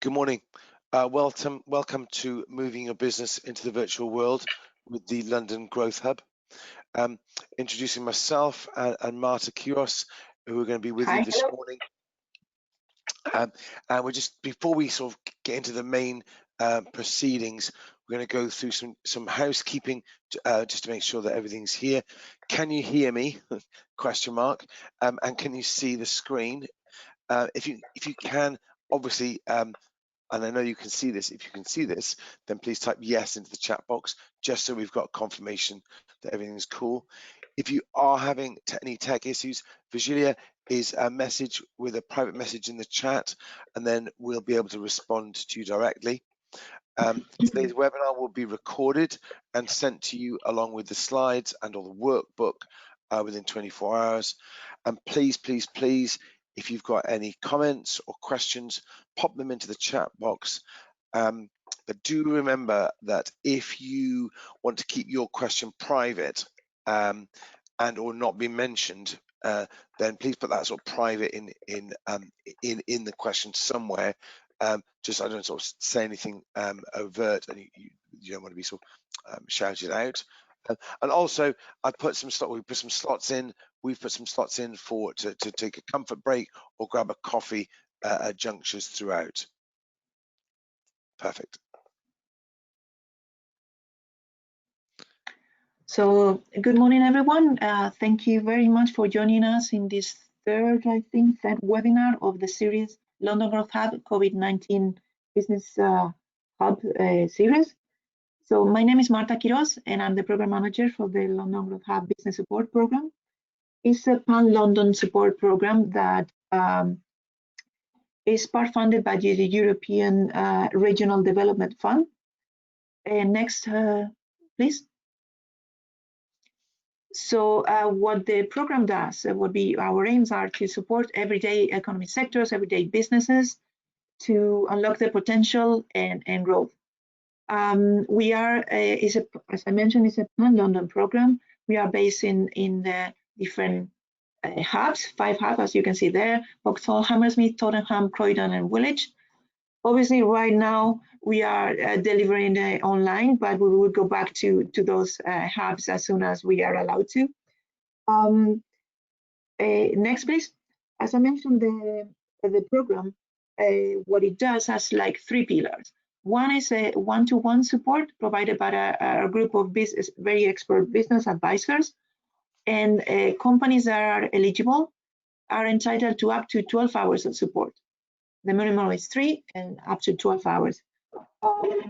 Good morning. Welcome to moving your business into the virtual world with the London Growth Hub. Introducing myself and Marta Quiros, who are going to be with you this morning. And we're just, before we sort of get into the main proceedings, we're going to go through some housekeeping just to make sure that everything's here. Can you hear me? Question mark. And can you see the screen? If you can, obviously, and I know you can see this, if you can see this, then please type yes into the chat box, just so we've got confirmation that everything's cool. If you are having any tech issues, Virgilia is a message with a private message in the chat, and then we'll be able to respond to you directly. Today's webinar will be recorded and sent to you along with the slides and all the workbook within 24 hours. And please, please, please, if you've got any comments or questions, pop them into the chat box. But do remember that if you want to keep your question private and or not be mentioned, then please put that sort of private in the question somewhere. Just I don't sort of say anything overt, and you don't want to be sort of shouted out. And also, we put some slots in. We've put some slots in to take a comfort break or grab a coffee at junctures throughout. Perfect. So good morning, everyone. Thank you very much for joining us in this third webinar of the series London Growth Hub COVID-19 Business Hub series. So my name is Marta Quiros, and I'm the program manager for the London Growth Hub Business Support Program. It's a pan-London support program that is part funded by the European Regional Development Fund. Next, please. So what the program does, our aims are to support everyday economic sectors, everyday businesses to unlock their potential and growth. We are, as I mentioned, it's a pan-London program. We are based in the different hubs, 5 hubs, as you can see there: Vauxhall, Hammersmith, Tottenham, Croydon, and Woolwich. Obviously, right now we are delivering online, but we will go back to those hubs as soon as we are allowed to. Next, please. As I mentioned, the program, what it does has like 3 pillars. One is a one-to-one support provided by a group of very expert business advisors, and companies that are eligible are entitled to up to 12 hours of support. The minimum is 3 and up to 12 hours. To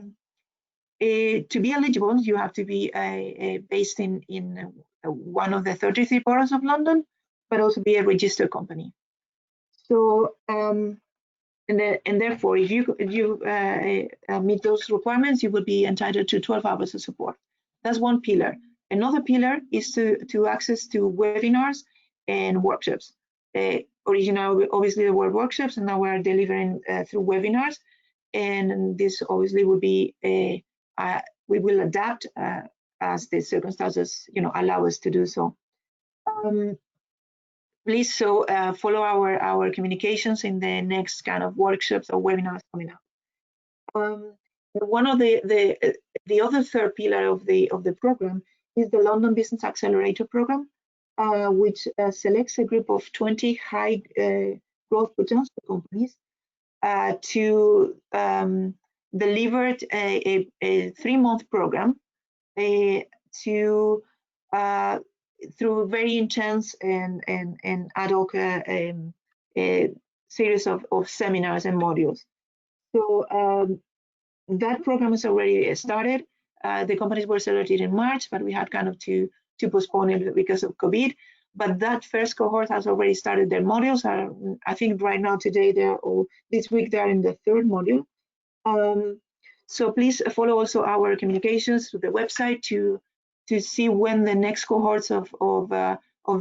be eligible, you have to be based in one of the 33 boroughs of London, but also be a registered company. So, and therefore, if you meet those requirements, you will be entitled to 12 hours of support. That's one pillar. Another pillar is to access to webinars and workshops. Originally, obviously, there were workshops, and now we are delivering through webinars. And this obviously will be we will adapt as the circumstances, allow us to do so. Please follow our communications in the next kind of workshops or webinars coming up. One of the other third pillar of the program is the London Business Accelerator program, which selects a group of 20 high growth potential companies to deliver a 3-month program through very intense and ad hoc series of seminars and modules. So that program has already started. The companies were selected in March, but we had kind of to postpone it because of COVID. But that first cohort has already started their modules. I think right now, today, this week, they're in the 3rd module. So please follow also our communications through the website to see when the next cohorts of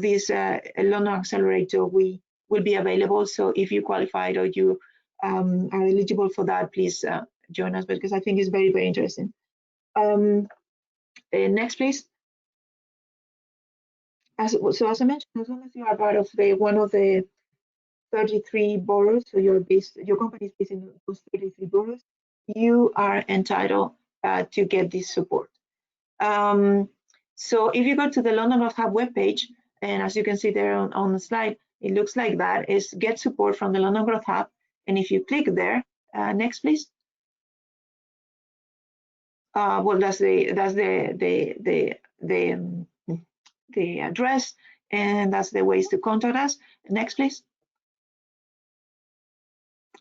this London Accelerator will be available. So if you qualified or you are eligible for that, please join us, because I think it's very, very interesting. Next, please. As I mentioned, as long as you are part of one of the 33 boroughs, so your company is based in those 33 boroughs, you are entitled to get this support. So if you go to the London Growth Hub webpage, and as you can see there on the slide, it looks like that is get support from the London Growth Hub. And if you click there, next please. Well, that's the address, and that's the ways to contact us. Next please.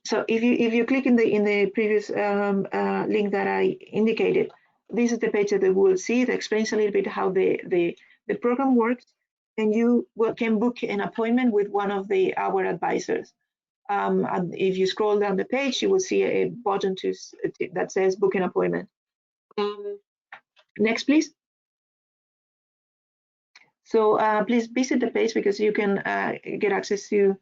So if you click in the previous link that I indicated, this is the page that we will see that explains a little bit how the program works, and you can book an appointment with one of our advisors. And if you scroll down the page, you will see a button that says book an appointment. Next, please. So please visit the page because you can get access to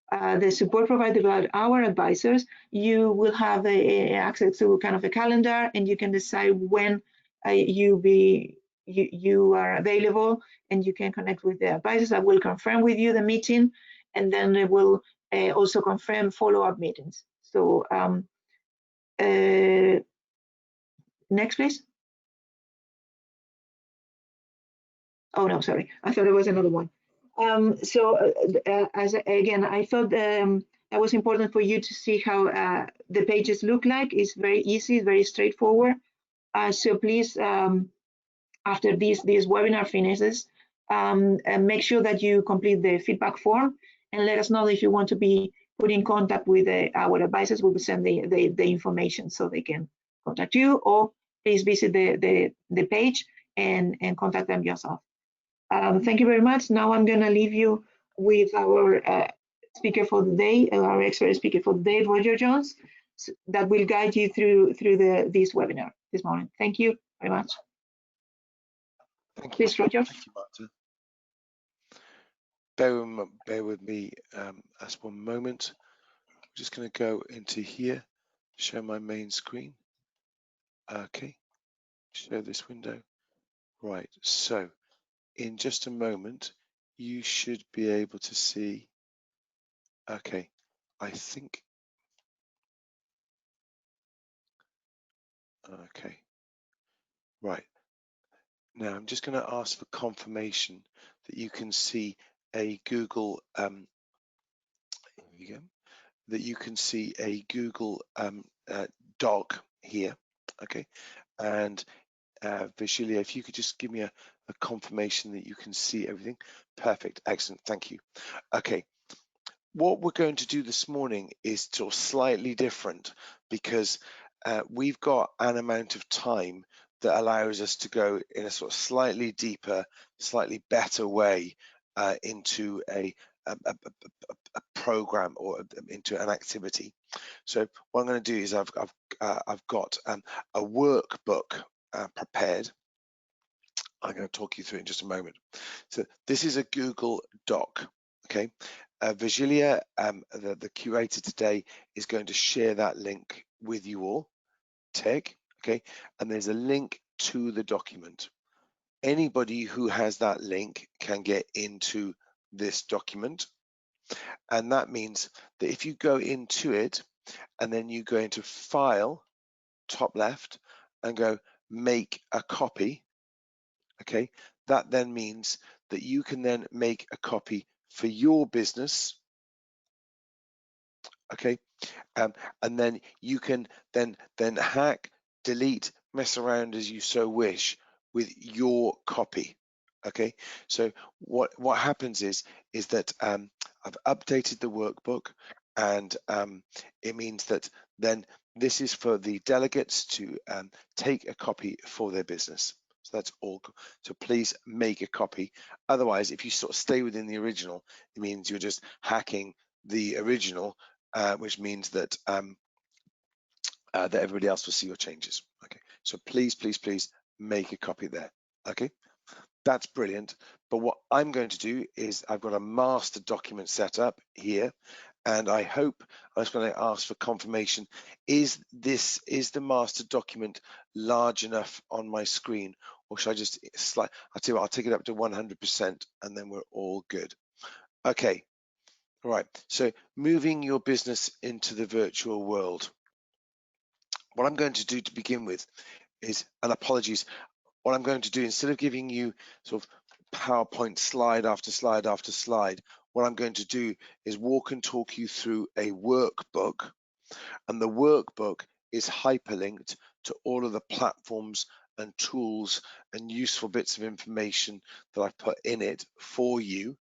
the support provided by our advisors. You will have access to kind of a calendar, and you can decide when you are available, and you can connect with the advisors. I will confirm with you the meeting, and then they will also confirm follow-up meetings. So next, please. Oh no, sorry, I thought there was another one. Again, I thought that was important for you to see how the pages look like. It's very easy, very straightforward. So please, after this webinar finishes, make sure that you complete the feedback form and let us know if you want to be put in contact with our advisors. We will send the information so they can contact you, or please visit the page and contact them yourself. Thank you very much. Now I'm going to leave you with our speaker for the day, our expert speaker for the day, Roger Jones, that will guide you through this webinar this morning. Thank you very much. Thank you. Please, Roger. Thank you, Marta. Bear with me as one moment. I'm just going to go into here, show my main screen. Okay, show this window. Right, so in just a moment, you should be able to see. Okay, I think. Okay, right. Now I'm just going to ask for confirmation that you can see a Google. Here we go. That you can see a Google doc here. Okay, and Virgilia, if you could just give me a confirmation that you can see everything. Perfect, excellent, thank you. Okay, what we're going to do this morning is sort of slightly different because we've got an amount of time that allows us to go in a sort of slightly deeper, slightly better way into a program or into an activity. So what I'm going to do is I've got a workbook prepared. I'm going to talk you through it in just a moment. So this is a Google Doc. Okay, Virgilia, the curator today, is going to share that link with you all. Okay, and there's a link to the document. Anybody who has that link can get into this document, and that means that if you go into it and then you go into File, top left, and go Make a Copy, okay, that then means that you can then make a copy for your business, okay, and then you can then hack, delete, mess around as you so wish with your copy. Okay, so what happens is that I've updated the workbook, and it means that then this is for the delegates to take a copy for their business. So that's all. So please make a copy. Otherwise, if you sort of stay within the original, it means you're just hacking the original, which means that that everybody else will see your changes. Okay, so please make a copy there. Okay, that's brilliant. But what I'm going to do is I've got a master document set up here, and I hope I'm just going to ask for confirmation. Is the master document large enough on my screen, or should I just I'll tell you what, I'll take it up to 100%, and then we're all good. Okay, All right, so moving your business into the virtual world. What I'm going to do to begin with is, and apologies, what I'm going to do, instead of giving you sort of PowerPoint slide after slide after slide, what I'm going to do is walk and talk you through a workbook, and the workbook is hyperlinked to all of the platforms and tools and useful bits of information that I've put in it for you.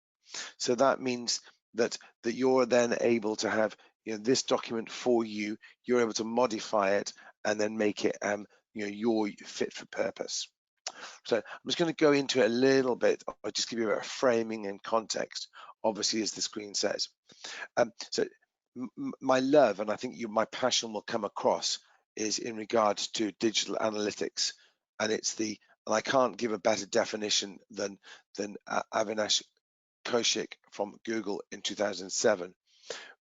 So that means that you're then able to have, you know, this document for you. You're able to modify it and then make it you know, your fit for purpose. So I'm just going to go into it a little bit. I'll just give you a framing and context, obviously, as the screen says. So my love, and I think my passion will come across, is in regards to digital analytics, and and I can't give a better definition than Avinash Kaushik from Google in 2007,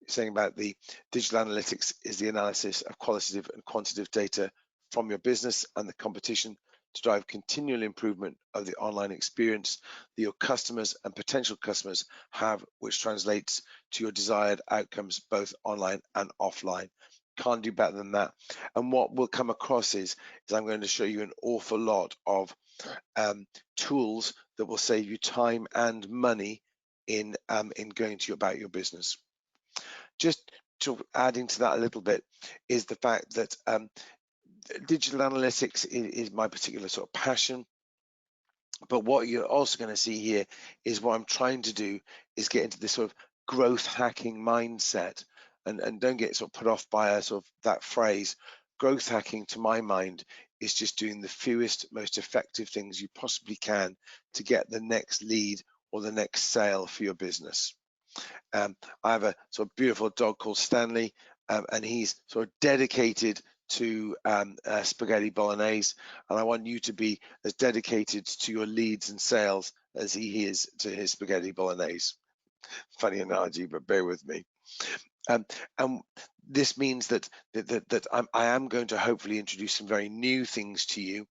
saying about the digital analytics is the analysis of qualitative and quantitative data from your business and the competition to drive continual improvement of the online experience that your customers and potential customers have, which translates to your desired outcomes both online and offline. Can't do better than that. And what will come across is I'm going to show you an awful lot of tools that will save you time and money in going to about your business. Just to adding to that a little bit is the fact that digital analytics is my particular sort of passion. But what you're also going to see here is what I'm trying to do is get into this sort of growth hacking mindset, and don't get sort of put off by a sort of that phrase. Growth hacking, to my mind, is just doing the fewest, most effective things you possibly can to get the next lead or the next sale for your business. I have a sort of beautiful dog called Stanley, and he's sort of dedicated to spaghetti bolognese, and I want you to be as dedicated to your leads and sales as he is to his spaghetti bolognese. Funny analogy, but bear with me. And this means that I am going to hopefully introduce some very new things to you,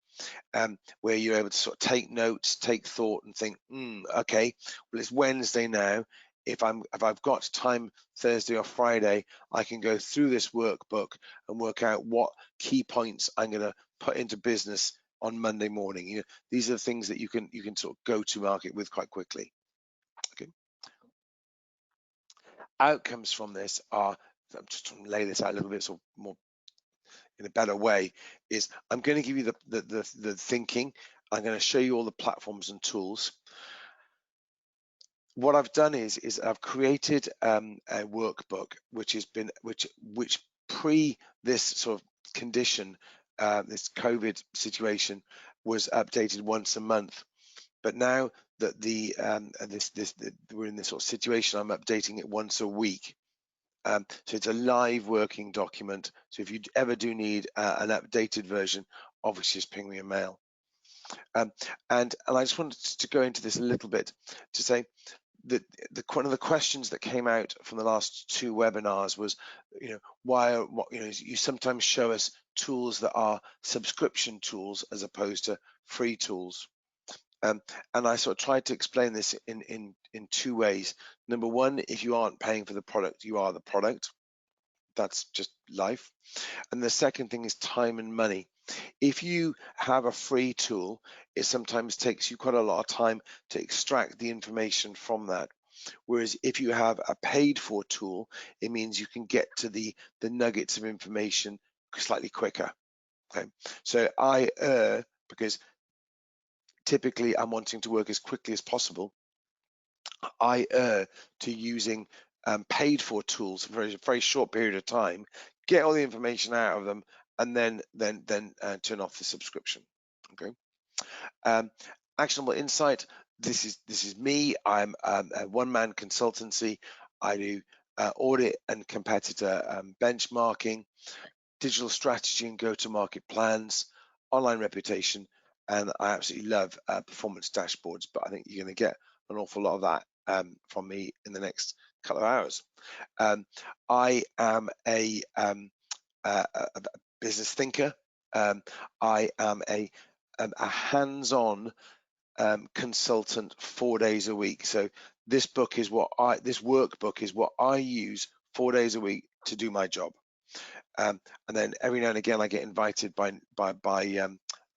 where you're able to sort of take notes, take thought, and think, okay, well, it's Wednesday now. If I've got time Thursday or Friday, I can go through this workbook and work out what key points I'm going to put into business on Monday morning. You know, these are the things that you can sort of go to market with quite quickly. Okay. Outcomes from this are, I'm just trying to lay this out a little bit sort of more in a better way, is I'm going to give you the thinking. I'm going to show you all the platforms and tools. What I've done is I've created a workbook which pre this sort of condition, this COVID situation, was updated once a month. But now that we're in this sort of situation, I'm updating it once a week. So it's a live working document. So if you ever do need an updated version, obviously just ping me a mail. And I just wanted to go into this a little bit to say that one of the questions that came out from the last two webinars was, you know, you sometimes show us tools that are subscription tools as opposed to free tools. And I sort of tried to explain this in two ways. Number one, if you aren't paying for the product, you are the product. That's just life. And the second thing is time and money. If you have a free tool, it sometimes takes you quite a lot of time to extract the information from that. Whereas if you have a paid for tool, it means you can get to the nuggets of information slightly quicker. Okay, so I err, because typically I'm wanting to work as quickly as possible, I err to using paid for tools for a very short period of time, get all the information out of them, and then turn off the subscription. Okay. Actionable insight. This is me. I'm a one-man consultancy. I do audit and competitor benchmarking, digital strategy and go-to-market plans, online reputation, and I absolutely love performance dashboards. But I think you're going to get an awful lot of that from me in the next couple of hours. I am a business thinker. I am a hands-on consultant 4 days a week. So this workbook is what I use 4 days a week to do my job. And then every now and again, I get invited by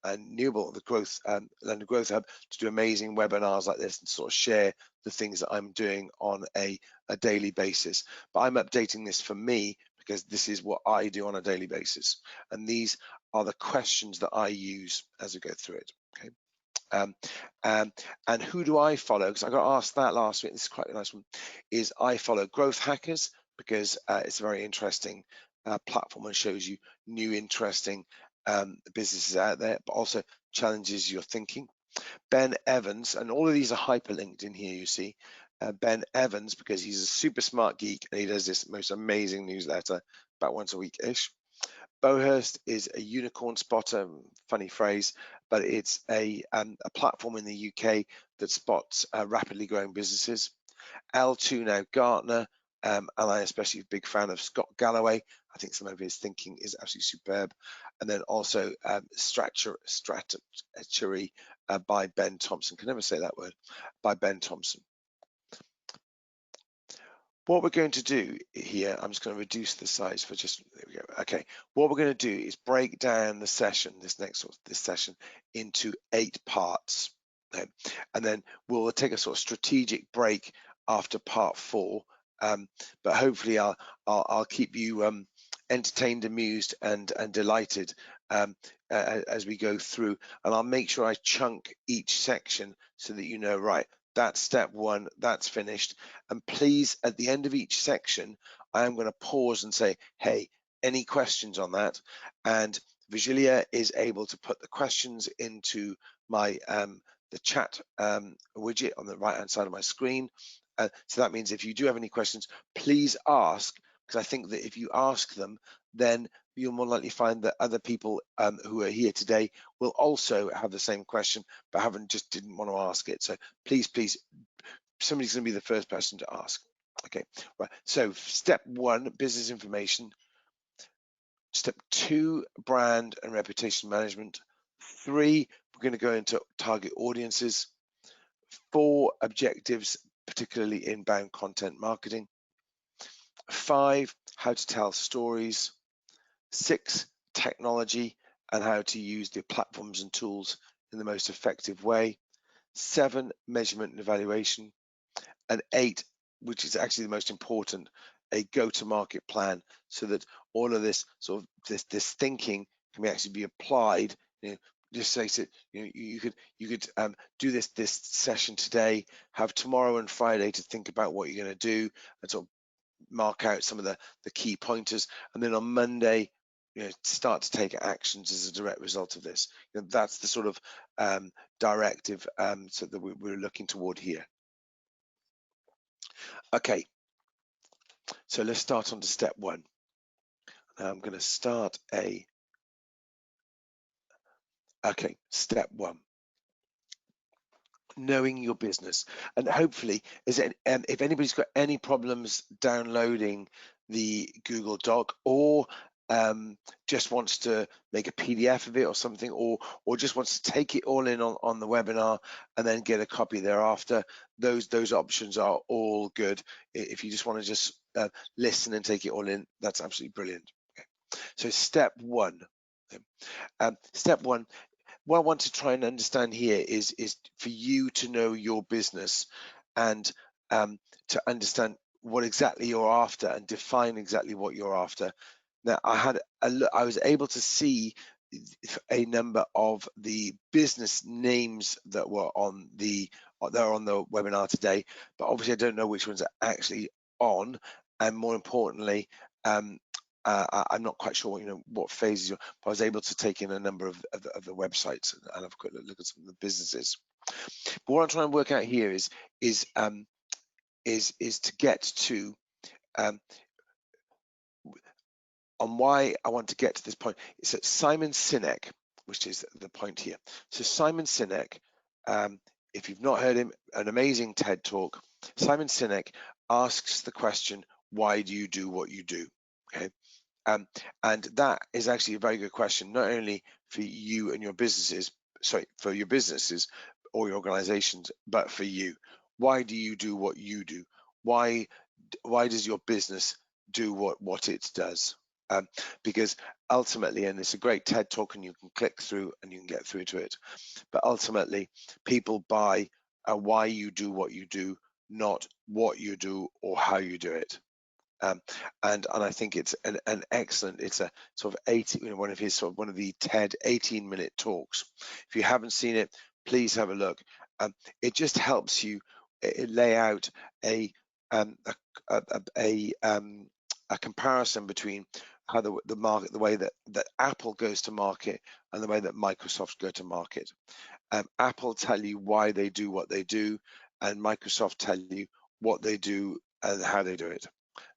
Newable, the London Growth Hub, to do amazing webinars like this and sort of share the things that I'm doing on a daily basis. But I'm updating this for me because this is what I do on a daily basis. And these are the questions that I use as I go through it. Okay. And who do I follow? Because I got asked that last week. This is quite a nice one. Is I follow Growth Hackers because it's a very interesting platform and shows you new, interesting businesses out there, but also challenges your thinking. Ben Evans, and all of these are hyperlinked in here. You see Ben Evans because he's a super smart geek and he does this most amazing newsletter about once a week-ish. Bohurst is a unicorn spotter, funny phrase, but it's a platform in the UK that spots rapidly growing businesses. L2 now Gartner, and I'm especially a big fan of Scott Galloway. I think some of his thinking is absolutely superb. And then also Strategy by Ben Thompson. Can never say that word, by Ben Thompson. What we're going to do here, I'm just going to reduce the size for just, there we go. Okay, what we're going to do is break down the session, this session, into 8 parts. Okay? And then we'll take a sort of strategic break after part 4. But hopefully I'll keep you entertained, amused, and delighted as we go through. And I'll make sure I chunk each section so that you know, right, that's step 1, that's finished. And please, at the end of each section, I am going to pause and say, hey, any questions on that? And Vigilia is able to put the questions into my the chat widget on the right-hand side of my screen. So that means if you do have any questions, please ask, because I think that if you ask them, then you'll more likely find that other people who are here today will also have the same question, but didn't want to ask it. So please, somebody's going to be the first person to ask. Okay, right. So step 1, business information. Step 2, brand and reputation management. 3, we're going to go into target audiences. 4, objectives, particularly inbound content marketing. 5, how to tell stories. 6, technology and how to use the platforms and tools in the most effective way. 7, measurement and evaluation. And 8, which is actually the most important, a go-to-market plan, so that all of this sort of this thinking can actually be applied. Just say it. You could do this session today, have tomorrow and Friday to think about what you're going to do, and sort of mark out some of the key pointers, and then on Monday, start to take actions as a direct result of this. That's the sort of directive so that we're looking toward here. Okay, so let's start on to step 1. Now I'm going to start step 1. Knowing your business. And hopefully, if anybody's got any problems downloading the Google Doc, or just wants to make a PDF of it or something, or just wants to take it all in on the webinar and then get a copy thereafter, those options are all good. If you just want to just listen and take it all in, that's absolutely brilliant. Okay. So step 1. Step 1. What I want to try and understand here is for you to know your business and to understand what exactly you're after and define exactly what you're after. Now, I was able to see a number of the business names that were on the webinar today, but obviously I don't know which ones are actually on, and more importantly, I'm not quite sure what phases you're, but I was able to take in a number of the websites and have a quick look at some of the businesses. But what I'm trying to work out here is to get to on why I want to get to this point. It's that Simon Sinek, which is the point here. So Simon Sinek, if you've not heard him, an amazing TED talk. Simon Sinek asks the question, why do you do what you do? Okay. And that is actually a very good question, not only for you and your businesses, for your businesses or your organizations, but for you. Why do you do what you do? Why does your business do what it does? Because ultimately, and it's a great TED talk, and you can click through and you can get through to it, but ultimately people buy why you do what you do, not what you do or how you do it. And I think it's an excellent, it's a sort of 80, one of the TED 18-minute talks. If you haven't seen it, please have a look. It just helps you lay out a comparison between how the market, the way that Apple goes to market and the way that Microsoft go to market. Apple tell you why they do what they do, and Microsoft tell you what they do and how they do it.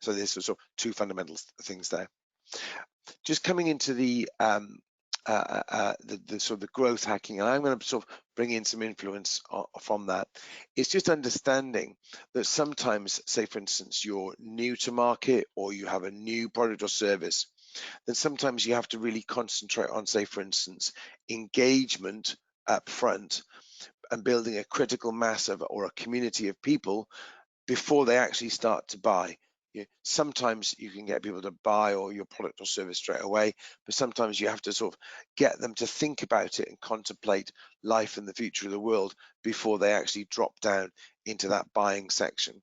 So there's sort of two fundamental things there. Just coming into the sort of the growth hacking, and I'm going to sort of bring in some influence from that. It's just understanding that sometimes, say for instance, you're new to market or you have a new product or service, then sometimes you have to really concentrate on, say for instance, engagement up front and building a critical mass of or a community of people before they actually start to buy. Sometimes you can get people to buy or your product or service straight away, but sometimes you have to sort of get them to think about it and contemplate life and the future of the world before they actually drop down into that buying section.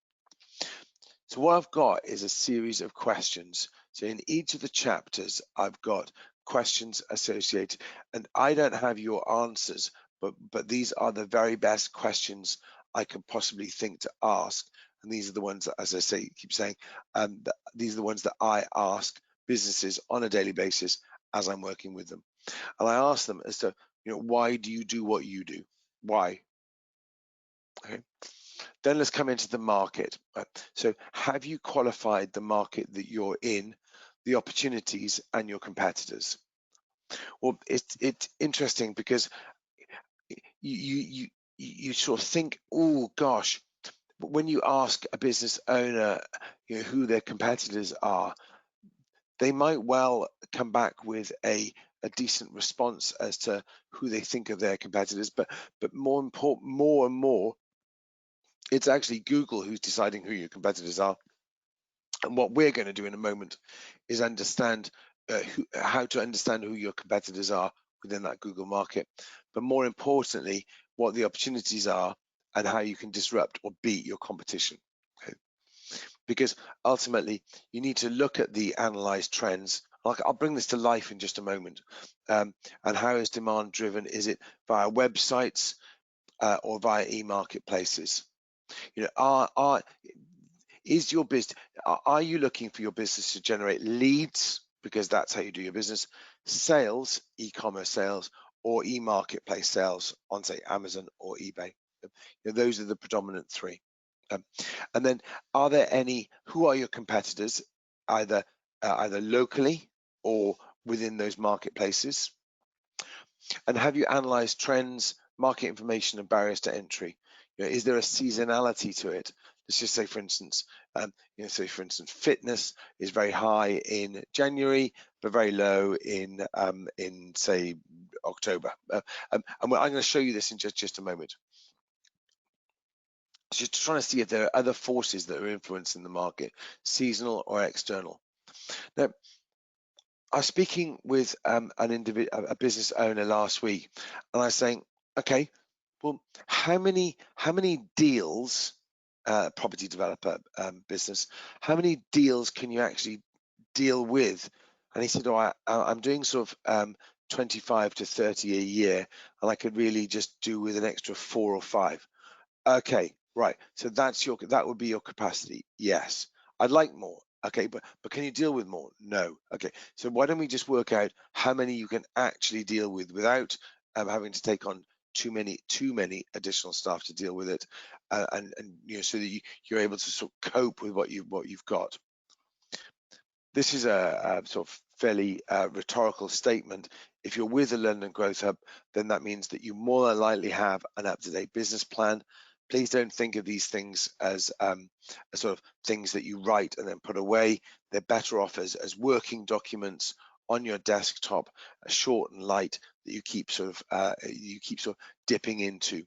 So what I've got is a series of questions. So in each of the chapters, I've got questions associated, and I don't have your answers, but these are the very best questions I could possibly think to ask. And these are the ones that, as I say, keep saying, these are the ones that I ask businesses on a daily basis as I'm working with them. And I ask them as to, why do you do what you do? Why? Okay. Then let's come into the market. So have you qualified the market that you're in, the opportunities and your competitors? Well, it's interesting because you sort of think, oh gosh, but when you ask a business owner who their competitors are, they might well come back with a decent response as to who they think of their competitors, but more and more, it's actually Google who's deciding who your competitors are. And what we're going to do in a moment is understand how to understand who your competitors are within that Google market, but more importantly, what the opportunities are and how you can disrupt or beat your competition. Okay? Because ultimately, you need to look at the analyzed trends. I'll bring this to life in just a moment. And how is demand driven? Is it via websites or via e-marketplaces? Is your business, are you looking for your business to generate leads, because that's how you do your business, sales, e-commerce sales, or e-marketplace sales on, say, Amazon or eBay? Those are the predominant three. And then, are there any? Who are your competitors, either locally or within those marketplaces? And have you analyzed trends, market information, and barriers to entry? Is there a seasonality to it? Let's just say, for instance, fitness is very high in January, but very low in say October. And I'm going to show you this in just a moment. Just trying to see if there are other forces that are influencing the market, seasonal or external. Now, I was speaking with a business owner last week, and I was saying, okay, well, how many deals, property developer business, how many deals can you actually deal with? And he said, oh, I'm doing sort of 25 to 30 a year, and I could really just do with an extra 4 or 5. Okay, right. So that would be your capacity. Yes, I'd like more. Okay, but can you deal with more? No. Okay, so why don't we just work out how many you can actually deal with without having to take on too many additional staff to deal with it, and so that you're able to sort of cope with what you've got. This is a sort of fairly rhetorical statement. If you're with a London Growth Hub, then that means that you more than likely have an up-to-date business plan. Please don't think of these things as sort of things that you write and then put away. They're better off as working documents on your desktop, short and light, that you keep sort of dipping into.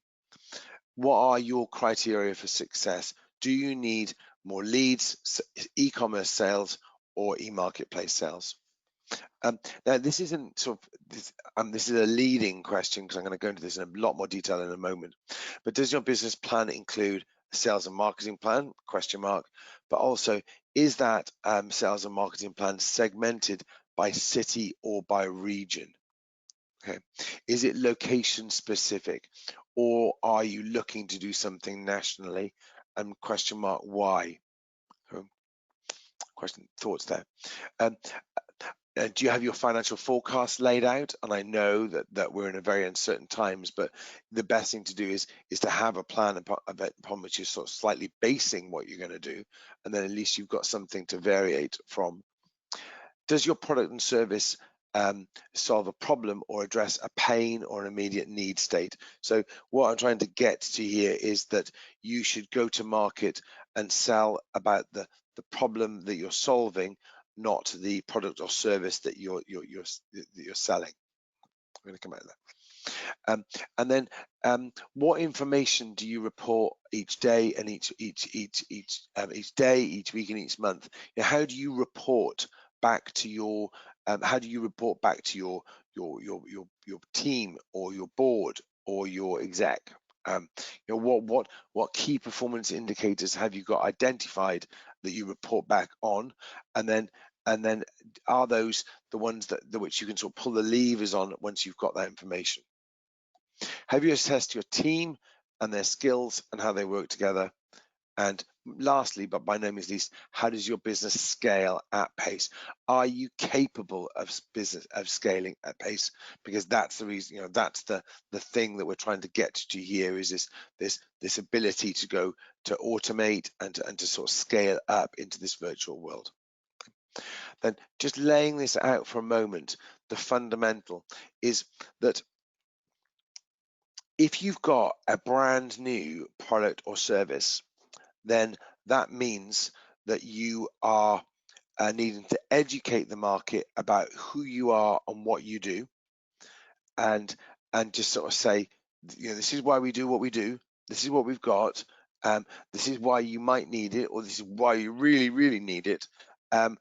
what are your criteria for success? Do you need more leads, e-commerce sales, or e-marketplace sales? Now, this isn't sort of this is a leading question because I'm going to go into this in a lot more detail in a moment. But does your business plan include a sales and marketing plan? Question mark. But also, is that sales and marketing plan segmented by city or by region? Okay. Is it location specific, or are you looking to do something nationally? And question mark, why? Thoughts there. Do you have your financial forecast laid out? And I know that we're in a very uncertain times, but the best thing to do is to have a plan upon which you're sort of slightly basing what you're going to do, and then at least you've got something to variate from. Does your product and service solve a problem or address a pain or an immediate need state? So what I'm trying to get to here is that you should go to market and sell about the problem that you're solving, not the product or service that you're selling. I'm going to come out of that. And then what information do you report each day and each day, each week, and each month? You know, how do you report back to your your team or your board or your exec? You know, what key performance indicators have you got identified that you report back on, and then are those the ones that which you can sort of pull the levers on once you've got that information? Have you assessed your team and their skills and how they work together? And lastly, but by no means least, how does your business scale at pace? Are you capable of scaling at pace? Because that's the reason, you know, that's the thing that we're trying to get to here, is this ability to go to automate and to sort of scale up into this virtual world. Then just laying this out for a moment, the fundamental is that if you've got a brand new product or service, then that means that you are needing to educate the market about who you are and what you do, and just sort of say, you know, this is why we do what we do, this is what we've got, this is why you might need it, or this is why you really, really need it, and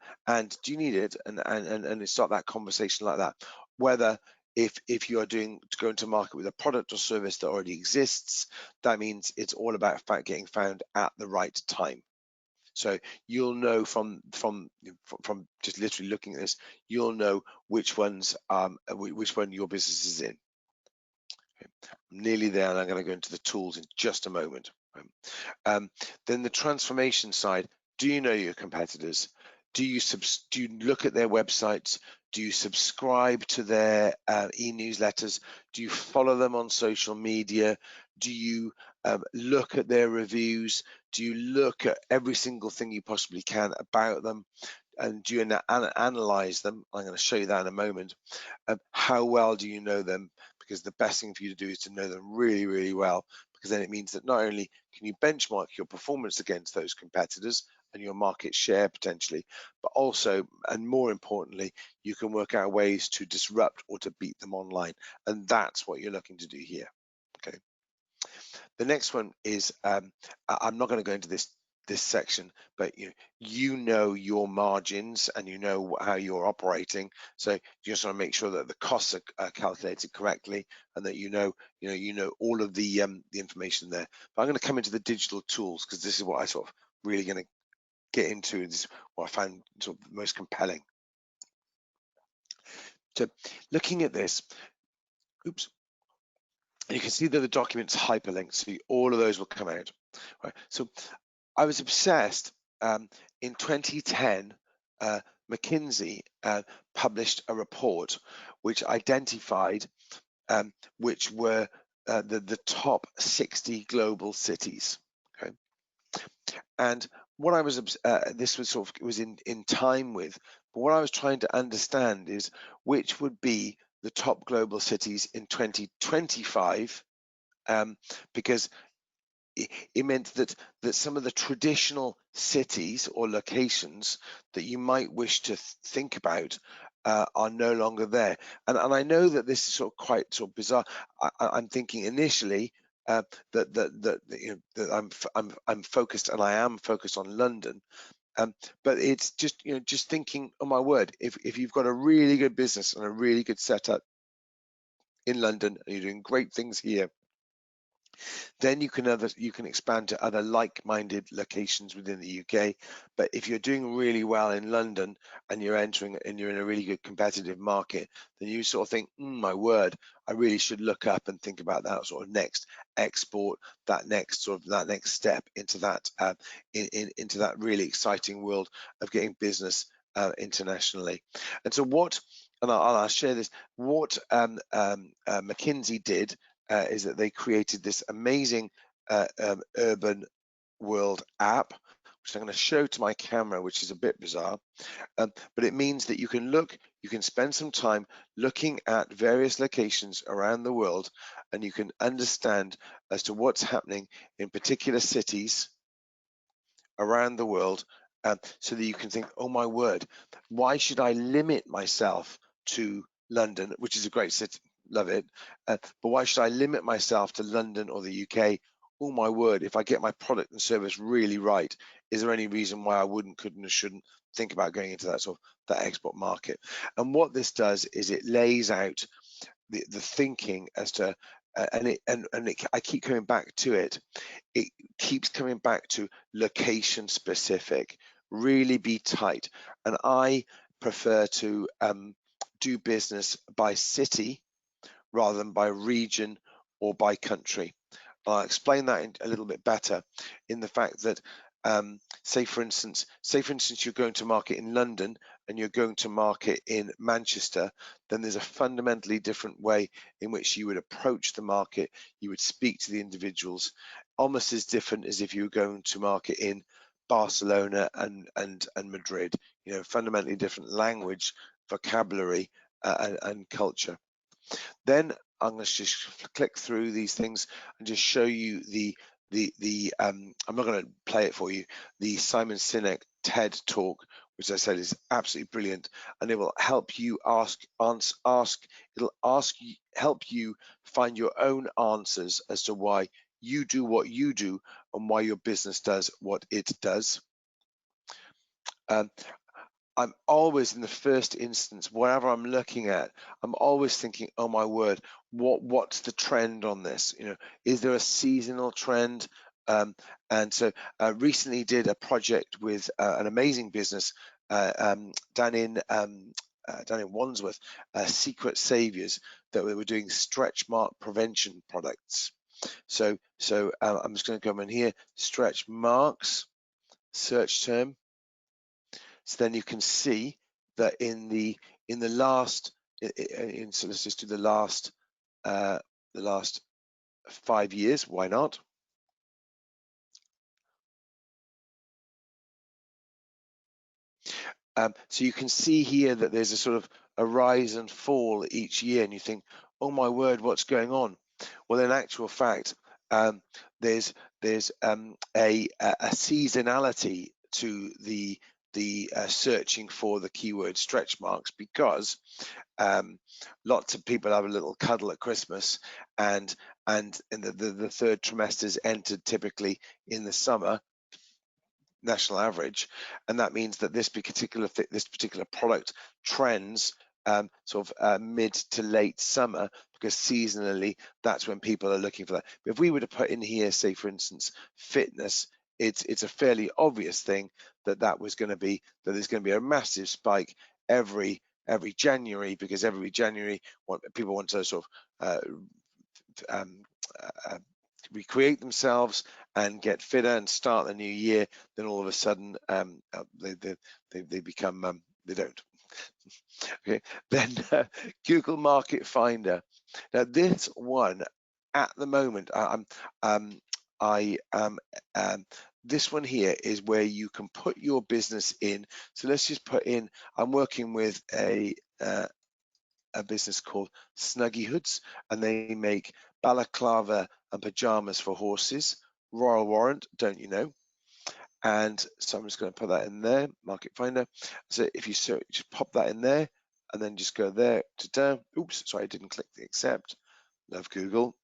do you need it, and start that conversation like that. Whether if you are going to market with a product or service that already exists, that means it's all about getting found at the right time. So you'll know from just literally looking at this, you'll know which one your business is in. Okay. I'm nearly there, and I'm going to go into the tools in just a moment. Then the transformation side. Do you know your competitors? Do you look at their websites? Do you subscribe to their e-newsletters? Do you follow them on social media? Do you look at their reviews? Do you look at every single thing you possibly can about them? And do you analyze them? I'm going to show you that in a moment. How well do you know them? Because the best thing for you to do is to know them really, really well, because then it means that not only can you benchmark your performance against those competitors and your market share potentially, but also, and more importantly, you can work out ways to disrupt or to beat them online. And that's what you're looking to do here. Okay. The next one is, I'm not going to go into this section, but you know your margins and you know how you're operating, so you just want to make sure that the costs are calculated correctly, and that you know all of the information there. But I'm going to come into the digital tools, because this is what I sort of really going to get into. This is what I found sort of most compelling. So looking at this, oops, you can see that the document's hyperlinked, so all of those will come out. Right. So I was obsessed. In 2010, McKinsey published a report which identified which were the top 60 global cities. Okay, and what I was this was sort of, it was in time with, but what I was trying to understand is which would be the top global cities in 2025, because it meant that some of the traditional cities or locations that you might wish to think about are no longer there. And I know that this is sort of quite sort of bizarre. I'm thinking initially that I'm focused, and I am focused on London. But it's just, just thinking, oh my word, if you've got a really good business and a really good setup in London and you're doing great things here, then you can expand to other like-minded locations within the UK. But if you're doing really well in London and you're in a really good competitive market, then you sort of think, my word, I really should look up and think about that sort of next export, that next step into that into that really exciting world of getting business internationally. And so I'll share this, what McKinsey did is that they created this amazing urban world app, which I'm going to show to my camera, which is a bit bizarre, but it means that you can spend some time looking at various locations around the world, and you can understand as to what's happening in particular cities around the world, so that you can think, oh my word, why should I limit myself to London, which is a great city, love it, but why should I limit myself to London or the UK? Oh my word, if I get my product and service really right, is there any reason why I wouldn't, couldn't, or shouldn't think about going into that that export market? And what this does is it lays out the thinking as to, I keep coming back to it. It keeps coming back to location specific, really be tight. And I prefer to do business by city rather than by region or by country. I'll explain that a little bit better in the fact that, say for instance, you're going to market in London and you're going to market in Manchester, then there's a fundamentally different way in which you would approach the market. You would speak to the individuals, almost as different as if you were going to market in Barcelona and Madrid. Fundamentally different language, vocabulary, and culture. Then I'm going to just click through these things and just show you I'm not going to play it for you, the Simon Sinek TED talk, which I said is absolutely brilliant, and it will help you help you find your own answers as to why you do what you do and why your business does what it does. I'm always, in the first instance, whatever I'm looking at, I'm always thinking, oh my word, what's the trend on this? Is there a seasonal trend? And so recently did a project with an amazing business down in Wandsworth, Secret Saviours, that we were doing stretch mark prevention products. So I'm just going to come in here, stretch marks, search term. So then you can see that in the last, so let's just do the last 5 years. Why not? So you can see here that there's a sort of a rise and fall each year, and you think, oh my word, what's going on? Well, in actual fact, there's a seasonality to the searching for the keyword stretch marks, because lots of people have a little cuddle at Christmas, and the third trimester is entered typically in the summer, national average, and that means that this particular product trends sort of mid to late summer, because seasonally that's when people are looking for that. But if we were to put in here, say for instance, fitness, it's a fairly obvious thing that there's going to be a massive spike every January, because every January people want to sort of recreate themselves and get fitter and start the new year. Then all of a sudden they become they don't. Okay, then Google Market Finder. Now this one at the moment, this one here is where you can put your business in. So let's just put in, I'm working with a business called Snuggy Hoods, and they make balaclava and pajamas for horses. Royal Warrant, don't you know? And so I'm just going to put that in there, Market Finder. So if you search, just pop that in there, and then just go there to down. Oops, sorry, I didn't click the accept. love Google.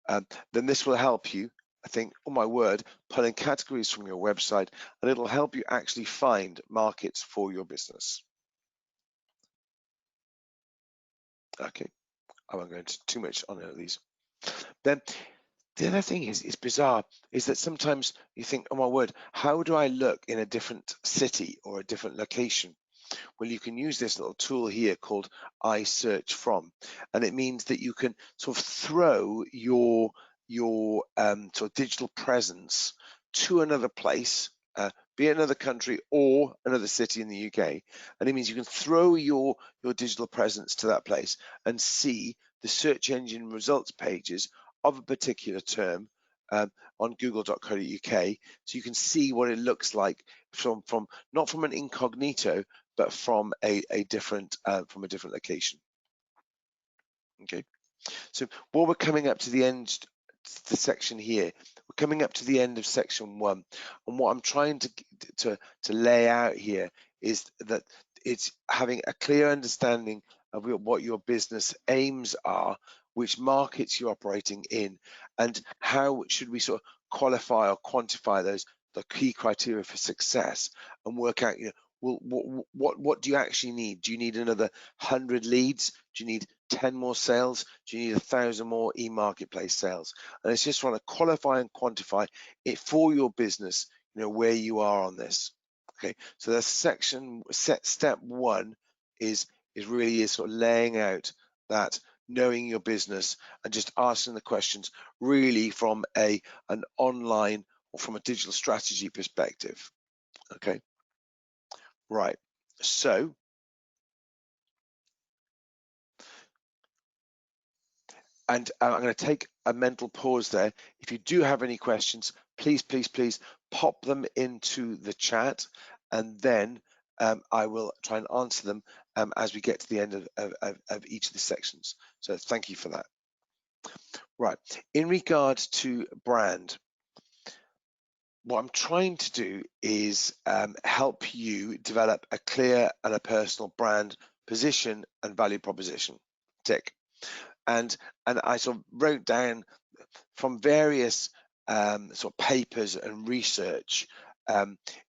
Then this will help you, I think, oh my word, pull in categories from your website, and it'll help you actually find markets for your business. Okay, I won't go into too much on any of these. Then the other thing is bizarre, is that sometimes you think, oh my word, how do I look in a different city or a different location? Well, you can use this little tool here called I search from, and it means that you can sort of throw your sort of digital presence to another place, be it another country or another city in the UK, and it means you can throw your digital presence to that place and see the search engine results pages of a particular term on google.co.uk, so you can see what it looks like from not from an incognito, but from a different location. Okay, so while we're coming up to the end, the section here, we're coming up to the end of section 1, and what I'm trying to lay out here is that it's having a clear understanding of what your business aims are, which markets you're operating in, and how should we sort of qualify or quantify those, the key criteria for success, and work out, well, what do you actually need? Do you need another 100 leads? Do you need 10 more sales? Do you need 1,000 more e-marketplace sales? And it's just trying to qualify and quantify it for your business, where you are on this. Okay, so the step 1 is really sort of laying out that, knowing your business and just asking the questions really from an online or from a digital strategy perspective. Okay. Right, so I'm going to take a mental pause there. If you do have any questions, please pop them into the chat, and then I will try and answer them as we get to the end of each of the sections. So thank you for that. Right, in regards to brand, what I'm trying to do is help you develop a clear and a personal brand position and value proposition. Tick. And I sort of wrote down from various sort of papers and research.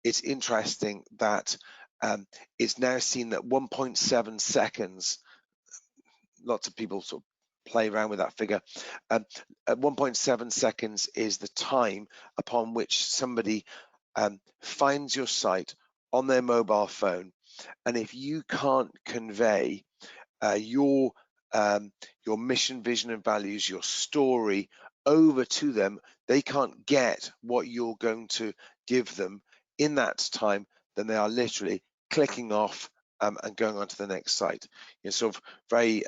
It's interesting that it's now seen that 1.7 seconds. Lots of people sort of play around with that figure. At 1.7 seconds is the time upon which somebody finds your site on their mobile phone, and if you can't convey your mission, vision, and values, your story over to them, they can't get what you're going to give them in that time, then they are literally clicking off and going on to the next site. Sort of very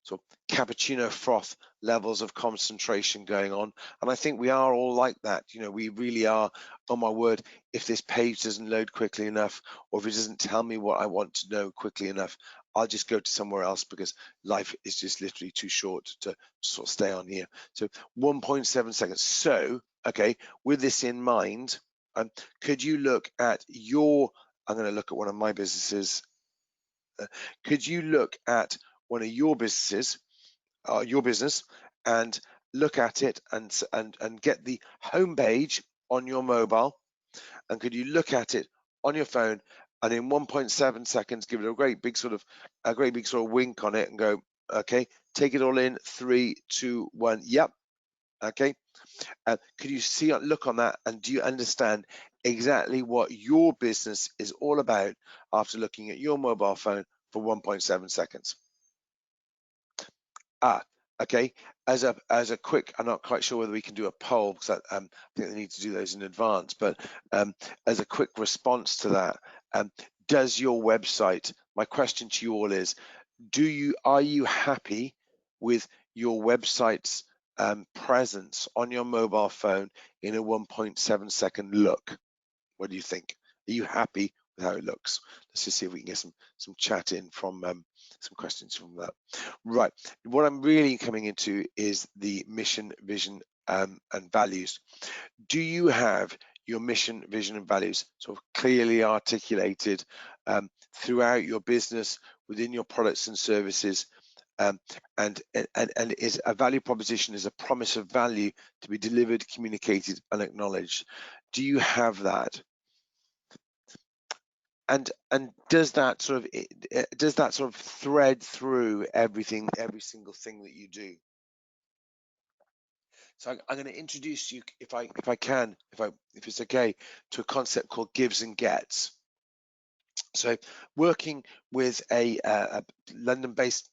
sort of cappuccino froth levels of concentration going on, and I think we are all like that. We really are. Oh my word, if this page doesn't load quickly enough, or if it doesn't tell me what I want to know quickly enough, I'll just go to somewhere else because life is just literally too short to sort of stay on here. So 1.7 seconds. So, okay, with this in mind, could you look at I'm going to look at one of my businesses. Could you look at one of your businesses, your business, and look at it and get the home page on your mobile? And could you look at it on your phone and in 1.7 seconds give it a great big sort of wink on it and go, okay, take it all in, 3, 2, 1, yep, okay. Could you look on that, and do you understand exactly what your business is all about after looking at your mobile phone for 1.7 seconds? Okay, as a quick, I'm not quite sure whether we can do a poll because I think they need to do those in advance, but as a quick response to that, does your website, my question to you all is, are you happy with your website's presence on your mobile phone in a 1.7 second look? What do you think? Are you happy with how it looks? Let's just see if we can get some chat in from some questions from that. Right, what I'm really coming into is the mission, vision, and values. Do you have your mission, vision, and values sort of clearly articulated throughout your business, within your products and services, and is a value proposition is a promise of value to be delivered, communicated, and acknowledged. Do you have that? And does that sort of thread through everything, every single thing that you do? So I'm going to introduce you, if it's okay, to a concept called gives and gets. So working with a London-based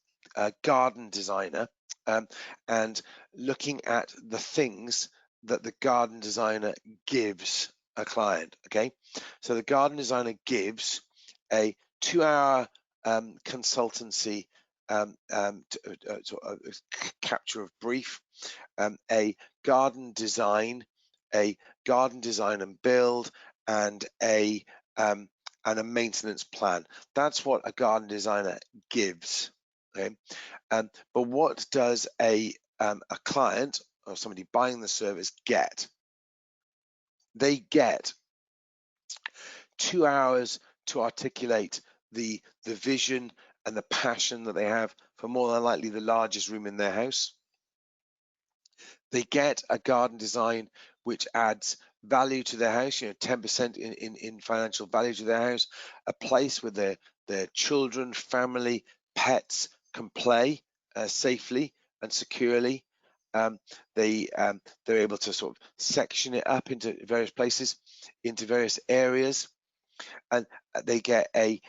garden designer, and looking at the things that the garden designer gives a client. Okay, so the garden designer gives a 2-hour consultancy, capture of brief, a garden design and build, and a maintenance plan. That's what a garden designer gives. Okay, but what does a client or somebody buying the service get? They get 2 hours to articulate the vision and the passion that they have for more than likely the largest room in their house. They get a garden design which adds value to their house, 10% in financial value to their house, a place where their children, family, pets can play safely and securely. They're able to sort of section it up into various places, into various areas, and they get a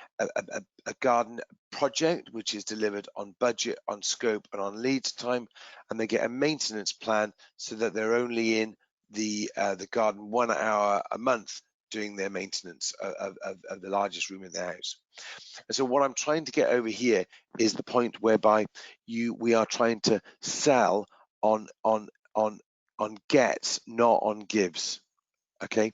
garden project which is delivered on budget, on scope, and on lead time, and they get a maintenance plan so that they're only in the garden 1 hour a month doing their maintenance of the largest room in their house. And so what I'm trying to get over here is the point whereby we are trying to sell on gets, not on gives. Okay,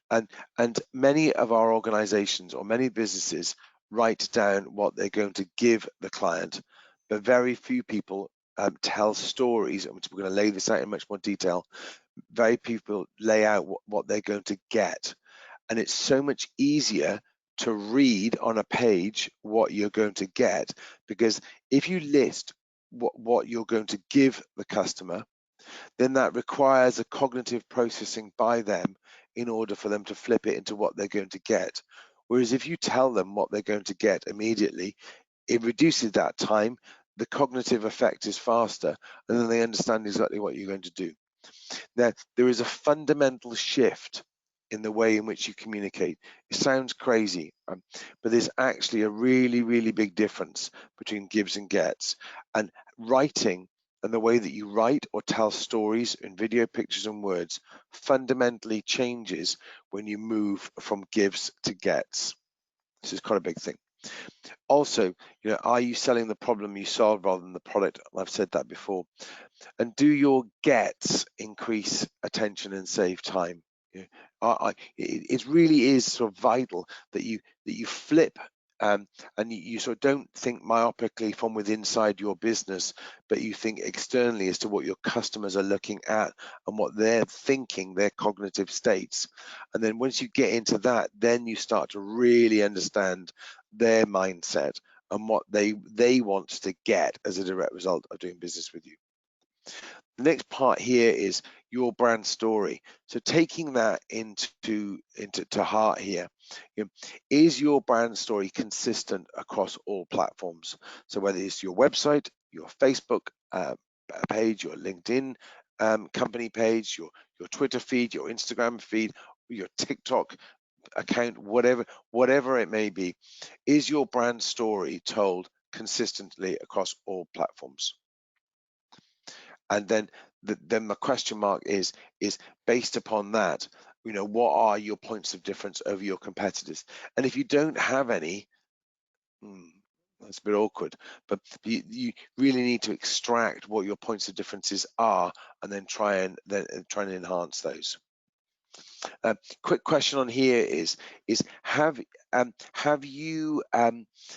and many of our organizations or many businesses write down what they're going to give the client, but very few people tell stories, and we're going to lay this out in much more detail. Very few people lay out what they're going to get, and it's so much easier to read on a page what you're going to get, because if you list what you're going to give the customer, then that requires a cognitive processing by them in order for them to flip it into what they're going to get. Whereas if you tell them what they're going to get immediately, it reduces that time, the cognitive effect is faster, and then they understand exactly what you're going to do. Now, there is a fundamental shift in the way in which you communicate. It sounds crazy, but there's actually a really, really big difference between gives and gets. And writing and the way that you write or tell stories in video, pictures, and words fundamentally changes when you move from gives to gets. This is quite a big thing. Also, are you selling the problem you solve rather than the product? I've said that before. And do your gets increase attention and save time? It really is sort of vital that you flip, and you sort of don't think myopically from within inside your business, but you think externally as to what your customers are looking at and what they're thinking, their cognitive states. And then once you get into that, then you start to really understand their mindset and what they want to get as a direct result of doing business with you. The next part here is your brand story. So taking that into heart here, is your brand story consistent across all platforms? So whether it's your website, your Facebook page, your LinkedIn company page, your Twitter feed, your Instagram feed, your TikTok account, whatever it may be, is your brand story told consistently across all platforms? And then the question mark is based upon that, what are your points of difference over your competitors? And if you don't have any, that's a bit awkward, but you really need to extract what your points of differences are and then try and enhance those. Quick question on here is have you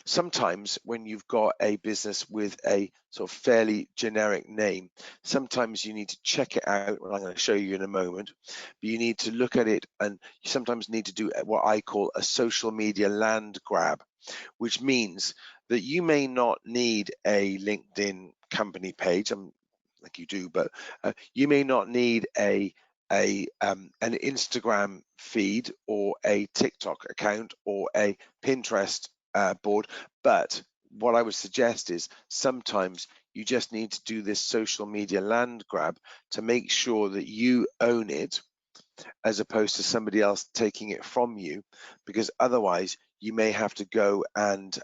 sometimes when you've got a business with a sort of fairly generic name, sometimes you need to check it out, and I'm going to show you in a moment, but you need to look at it, and you sometimes need to do what I call a social media land grab, which means that you may not need a LinkedIn company page, like you do, but you may not need an Instagram feed or a TikTok account or a Pinterest board. But what I would suggest is sometimes you just need to do this social media land grab to make sure that you own it, as opposed to somebody else taking it from you, because otherwise you may have to go and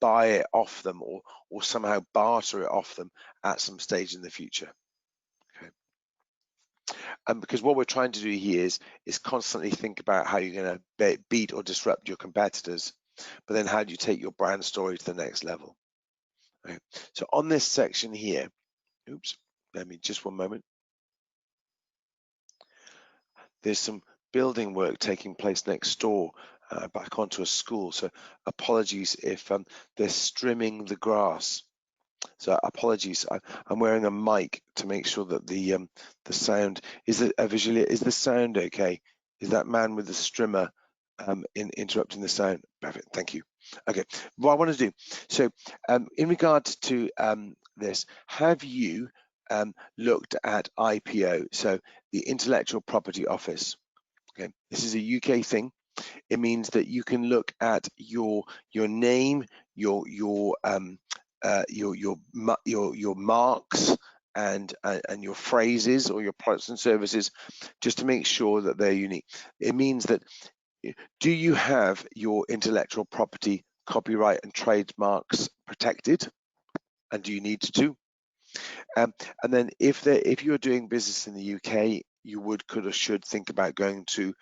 buy it off them, or somehow barter it off them at some stage in the future. Okay. And because what we're trying to do here is constantly think about how you're going to beat or disrupt your competitors, but then how do you take your brand story to the next level? Okay. So on this section here, oops, let me just one moment. There's some building work taking place next door back onto a school, so apologies if they're trimming the grass. So apologies. I'm wearing a mic to make sure that the sound is visually. Is the sound okay? Is that man with the strimmer interrupting the sound? Perfect. Thank you. Okay. What I want to do. So in regards to this, have you looked at IPO? So the Intellectual Property Office. Okay. This is a UK thing. It means that you can look at your name, your marks and your phrases or your products and services, just to make sure that they're unique. It means that, do you have your intellectual property, copyright and trademarks protected, and do you need to? And then if you're doing business in the UK, you could or should think about going to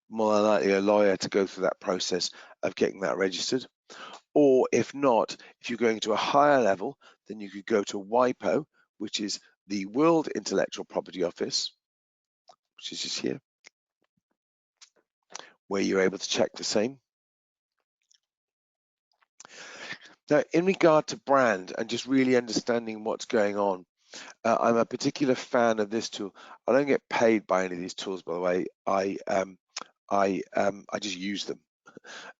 more than likely a lawyer to go through that process of getting that registered. Or if not, if you're going to a higher level, then you could go to WIPO, which is the World Intellectual Property Office, which is just here, where you're able to check the same. Now, in regard to brand and just really understanding what's going on, I'm a particular fan of this tool. I don't get paid by any of these tools, by the way. I just use them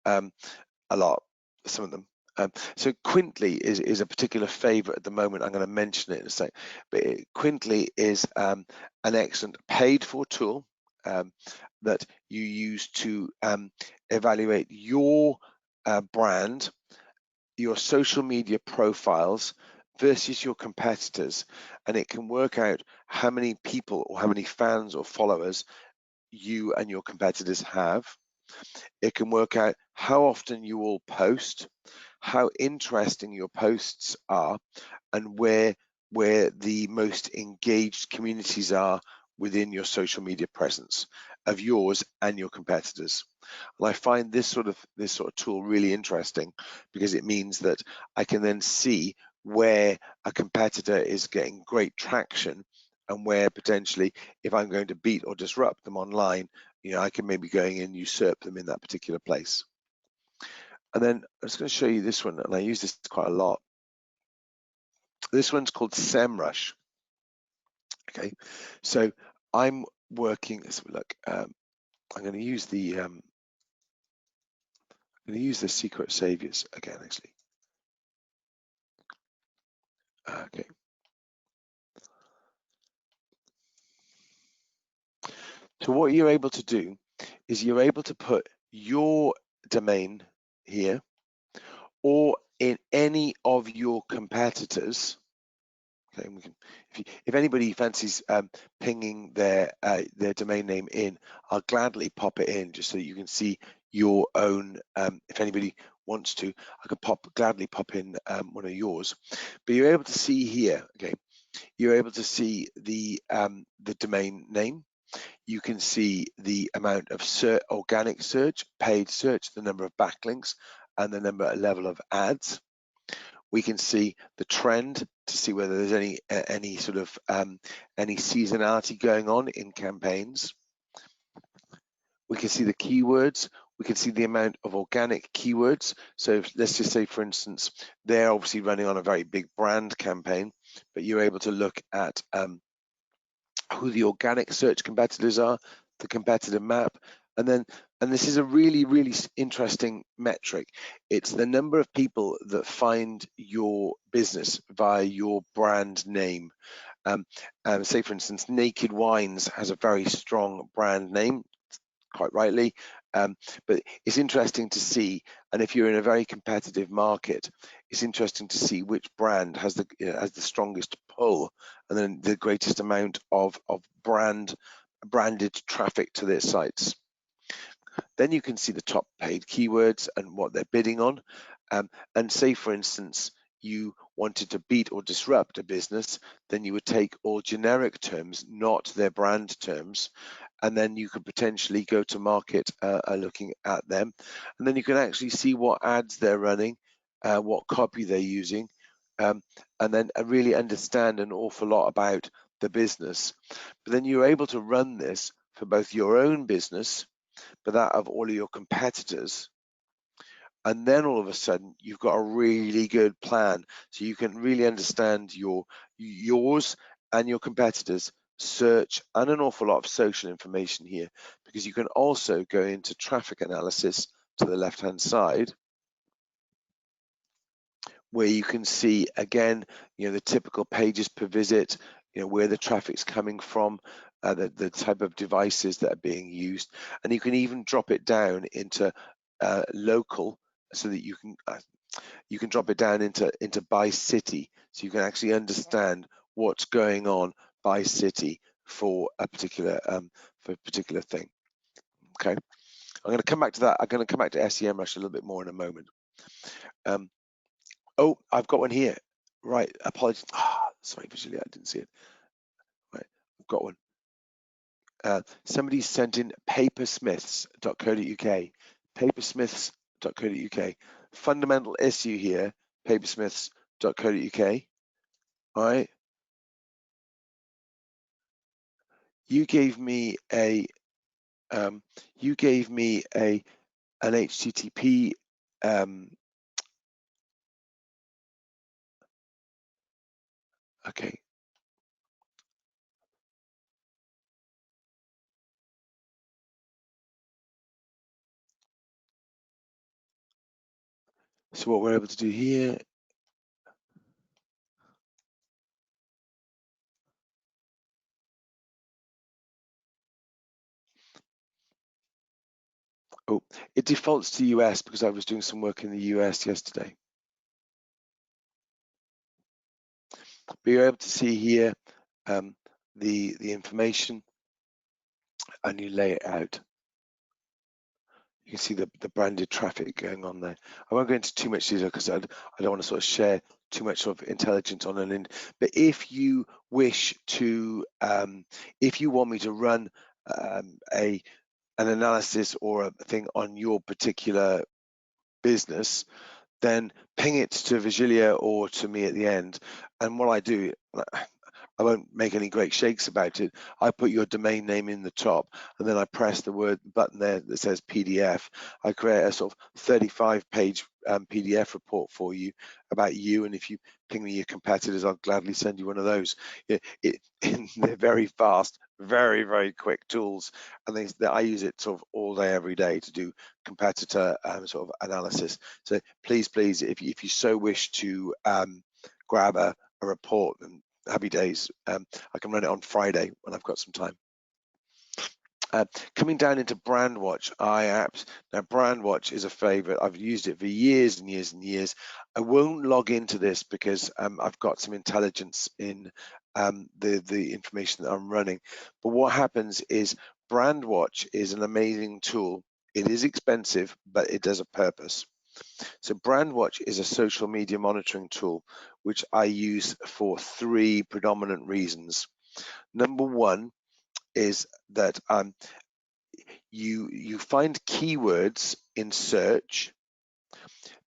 a lot, some of them. So Quintly is a particular favorite at the moment. I'm going to mention it in a sec. But Quintly is an excellent paid for tool that you use to evaluate your brand, your social media profiles versus your competitors, and it can work out how many people or how many fans or followers you and your competitors have. It can work out how often you all post, how interesting your posts are, and where the most engaged communities are within your social media presence of yours and your competitors. And I find this sort of tool really interesting, because it means that I can then see where a competitor is getting great traction, and where potentially, if I'm going to beat or disrupt them online, I can maybe go in and usurp them in that particular place. And then I'm just going to show you this one, and I use this quite a lot. This one's called Semrush. Okay, so I'm working. Let's have a look. I'm going to use the secret saviors again, actually. Okay. So what you're able to do is you're able to put your domain here, or in any of your competitors. Okay, we can, if anybody fancies pinging their domain name in, I'll gladly pop it in just so that you can see your own. If anybody wants to, I could gladly pop in one of yours. But you're able to see here. Okay, you're able to see the domain name. You can see the amount of organic search, paid search, the number of backlinks, and the level of ads. We can see the trend to see whether there's any sort of any seasonality going on in campaigns. We can see the keywords. We can see the amount of organic keywords. So let's just say, for instance, they're obviously running on a very big brand campaign, but you're able to look at who the organic search competitors are, the competitor map, And this is a really, really interesting metric. It's the number of people that find your business via your brand name. Say, for instance, Naked Wines has a very strong brand name, quite rightly, but it's interesting to see, and if you're in a very competitive market, it's interesting to see which brand has the strongest pull and then the greatest amount of branded traffic to their sites. Then you can see the top paid keywords and what they're bidding on. And say, for instance, you wanted to beat or disrupt a business, then you would take all generic terms, not their brand terms, and then you could potentially go to market looking at them. And then you can actually see what ads they're running, what copy they're using, and then really understand an awful lot about the business. But then you're able to run this for both your own business, but that of all of your competitors. And then all of a sudden you've got a really good plan, so you can really understand yours and your competitors' search and an awful lot of social information here, because you can also go into traffic analysis to the left hand side, where you can see again, the typical pages per visit, where the traffic's coming from, the type of devices that are being used, and you can even drop it down into local, so that you can drop it down into by city, so you can actually understand what's going on by city for a particular thing. Okay, I'm going to come back to that. I'm going to come back to Semrush a little bit more in a moment. Oh, I've got one here. Right, apologies. Sorry, visually, I didn't see it. Right, I've got one. Somebody sent in papersmiths.co.uk. Papersmiths.co.uk. Fundamental issue here, papersmiths.co.uk. All right. You gave me an HTTP okay. So what we're able to do here, it defaults to US because I was doing some work in the US yesterday. But you're able to see here the information, and you lay it out. You can see the branded traffic going on there. I won't go into too much detail because I don't want to sort of share too much of intelligence on an end. But if you wish to, if you want me to run an analysis or a thing on your particular business, then ping it to Vigilia or to me at the end. And what I do, I won't make any great shakes about it. I put your domain name in the top, and then I press the button there that says PDF. I create a sort of 35-page PDF report for you about you, and if you ping me your competitors, I'll gladly send you one of those. They're very fast, very, very quick tools, and I use it sort of all day, every day to do competitor sort of analysis. So please, if you so wish to grab a report, and happy days. I can run it on Friday when I've got some time. Coming down into Brandwatch, iApps. Now, Brandwatch is a favorite. I've used it for years and years and years. I won't log into this because I've got some intelligence in the information that I'm running. But what happens is Brandwatch is an amazing tool. It is expensive, but it does a purpose. So Brandwatch is a social media monitoring tool, which I use for 3 predominant reasons. Number one is that you find keywords in search,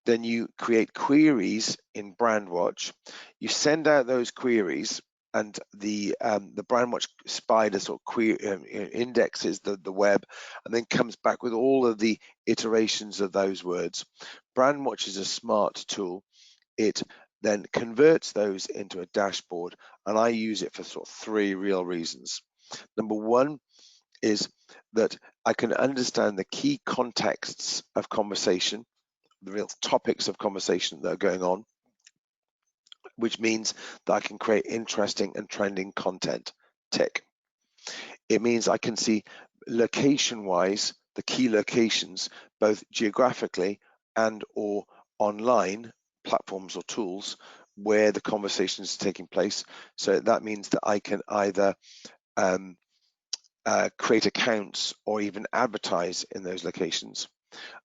then you create queries in Brandwatch, you send out those queries, and the Brandwatch spider sort of indexes the web and then comes back with all of the iterations of those words. Brandwatch is a smart tool. It then converts those into a dashboard, and I use it for sort of 3 real reasons. Number one, is that I can understand the key contexts of conversation, the real topics of conversation that are going on, which means that I can create interesting and trending content. Tick. It means I can see location-wise the key locations, both geographically and or online platforms or tools where the conversation is taking place. So that means that I can either create accounts or even advertise in those locations.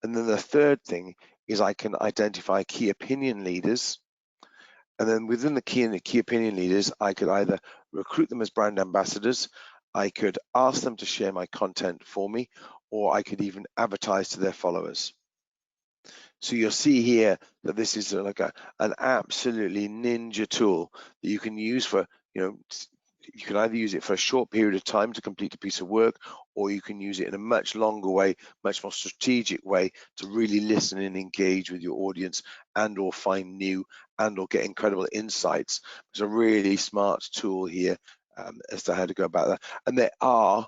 And then the third thing is I can identify key opinion leaders. And then within the key opinion leaders, I could either recruit them as brand ambassadors, I could ask them to share my content for me, or I could even advertise to their followers. So you'll see here that this is like an absolutely ninja tool that you can use for, you can either use it for a short period of time to complete a piece of work, or you can use it in a much longer way, much more strategic way to really listen and engage with your audience and or find new and or get incredible insights. It's a really smart tool here as to how to go about that. And there are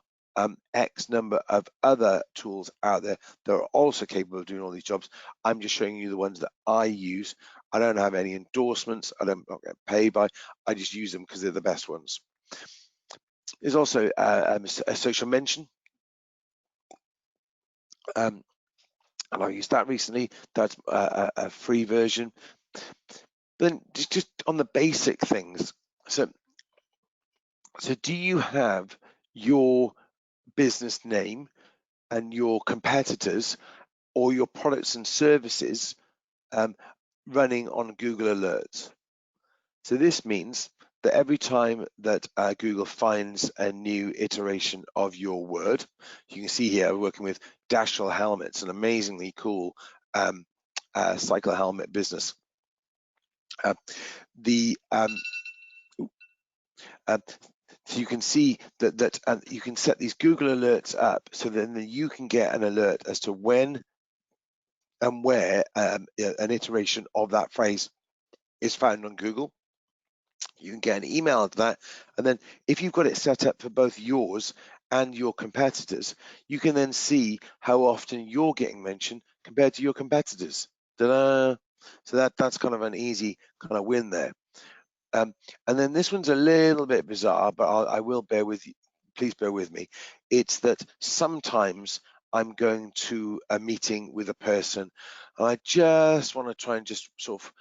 X number of other tools out there that are also capable of doing all these jobs. I'm just showing you the ones that I use. I don't have any endorsements. I don't get paid by. I just use them because they're the best ones. There's also a social mention. And I used that recently. That's a free version. Then just on the basic things. So do you have your business name and your competitors or your products and services running on Google Alerts? So this means that every time that Google finds a new iteration of your word, you can see here, we're working with Dashell Helmets, an amazingly cool cycle helmet business. So you can see that you can set these Google alerts up so then you can get an alert as to when and where an iteration of that phrase is found on Google. You can get an email to that, and then if you've got it set up for both yours and your competitors, you can then see how often you're getting mentioned compared to your competitors. Ta-da! So that's kind of an easy kind of win there. And then this one's a little bit bizarre, but I will bear with you. Please bear with me. It's that sometimes I'm going to a meeting with a person, and I just want to try and just sort of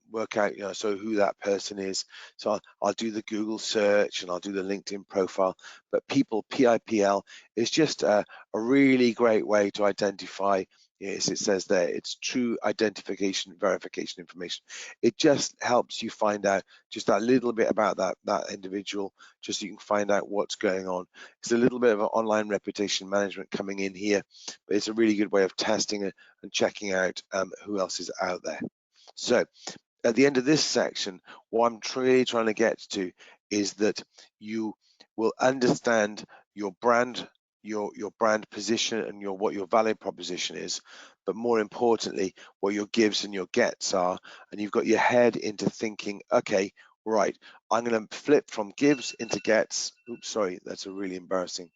work out, so who that person is. So I'll do the Google search and I'll do the LinkedIn profile. But PIPL is just a really great way to identify. Yes, it says there, it's true identification verification information. It just helps you find out just that little bit about that individual, just so you can find out what's going on. It's a little bit of an online reputation management coming in here, but it's a really good way of testing it and checking out who else is out there. So at the end of this section, what I'm really trying to get to is that you will understand your brand, your brand position and what your value proposition is, but more importantly, what your gives and your gets are. And you've got your head into thinking, okay, right, I'm going to flip from gives into gets. Oops, sorry, that's a really embarrassing.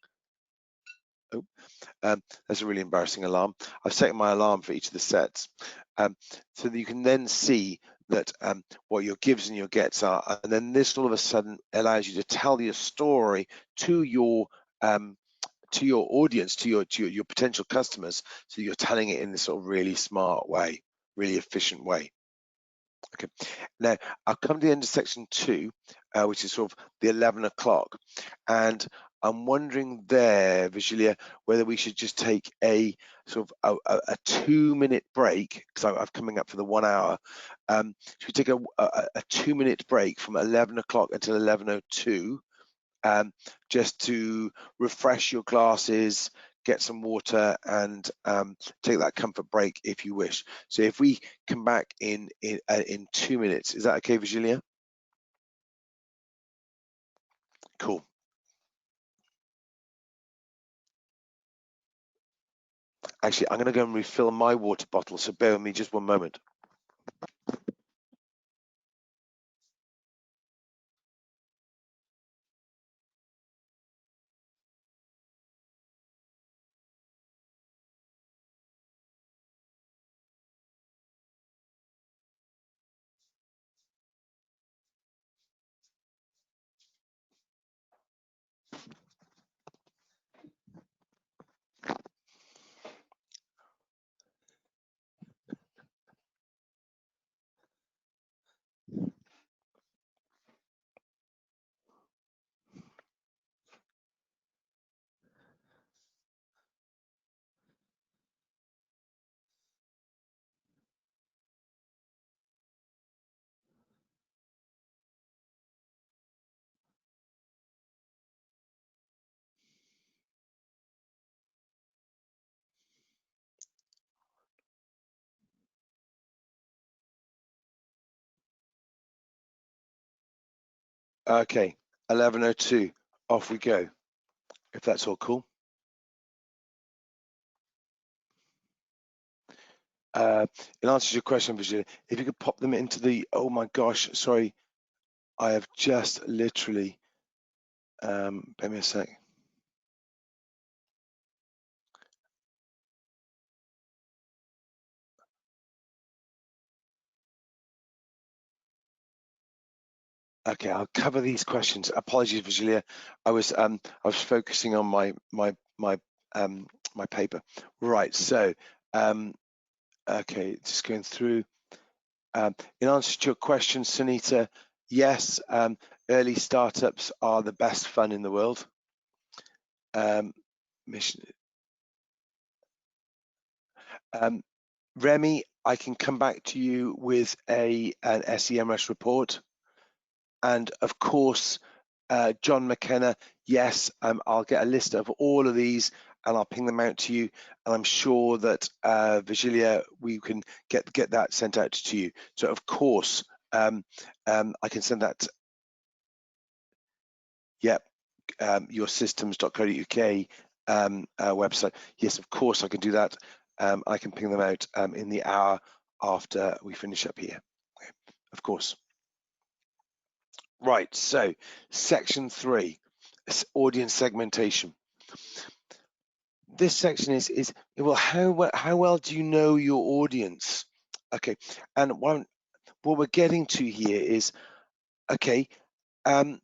That's a really embarrassing alarm. I've set my alarm for each of the sets, so that you can then see that what your gives and your gets are, and then this all of a sudden allows you to tell your story to your audience, to your potential customers, so you're telling it in this sort of really smart way, really efficient way. Okay, now I'll come to the end of section 2, which is sort of the 11 o'clock, and I'm wondering there, Virgilia, whether we should just take a sort of a 2-minute break, because I'm coming up for the 1 hour. Should we take a 2-minute break from 11 o'clock until 11:02, just to refresh your glasses, get some water, and take that comfort break if you wish. So if we come back in 2 minutes, is that okay, Virgilia? Cool. Actually, I'm going to go and refill my water bottle, so bear with me just one moment. Okay, 11:02, off we go, if that's all cool. In answer to your question, Virginia, if you could pop them into the, oh my gosh, sorry, I have just literally, bear me a sec. Okay, I'll cover these questions. Apologies, Virginia. I was focusing on my paper. Right. So, okay, just going through. In answer to your question, Sunita, yes, early startups are the best fun in the world. Mission. Remy, I can come back to you with an SEMrush report. And of course, John McKenna, yes, I'll get a list of all of these and I'll ping them out to you. And I'm sure that Virgilia, we can get that sent out to you. So of course, I can send that. Yep, yoursystems.co.uk website. Yes, of course I can do that. I can ping them out in the hour after we finish up here. Okay, of course. Right, so section 3, audience segmentation. This section is well, how well do you know your audience? Okay, and what we're getting to here is, okay, do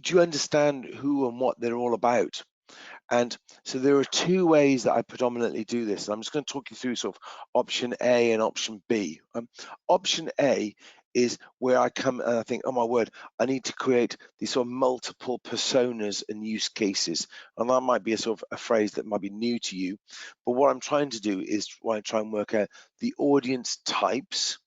you understand who and what they're all about? And so there are two ways that I predominantly do this. And I'm just going to talk you through sort of option A and option B. Option A is where I come and I think, oh my word, I need to create these sort of multiple personas and use cases. And that might be a sort of a phrase that might be new to you. But what I'm trying to do is try and work out the audience types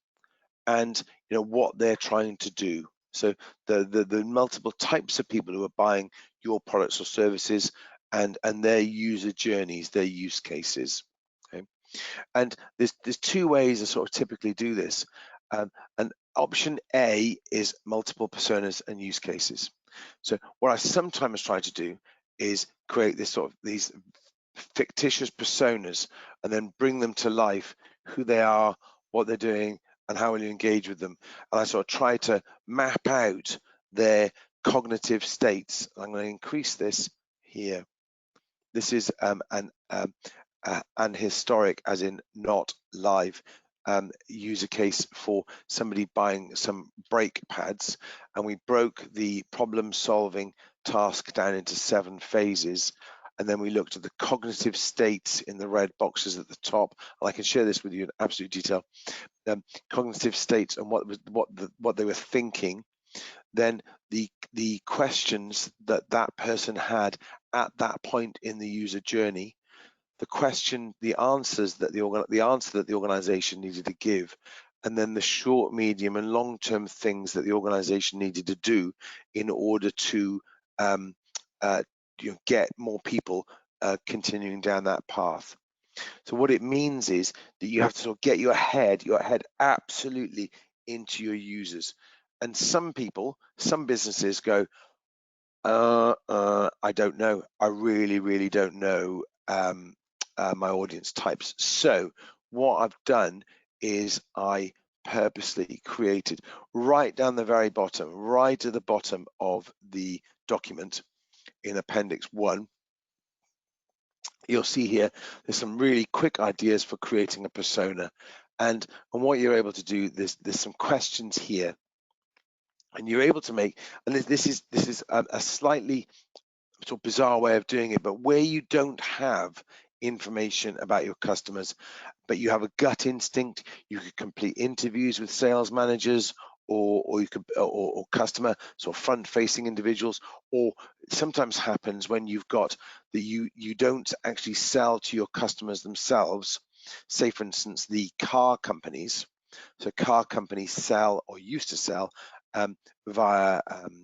and what they're trying to do. So the multiple types of people who are buying your products or services and their user journeys, their use cases. Okay, and there's two ways I sort of typically do this. And option A is multiple personas and use cases. So what I sometimes try to do is create this sort of these fictitious personas and then bring them to life, who they are, what they're doing, and how will you engage with them. And I sort of try to map out their cognitive states. I'm going to increase this here. This is an historic, as in not live, user case for somebody buying some brake pads, and we broke the problem solving task down into 7 phases. And then we looked at the cognitive states in the red boxes at the top, and I can share this with you in absolute detail. Cognitive states and what they were thinking. Then the questions that person had at that point in the user journey, the answer that the organization needed to give, and then the short, medium, and long-term things that the organization needed to do in order to get more people continuing down that path. So what it means is that you have to sort of get your head absolutely into your users. And some businesses go, I don't know. I really don't know my audience types. So what I've done is I purposely created right down the very bottom, right at the bottom of the document in Appendix 1, you'll see here, there's some really quick ideas for creating a persona. And what you're able to do, there's some questions here. And you're able to make, and this is a slightly sort of bizarre way of doing it, but where you don't have information about your customers, but you have a gut instinct, you could complete interviews with sales managers or you could or customer sort of front-facing individuals, or sometimes happens when you've got that you don't actually sell to your customers themselves. Say for instance the car companies. So car companies sell or used to sell via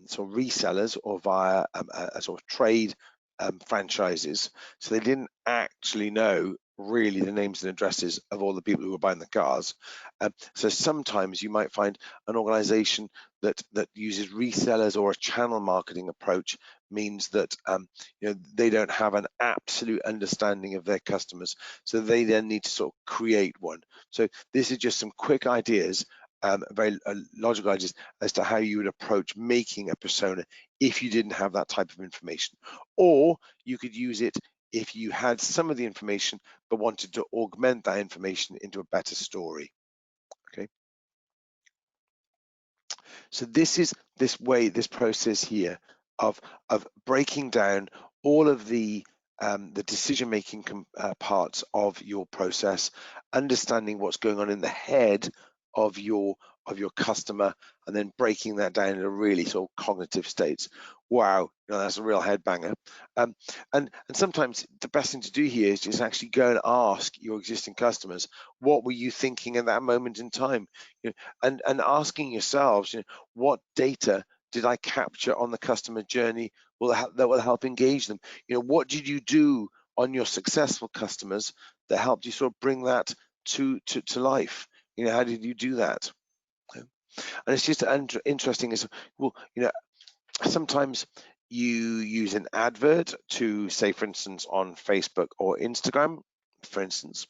sort of resellers or via a sort of trade franchises. So they didn't actually know really the names and addresses of all the people who are buying the cars. So sometimes you might find an organization that uses resellers or a channel marketing approach means that they don't have an absolute understanding of their customers, so they then need to sort of create one. So this is just some quick ideas, very logical ideas as to how you would approach making a persona if you didn't have that type of information. Or you could use it if you had some of the information but wanted to augment that information into a better story. Okay. So this is this process here of breaking down all of the decision-making parts of your process, understanding what's going on in the head of your customer, and then breaking that down into really sort of cognitive states. Wow, that's a real headbanger. And sometimes the best thing to do here is just actually go and ask your existing customers, what were you thinking at that moment in time? And asking yourselves, what data did I capture on the customer journey that will help engage them? What did you do on your successful customers that helped you sort of bring that to life? How did you do that? And it's just interesting is, well, sometimes you use an advert to, say, for instance, on Facebook or Instagram, for instance,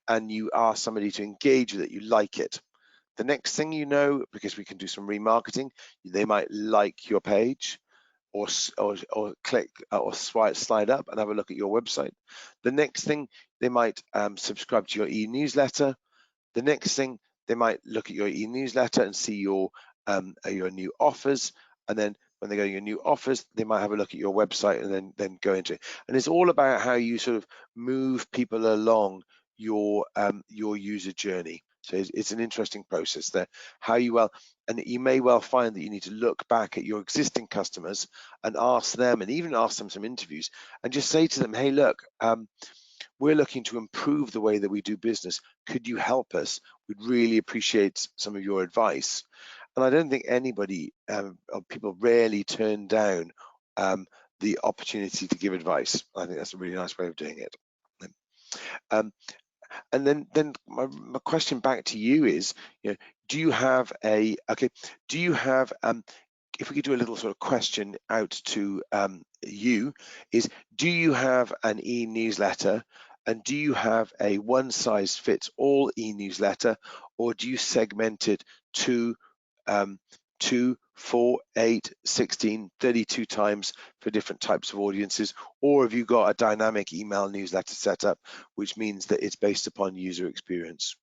and you ask somebody to engage with it, you like it. The next thing you know, because we can do some remarketing, they might like your page or click or slide up and have a look at your website. The next thing, they might subscribe to your e-newsletter. The next thing, they might look at your e-newsletter and see your new offers. And then when they go to your new offers, they might have a look at your website and then go into it. And it's all about how you sort of move people along your user journey. So it's an interesting process there. And you may well find that you need to look back at your existing customers and ask them, and even ask them some interviews, and just say to them, hey, look, we're looking to improve the way that we do business. Could you help us? We'd really appreciate some of your advice. And I don't think anybody, people rarely turn down the opportunity to give advice. I think that's a really nice way of doing it. And then my question back to you is, do you have if we could do a little sort of question out to you, is do you have an e-newsletter, and do you have a one-size-fits-all e-newsletter, or do you segment it to 2, 4, 8, 16, 32 times for different types of audiences? Or have you got a dynamic email newsletter set up, which means that it's based upon user experience?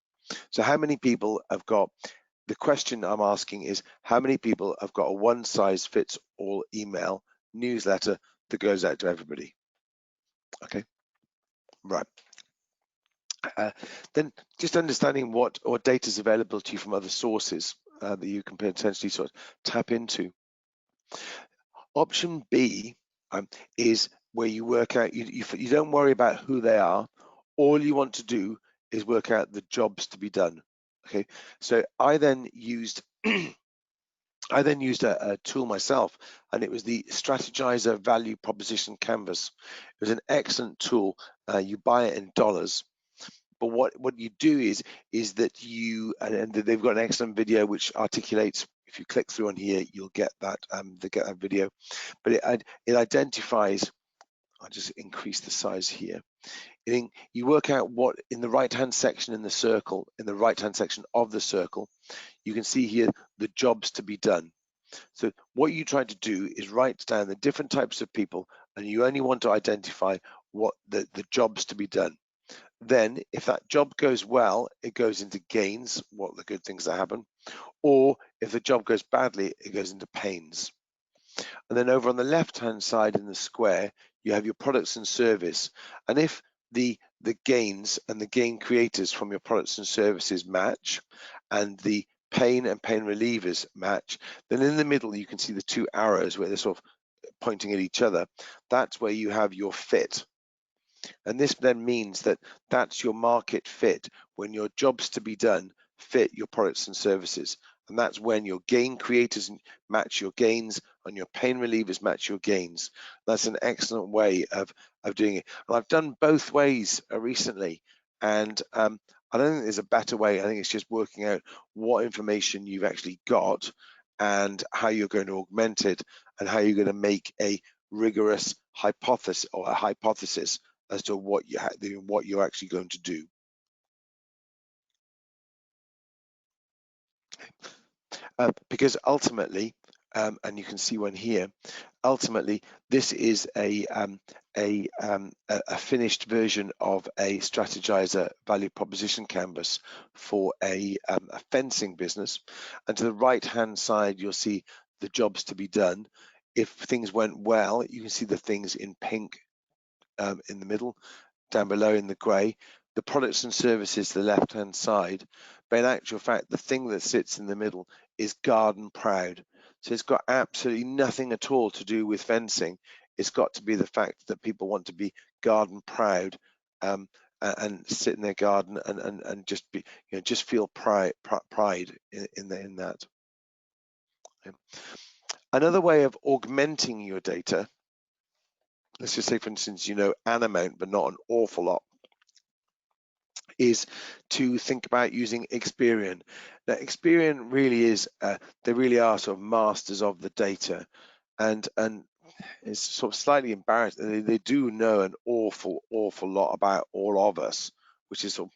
So how many people have got, the question I'm asking is, how many people have got a one-size-fits-all email newsletter that goes out to everybody? Okay, right. Then just understanding what data is available to you from other sources that you can potentially sort of tap into. Option B is where you work out, you don't worry about who they are. All you want to do is work out the jobs to be done. Okay, so I then used a tool myself, and it was the Strategizer Value Proposition Canvas. It was an excellent tool. You buy it in dollars. But what you do is that you, and they've got an excellent video which articulates. If you click through on here, you'll get that video. But it identifies. I'll just increase the size here. You work out what in the right-hand section in the circle, in the right-hand section of the circle, you can see here the jobs to be done. So what you try to do is write down the different types of people, and you only want to identify what the jobs to be done. Then if that job goes well, it goes into gains, what the good things that happen, or if the job goes badly, it goes into pains. And then over on the left-hand side in the square, you have your products and service. And if the gains and the gain creators from your products and services match, and the pain and pain relievers match, then in the middle you can see the two arrows where they're sort of pointing at each other. That's where you have your fit. And this then means that that's your market fit, when your jobs to be done fit your products and services. And that's when your gain creators match your gains and your pain relievers match your gains. That's an excellent way of doing it. And I've done both ways recently, and I don't think there's a better way. I think it's just working out what information you've actually got and how you're going to augment it and how you're going to make a rigorous hypothesis or a hypothesis as to what you're actually going to do. Because ultimately, and you can see one here, ultimately this is a finished version of a strategizer value proposition canvas for a fencing business, and to the right hand side you'll see the jobs to be done. If things went well, you can see the things in pink in the middle, down below in the grey, the products and services to the left hand side. But in actual fact, the thing that sits in the middle is garden proud. So it's got absolutely nothing at all to do with fencing. It's got to be the fact that people want to be garden proud and sit in their garden and just be, just feel pride in that. Another way of augmenting your data, let's just say, for instance, an amount, but not an awful lot, is to think about using Experian. Now, Experian really is, they really are sort of masters of the data, and it's sort of slightly embarrassing. They do know an awful lot about all of us, which is sort of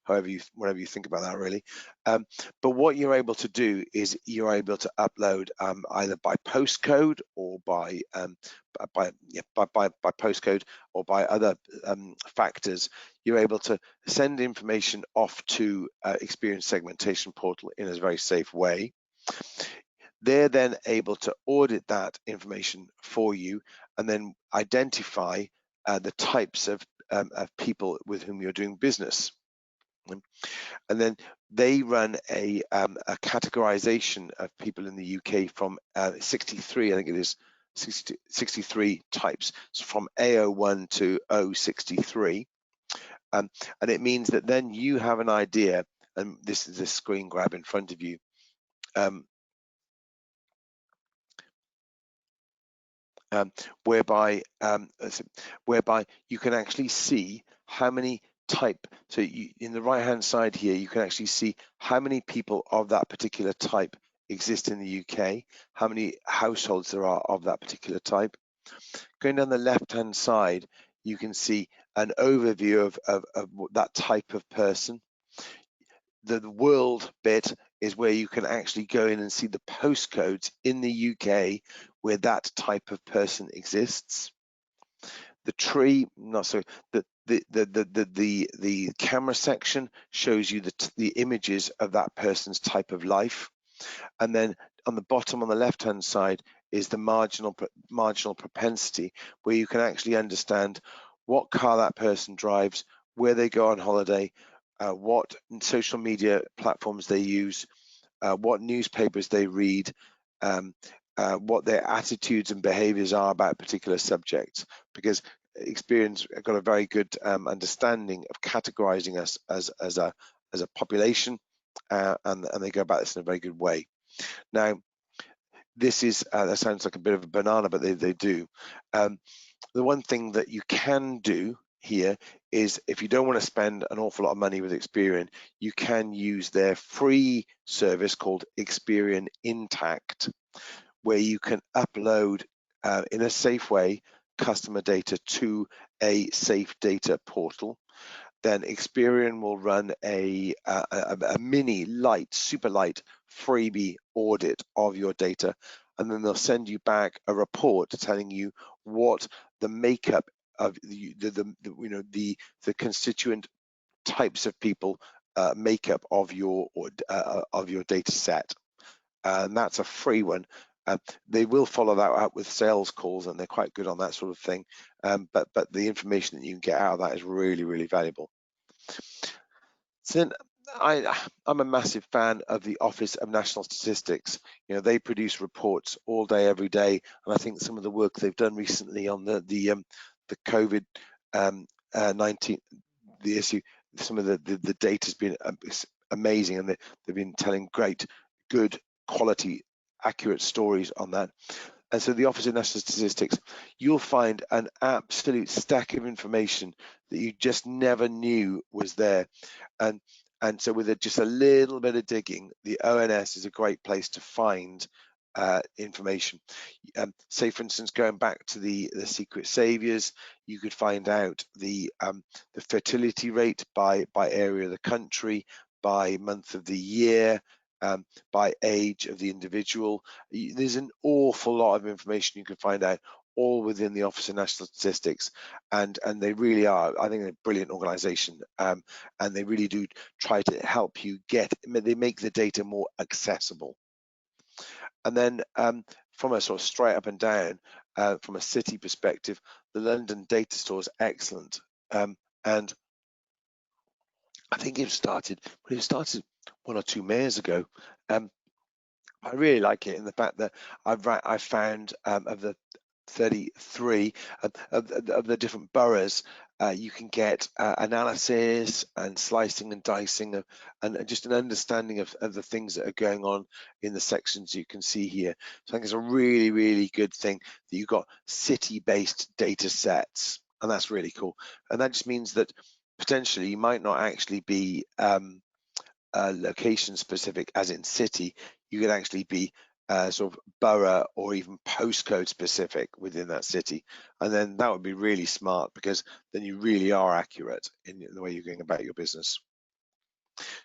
whatever you think about that, really. But what you're able to do is you're able to upload either by postcode or by postcode or by other factors. You're able to send information off to Experian Segmentation portal in a very safe way. They're then able to audit that information for you and then identify the types of people with whom you're doing business. And then they run a categorization of people in the UK from 63, I think it is 63 types, so from A01 to O63. And it means that then you have an idea, and this is a screen grab in front of you, whereby you can actually see how many so in the right hand side here, you can actually see how many people of that particular type exist in the UK, how many households there are of that particular type. Going down the left hand side, you can see an overview of that type of person. The world bit is where you can actually go in and see the postcodes in the UK where that type of person exists. The tree, the camera section shows you the images of that person's type of life, and then on the bottom on the left hand side is the marginal propensity, where you can actually understand what car that person drives, where they go on holiday, what social media platforms they use, what newspapers they read, what their attitudes and behaviors are about particular subjects, because Experian's got a very good understanding of categorizing us as a population, and they go about this in a very good way. Now, this is that sounds like a bit of a banana, but they do. The one thing that you can do here is, if you don't want to spend an awful lot of money with Experian, you can use their free service called Experian Intact, where you can upload in a safe way customer data to a safe data portal. Then Experian will run a mini light, super light freebie audit of your data, and then they'll send you back a report telling you what the makeup of the constituent types of people makeup of your data set. And that's a free one. They will follow that up with sales calls, and they're quite good on that sort of thing. But the information that you can get out of that is really, really valuable. So I'm a massive fan of the Office of National Statistics. They produce reports all day, every day, and I think some of the work they've done recently on the COVID-19 the issue, some of the data has been amazing, and they've been telling great good quality, accurate stories on that. And so the Office of National Statistics, you'll find an absolute stack of information that you just never knew was there. And so with just a little bit of digging, the ONS is a great place to find information. Say, for instance, going back to the secret saviors, you could find out the fertility rate by area of the country, by month of the year, by age of the individual. There's an awful lot of information you can find out, all within the Office of National Statistics, and they really are, I think, they're a brilliant organization, and they really do try to help you they make the data more accessible. And then from a sort of straight up and down, from a city perspective, the London data store is excellent, and I think it started 1 or 2 mayors ago. I really like it in the fact that I found of the 33 of the different boroughs, you can get analysis and slicing and dicing and just an understanding of the things that are going on in the sections you can see here. So I think it's a really, really good thing that you've got city-based data sets, and that's really cool. And that just means that potentially you might not actually be location specific as in city, you could actually be sort of borough or even postcode specific within that city, and then that would be really smart, because then you really are accurate in the way you're going about your business.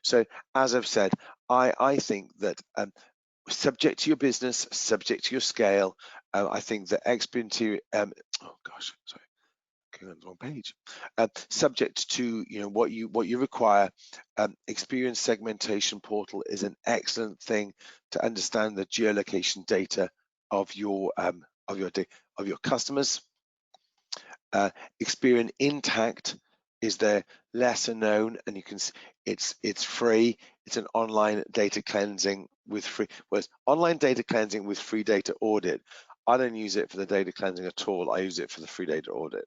So as I've said, I think that subject to your business, subject to your scale, I think that Experian on the wrong page. Subject to what you require, Experian Segmentation Portal is an excellent thing to understand the geolocation data of your customers. Experian Intact is their lesser known, and you can it's free. It's an online data cleansing with free. Well, it's online data cleansing with free data audit. I don't use it for the data cleansing at all. I use it for the free data audit.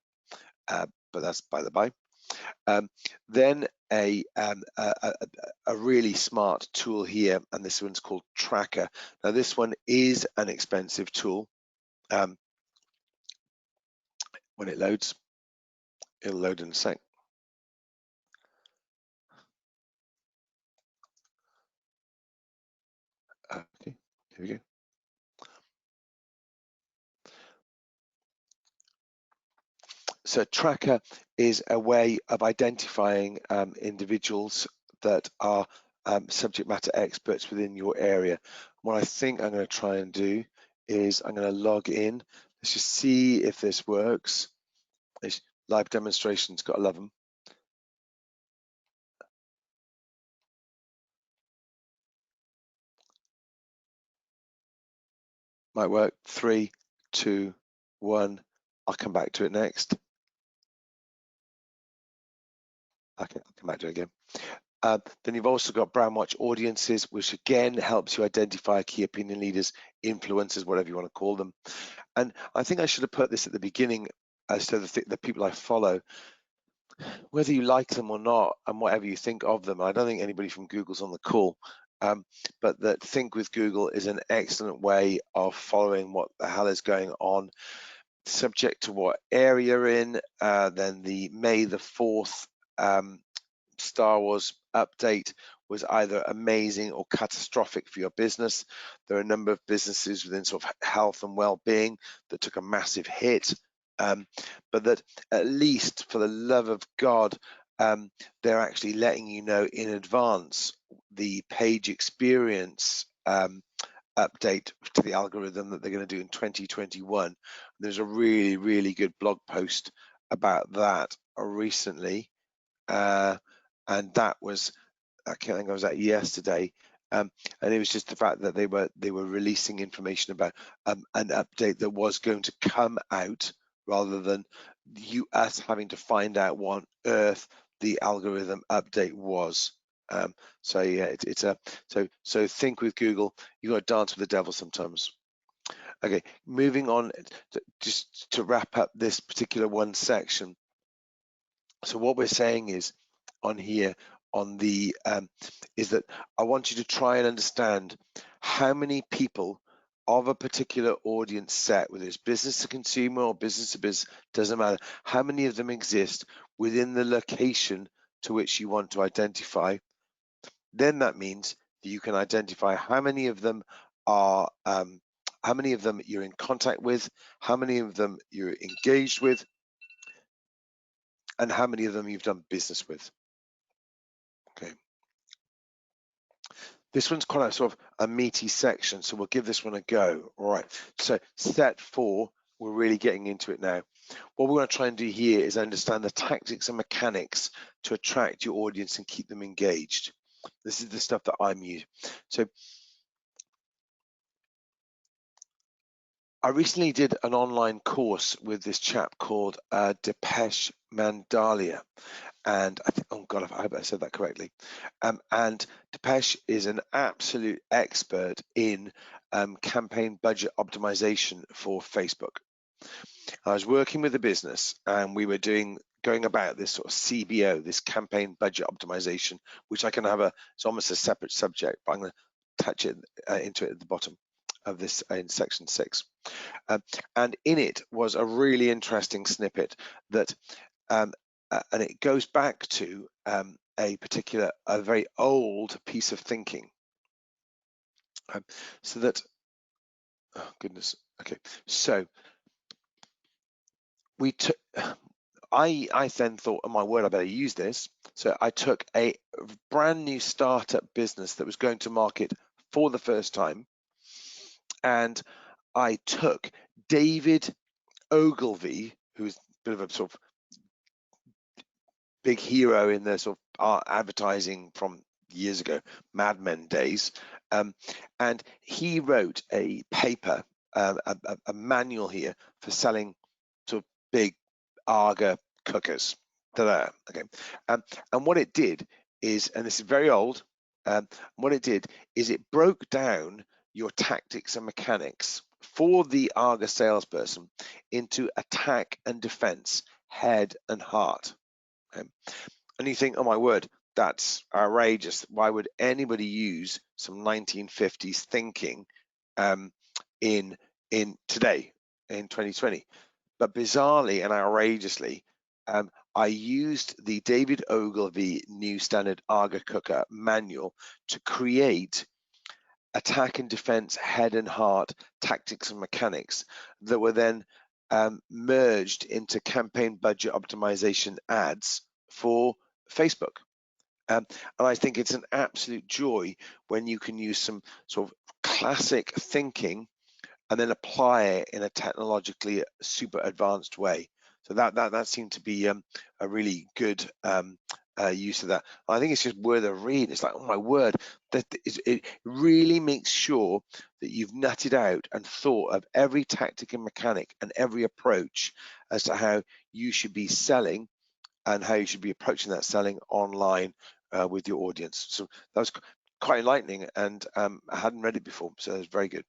But that's by the by. Then a really smart tool here, and this one's called Tracker. Now this one is an expensive tool. When it loads, it'll load in a sec. Okay, here we go. So Tracker is a way of identifying individuals that are subject matter experts within your area. What I think I'm going to try and do is I'm going to log in. Let's just see if this works. This live demonstrations, gotta love them. Might work. 3, 2, 1. I'll come back to it next. Okay, I'll come back to it again. Then you've also got Brand Watch audiences, which again helps you identify key opinion leaders, influencers, whatever you want to call them. And I think I should have put this at the beginning as to the people I follow, whether you like them or not, and whatever you think of them. I don't think anybody from Google's on the call, but that Think with Google is an excellent way of following what the hell is going on, subject to what area you're in. Then the May the 4th Star Wars update was either amazing or catastrophic for your business. There are a number of businesses within sort of health and well-being that took a massive hit, but that at least for the love of God, they're actually letting you know in advance the page experience update to the algorithm that they're going to do in 2021. There's a really, really good blog post about that recently. And that was, I think I was at yesterday, and it was just the fact that they were releasing information about an update that was going to come out, rather than us having to find out what on earth the algorithm update was. So yeah, so Think with Google. You got to dance with the devil sometimes. Okay, moving on, just to wrap up this particular one section. So what we're saying is, on here on the is that I want you to try and understand how many people of a particular audience set, whether it's business to consumer or business to business, doesn't matter, how many of them exist within the location to which you want to identify. Then that means that you can identify how many of them are how many of them you're in contact with, how many of them you're engaged with, and how many of them you've done business with. Okay. This one's quite a sort of a meaty section, so we'll give this one a go. All right, so set 4, we're really getting into it now. What we're going to try and do here is understand the tactics and mechanics to attract your audience and keep them engaged. This is the stuff that I'm using. So I recently did an online course with this chap called Dipesh Mandalia. And I think, oh God, I hope I said that correctly. And Dipesh is an absolute expert in campaign budget optimization for Facebook. I was working with a business and we were going about this sort of CBO, this campaign budget optimization, which I can have it's almost a separate subject, but I'm going to touch it into it at the bottom of this in section 6. And in it was a really interesting snippet that and it goes back to a very old piece of thinking. So that, oh goodness, okay. So we took, I then thought, oh my word, I better use this. So I took a brand new startup business that was going to market for the first time, and I took David Ogilvy, who's a bit of a sort of big hero in the sort of advertising from years ago, Mad Men days, and he wrote a paper, a manual here for selling sort of big Arga cookers. Okay, and what it did is, and this is very old, what it did is it broke down your tactics and mechanics for the Arga salesperson into attack and defense, head and heart. And you think, oh my word, that's outrageous. Why would anybody use some 1950s thinking in today, in 2020? But bizarrely and outrageously, I used the David Ogilvy New Standard Arga Cooker manual to create attack and defense, head and heart tactics and mechanics that were then merged into campaign budget optimization ads for Facebook. And I think it's an absolute joy when you can use some sort of classic thinking and then apply it in a technologically super advanced way. So that seemed to be a really good use of that. I think it's just worth a read. It's like, oh my word, it really makes sure that you've nutted out and thought of every tactic and mechanic and every approach as to how you should be selling and how you should be approaching that selling online with your audience. So that was quite enlightening, and I hadn't read it before, so it was very good.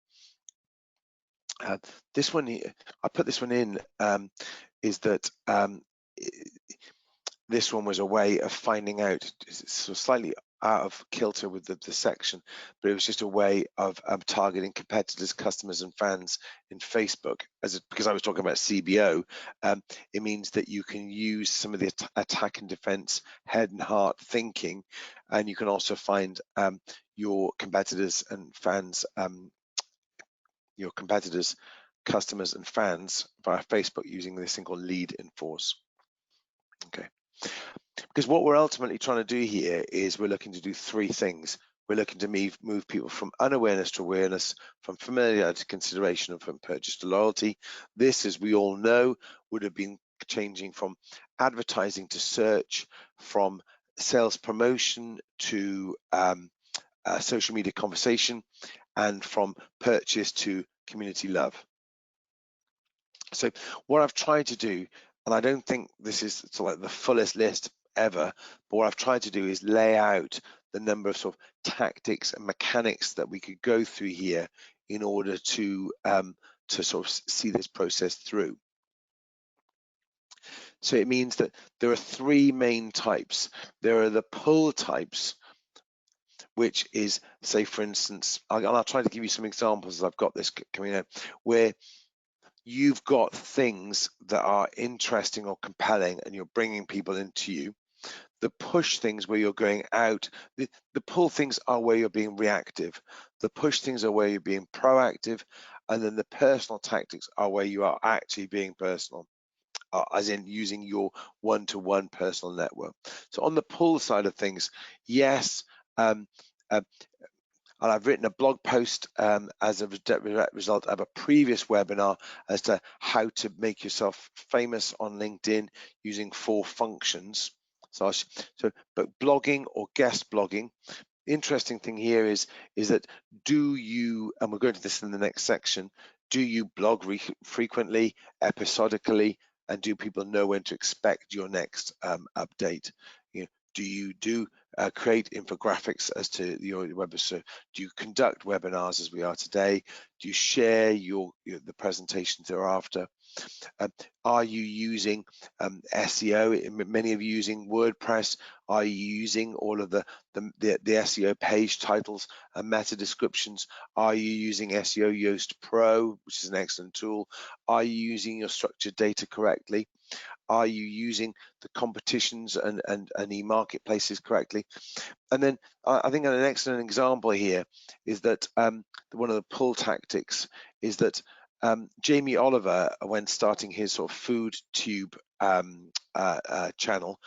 This one, I put this one in, is that this one was a way of finding out, it's sort of slightly out of kilter with the section, but it was just a way of targeting competitors, customers and fans in Facebook. Because I was talking about CBO, it means that you can use some of the attack and defense, head and heart thinking, and you can also find your competitors and fans, your competitors, customers and fans via Facebook using this thing called Lead Enforce. Okay. Because what we're ultimately trying to do here is we're looking to do 3 things. We're looking to move people from unawareness to awareness, from familiarity to consideration, and from purchase to loyalty. This, as we all know, would have been changing from advertising to search, from sales promotion to social media conversation, and from purchase to community love. So what I've tried to do, and I don't think this is sort of like the fullest list ever, but what I've tried to do is lay out the number of sort of tactics and mechanics that we could go through here in order to sort of see this process through. So it means that there are three main types. There are the pull types, which is, say, for instance, I'll try to give you some examples as I've got this coming out, where you've got things that are interesting or compelling and you're bringing people into you. The push things where you're going out, the pull things are where you're being reactive. The push things are where you're being proactive. And then the personal tactics are where you are actually being personal, as in using your one-to-one personal network. So on the pull side of things, yes, and I've written a blog post as a result of a previous webinar as to how to make yourself famous on LinkedIn using 4 functions. But blogging or guest blogging, the interesting thing here is that do you, and we'll go into this in the next section, do you blog frequently, episodically, and do people know when to expect your next update? Do you create infographics as to your website? So do you conduct webinars as we are today? Do you share the presentations thereafter? Are you using SEO? Many of you using WordPress. Are you using all of the SEO page titles and meta descriptions? Are you using SEO Yoast Pro, which is an excellent tool? Are you using your structured data correctly? Are you using the competitions and e-marketplaces correctly? And then I think an excellent example here is that one of the pull tactics is that Jamie Oliver, when starting his sort of food tube channel,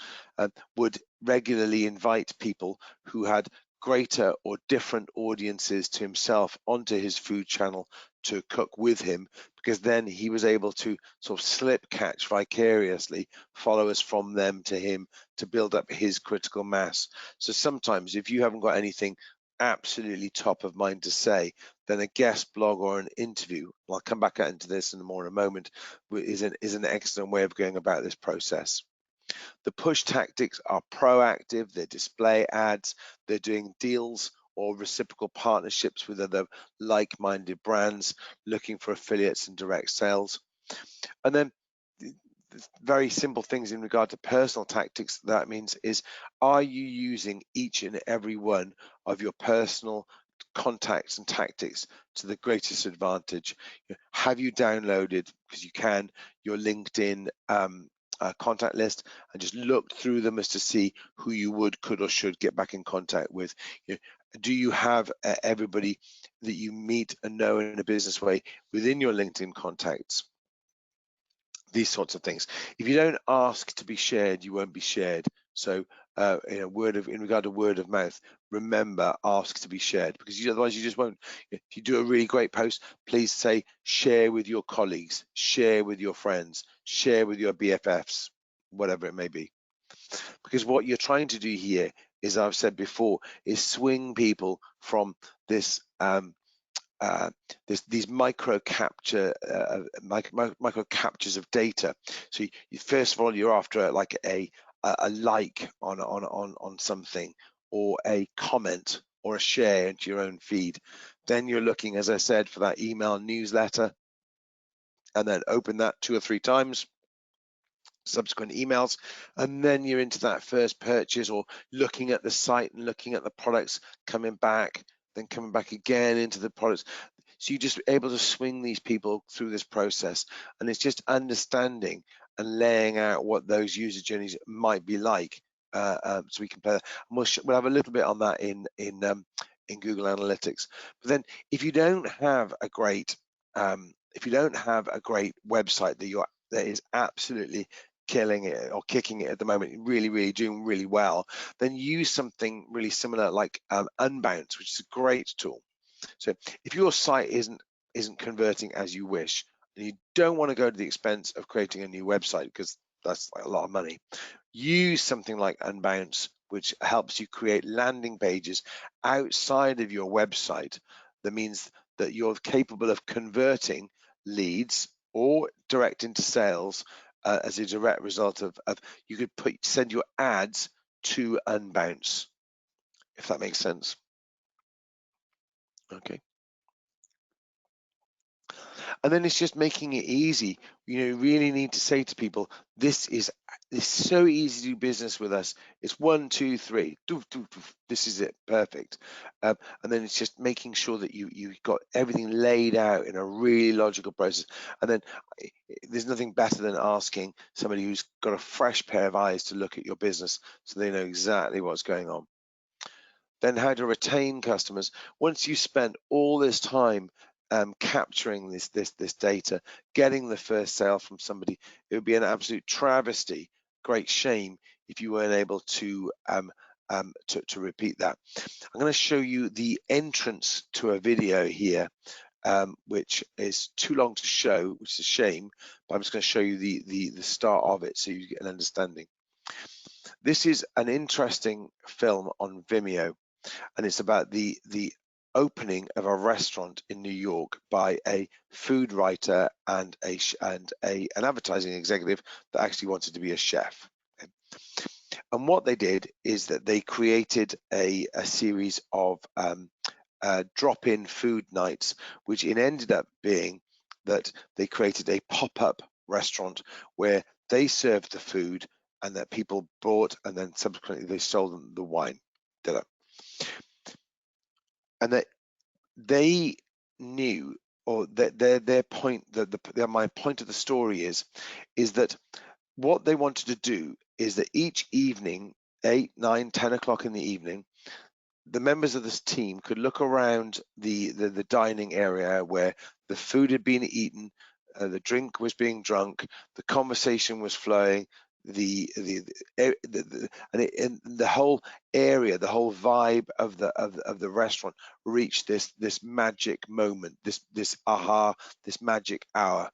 would regularly invite people who had greater or different audiences to himself onto his food channel to cook with him, because then he was able to sort of slip catch vicariously followers from them to him to build up his critical mass. So sometimes if you haven't got anything absolutely top of mind to say, then a guest blog or an interview, I'll come back into this in a moment, is an excellent way of going about this process. The push tactics are proactive, they're display ads, they're doing deals or reciprocal partnerships with other like-minded brands looking for affiliates and direct sales. And then very simple things in regard to personal tactics, that means is, are you using each and every one of your personal contacts and tactics to the greatest advantage? Have you downloaded, because you can, your LinkedIn contact list and just looked through them as to see who you would, could or should get back in contact with? Do you have everybody that you meet and know in a business way within your LinkedIn contacts? These sorts of things. If you don't ask to be shared, you won't be shared. So in regard to word of mouth, remember, ask to be shared, because otherwise you just won't. If you do a really great post, please say share with your colleagues, share with your friends, share with your BFFs, whatever it may be. Because what you're trying to do here, as I've said before, is swing people from this these micro captures of data. So first of all, you're after like a like on something, or a comment or a share into your own feed. Then you're looking, as I said, for that email newsletter, and then open that 2 or 3 times, subsequent emails, and then you're into that first purchase, or looking at the site and looking at the products, coming back, then coming back again into the products. So you're just able to swing these people through this process, and it's just understanding and laying out what those user journeys might be like, so we can play that. And we'll have a little bit on that in Google Analytics. But then, if you don't have a great website that is absolutely killing it or kicking it at the moment, really doing really well, then use something really similar like Unbounce, which is a great tool. So if your site isn't converting as you wish, and you don't want to go to the expense of creating a new website, because that's like a lot of money, use something like Unbounce, which helps you create landing pages outside of your website. That means that you're capable of converting leads or direct into sales as a direct result of you could send your ads to Unbounce, if that makes sense. Okay. And then it's just making it easy. You really need to say to people, it's so easy to do business with us. It's 1, 2, 3. This is it. Perfect. And then it's just making sure that you've got everything laid out in a really logical process. And then there's nothing better than asking somebody who's got a fresh pair of eyes to look at your business so they know exactly what's going on. Then how to retain customers. Once you spent all this time capturing this data, getting the first sale from somebody, it would be an absolute travesty, great shame if you weren't able to repeat that. I'm going to show you the entrance to a video here, which is too long to show, which is a shame, but I'm just going to show you the start of it so you get an understanding. This is an interesting film on Vimeo, and it's about the opening of a restaurant in New York by a food writer and an advertising executive that actually wanted to be a chef. And what they did is that they created a series of drop-in food nights, which it ended up being that they created a pop-up restaurant where they served the food and that people bought, and then subsequently they sold them the wine. And that they knew, or that their point, my point of the story is that what they wanted to do is that each evening, 8, 9, 10 o'clock in the evening, the members of this team could look around the dining area where the food had been eaten, the drink was being drunk, the conversation was flowing, and the whole area, the whole vibe of the restaurant reached this magic moment, this aha, this magic hour.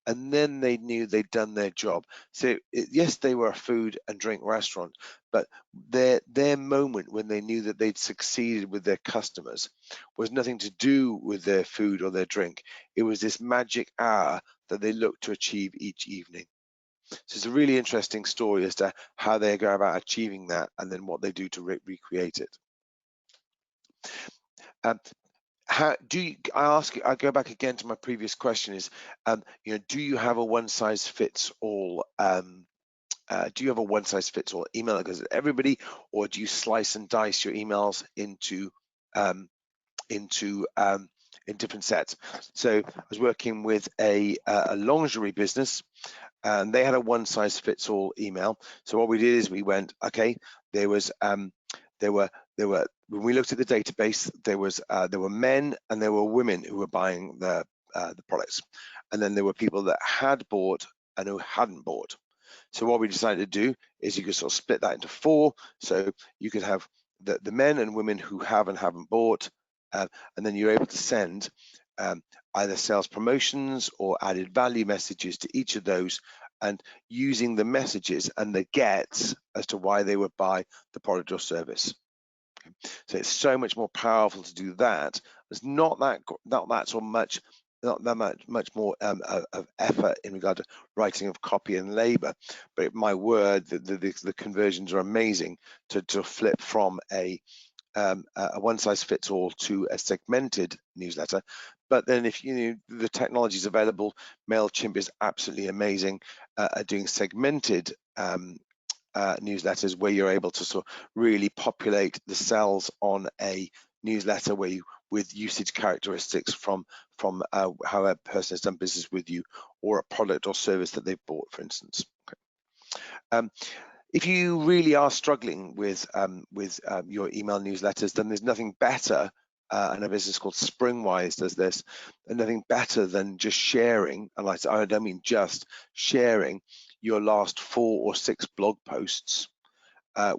And then they knew they'd done their job. So yes, they were a food and drink restaurant, but their moment when they knew that they'd succeeded with their customers was nothing to do with their food or their drink. It was this magic hour that they looked to achieve each evening. So it's a really interesting story as to how they go about achieving that and then what they do to recreate it. How do you, I go back again to my previous question is, do you have a one-size-fits-all do you have a one-size-fits-all email that goes to everybody, or do you slice and dice your emails into in different sets? So I was working with a lingerie business, and they had a one-size-fits-all email. So what we did is we went, okay, there were when we looked at the database, there were men and there were women who were buying the products, and then there were people that had bought and who hadn't bought. So what we decided to do is you could sort of split that into 4. So you could have the men and women who have and haven't bought, and then you're able to send either sales promotions or added value messages to each of those, and using the messages and the gets as to why they would buy the product or service. So it's so much more powerful to do that. There's not that much more of effort in regard to writing of copy and labor, but my word, the conversions are amazing to flip from a one-size-fits-all to a segmented newsletter. But then if the technology is available, MailChimp is absolutely amazing at doing segmented newsletters where you're able to sort of really populate the cells on a newsletter with usage characteristics from how a person has done business with you, or a product or service that they've bought, for instance. Okay. If you really are struggling with your email newsletters, then there's nothing better, and a business called Springwise does this, and nothing better than just sharing, and I don't mean just sharing, your last 4 or 6 blog posts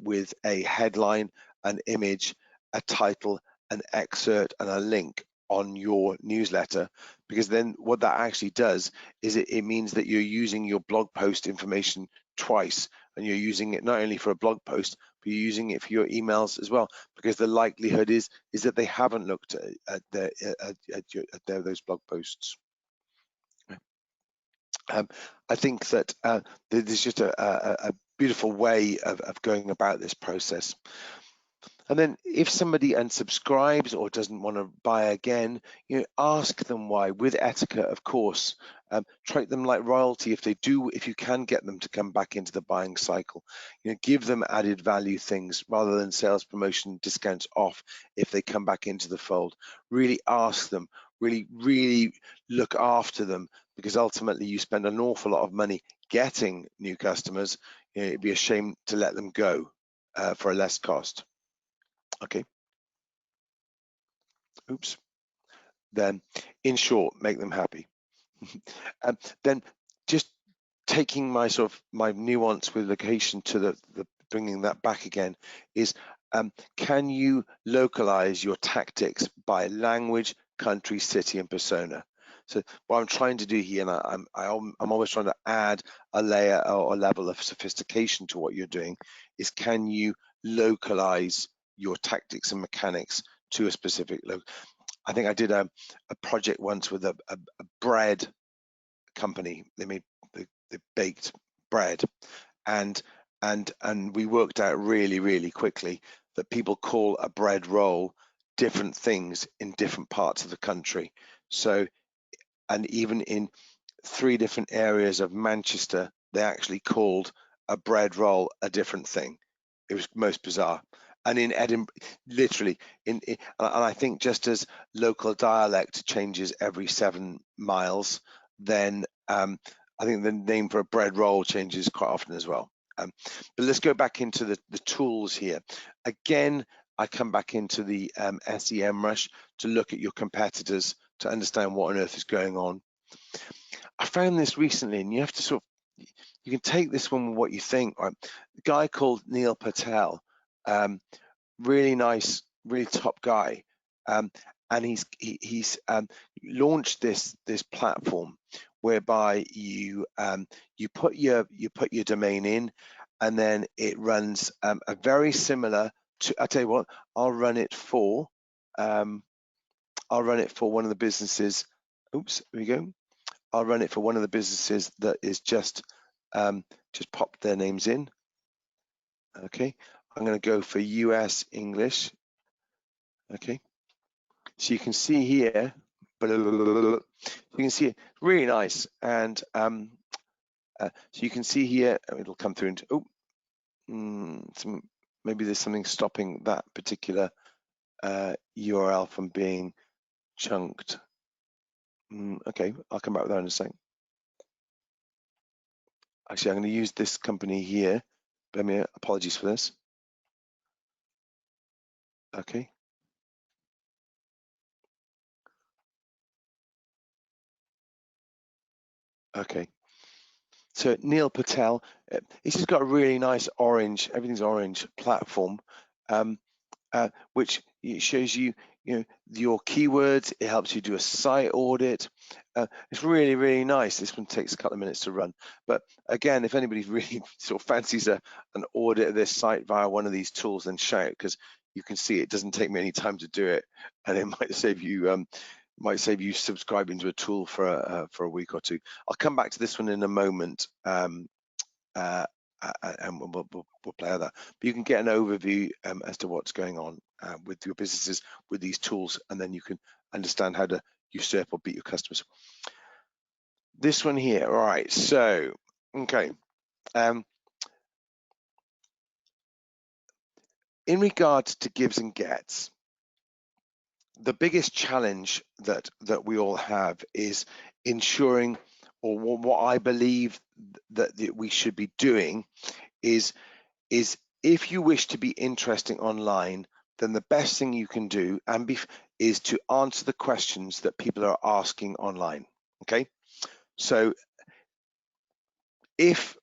with a headline, an image, a title, an excerpt, and a link on your newsletter, because then what that actually does is it means that you're using your blog post information twice, and you're using it not only for a blog post, but you're using it for your emails as well, because the likelihood is that they haven't looked at those blog posts. I think that there's just a beautiful way of going about this process. And then if somebody unsubscribes or doesn't want to buy again, ask them why, with etiquette, of course. Treat them like royalty if they do, if you can get them to come back into the buying cycle. Give them added value things rather than sales promotion discounts off if they come back into the fold. Really ask them, really look after them, because ultimately you spend an awful lot of money getting new customers. It'd be a shame to let them go for a less cost. Okay. Oops. Then, in short, make them happy. Then, just taking my nuance with location to the bringing that back again is, can you localize your tactics by language, country, city, and persona? So what I'm trying to do here, and I'm always trying to add a layer or a level of sophistication to what you're doing, is can you localize your tactics and mechanics to a specific location? I think I did a project once with a bread company. They baked bread, and we worked out really quickly that people call a bread roll different things in different parts of the country. So, and even in 3 different areas of Manchester, they actually called a bread roll a different thing. It was most bizarre. And in Edinburgh, literally, and I think just as local dialect changes every 7 miles, then I think the name for a bread roll changes quite often as well. But let's go back into the tools here. Again, I come back into the Semrush to look at your competitors to understand what on earth is going on. I found this recently, and you have to you can take this one with what you think. Right? A guy called Neil Patel, really nice, really top guy, and he's launched this platform whereby you put your domain in, and then it runs a very similar to. I tell you what, I'll run it for one of the businesses. Oops, here we go. I'll run it for one of the businesses that is just popped their names in. Okay, I'm going to go for US English. Okay, so you can see here, you can see it really nice, and so you can see here it'll come through into maybe there's something stopping that particular URL from being chunked. Okay, I'll come back with that in a second. Actually, I'm going to use this company here. Apologies for this. Okay. Okay. So Neil Patel, he's just got a really nice orange, everything's orange platform, which shows you, your keywords. It helps you do a site audit. It's really nice. This one takes a couple of minutes to run, but again, if anybody really fancies an audit of this site via one of these tools, then shout, because you can see it doesn't take me any time to do it, and it might save you subscribing to a tool for a week or two. I'll come back to this one in a moment, and we'll play with that. But you can get an overview as to what's going on with your businesses with these tools, and then you can understand how to usurp or beat your customers. This one here, all right. So, okay. In regards to gives and gets, the biggest challenge that we all have is ensuring, or what I believe that we should be doing is if you wish to be interesting online, then the best thing you can do is to answer the questions that people are asking online. Okay, so if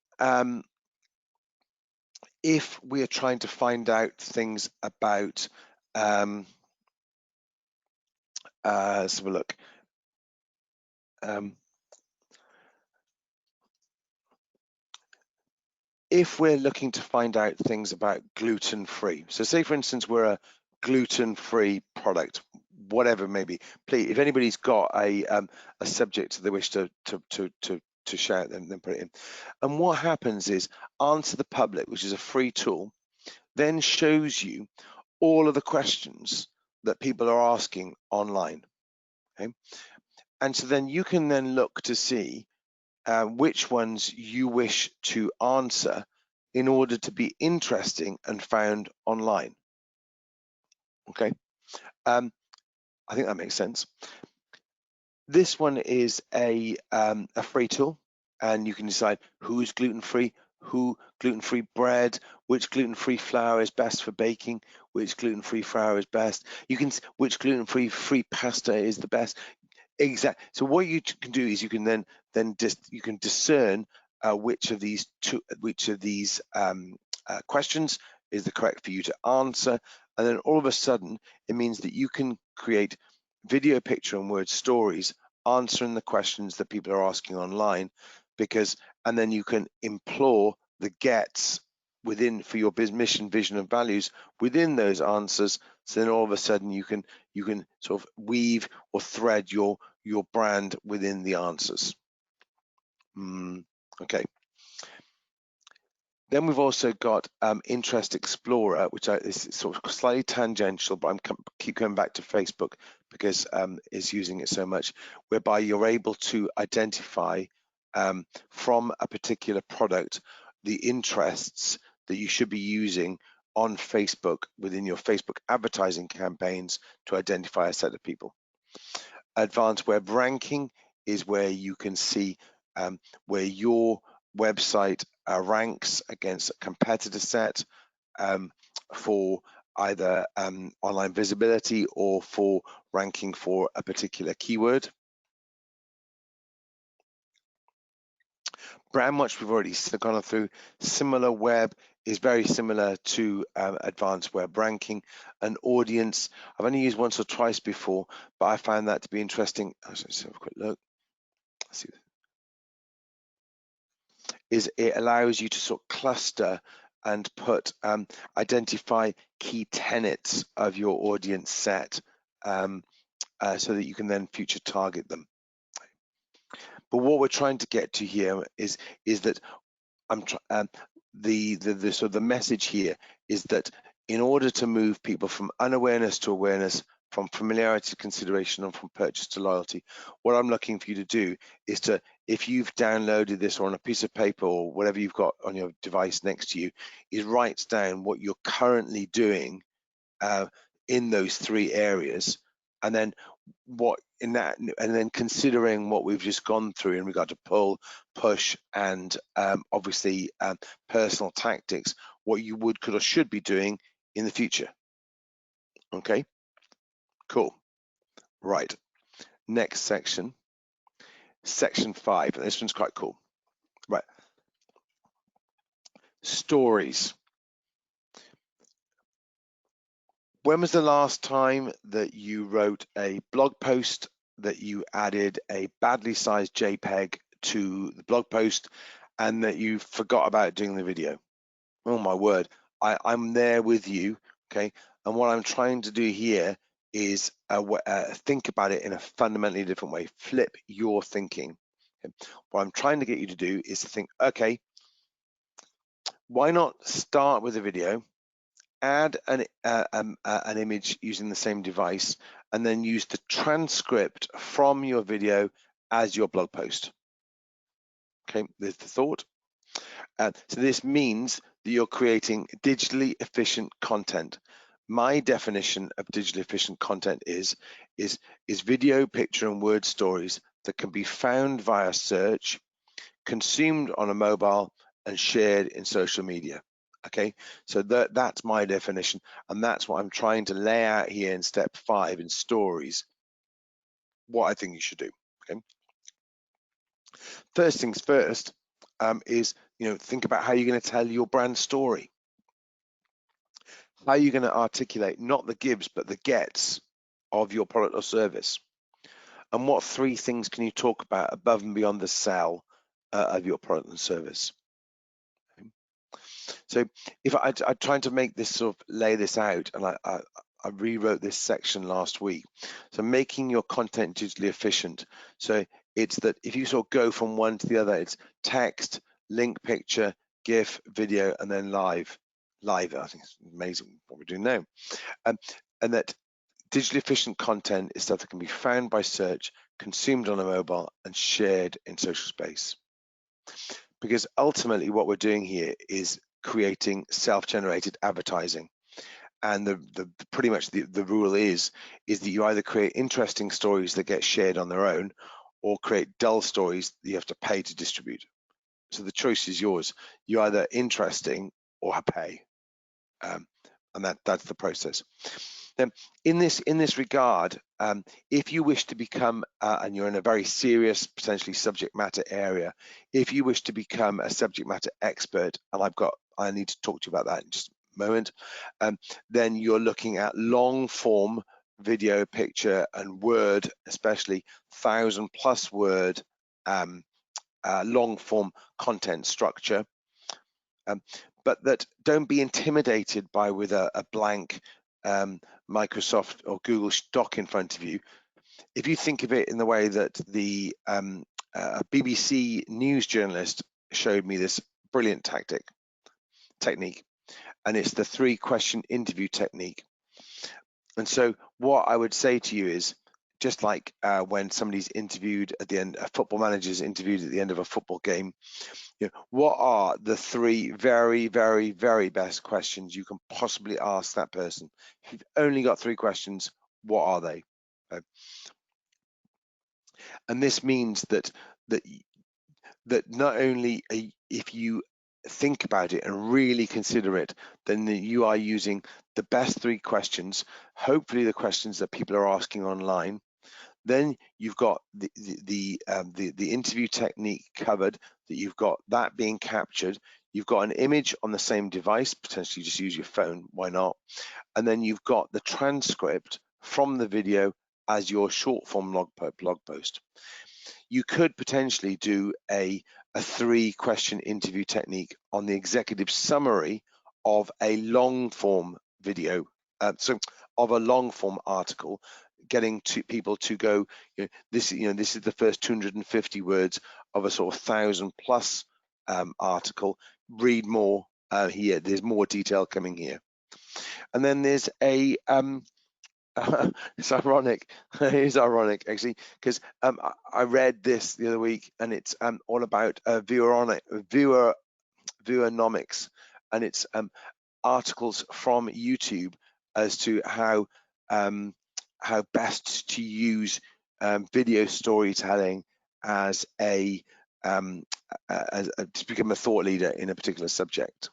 we are trying to find out things about let's have a look. If we're looking to find out things about gluten-free, so say for instance we're a gluten-free product, whatever it may be, please, if anybody's got a subject they wish to shout, then put it in. And what happens is Answer the Public, which is a free tool, then shows you all of the questions that people are asking online. Okay, and so then you can then look to see which ones you wish to answer in order to be interesting and found online. Okay, I think that makes sense. This one is a free tool, and you can decide who's gluten-free, who gluten-free bread, which gluten-free flour is best for baking, which gluten-free flour is best. You can which gluten-free pasta is the best. Exactly. So what you can do is you can then you can discern which of these questions is the correct for you to answer, and then all of a sudden it means that you can create video, picture, and word stories answering the questions that people are asking online, and then you can implore the gets within for your mission, vision, and values within those answers. So then all of a sudden you can sort of weave or thread your brand within the answers. Okay. Then we've also got Interest Explorer, which is sort of slightly tangential, but I keep going back to Facebook because it's using it so much, whereby you're able to identify from a particular product the interests that you should be using on Facebook within your Facebook advertising campaigns to identify a set of people. Advanced Web Ranking is where you can see where your website ranks against a competitor set for either online visibility or for ranking for a particular keyword. Brandwatch we've already gone through. Similar Web is very similar to Advanced Web Ranking. An audience, I've only used once or twice before, but I found that to be interesting. Let's have a quick look. Let's see. Is it allows you to sort of cluster and put identify key tenets of your audience set so that you can then future target them. But what we're trying to get to here is that the message here is that in order to move people from unawareness to awareness, from familiarity to consideration, and from purchase to loyalty, what I'm looking for you to do is to, if you've downloaded this or on a piece of paper or whatever you've got on your device next to you, is write down what you're currently doing in those three areas, and then considering what we've just gone through in regard to pull, push, and obviously personal tactics, what you would, could, or should be doing in the future. Okay, cool. Right, next section, section 5. This one's quite cool. Right, stories. When was the last time that you wrote a blog post that you added a badly sized JPEG to the blog post and that you forgot about doing the video? Oh my word, I'm there with you, okay? And what I'm trying to do here is think about it in a fundamentally different way, flip your thinking. Okay? What I'm trying to get you to do is to think, okay, why not start with a video, add an image using the same device, and then use the transcript from your video as your blog post. Okay, there's the thought. So this means that you're creating digitally efficient content. My definition of digitally efficient content is video, picture, and word stories that can be found via search, consumed on a mobile, and shared in social media. Okay, so that's my definition, and that's what I'm trying to lay out here in step 5 in stories, what I think you should do. Okay, first things first is, think about how you're going to tell your brand story. How are you going to articulate not the gives but the gets of your product or service? And what 3 things can you talk about above and beyond the sell of your product and service? So if I'm trying to make this sort of lay this out, and I rewrote this section last week. So making your content digitally efficient. So it's that if you sort of go from one to the other, it's text, link, picture, GIF, video, and then live. live. I think it's amazing what we're doing now. And that digitally efficient content is stuff that can be found by search, consumed on a mobile, and shared in social space. Because ultimately what we're doing here is creating self-generated advertising. And pretty much the rule is that you either create interesting stories that get shared on their own, or create dull stories that you have to pay to distribute. So the choice is yours. You're either interesting or pay, and that's the process. Then, in this regard, if you wish to become, and you're in a very serious, potentially subject matter area, if you wish to become a subject matter expert, and I need to talk to you about that in just a moment, then you're looking at long form video, picture, and word, especially 1,000+ word long form content structure. But that don't be intimidated by with a blank Microsoft or Google doc in front of you. If you think of it in the way that the BBC news journalist showed me this brilliant technique, and it's the 3-question interview technique. And so what I would say to you is, just like when somebody's interviewed at the end, a football manager's interviewed at the end of a football game, what are the 3 very, very, very best questions you can possibly ask that person? If you've only got 3 questions, what are they? And this means that not only if you think about it and really consider it, then you are using the best 3 questions, hopefully the questions that people are asking online. Then you've got the interview technique covered, that you've got that being captured. You've got an image on the same device, potentially just use your phone, why not? And then you've got the transcript from the video as your short form blog post. You could potentially do a 3-question interview technique on the executive summary of a long form video, of a long form article, getting to people to go, this is the first 250 words of a sort of 1,000+ article. Read more here. There's more detail coming here. And then there's a it's ironic. It is ironic actually, because I read this the other week, and it's all about viewernomics, and it's articles from YouTube as to how best to use video storytelling as to become a thought leader in a particular subject.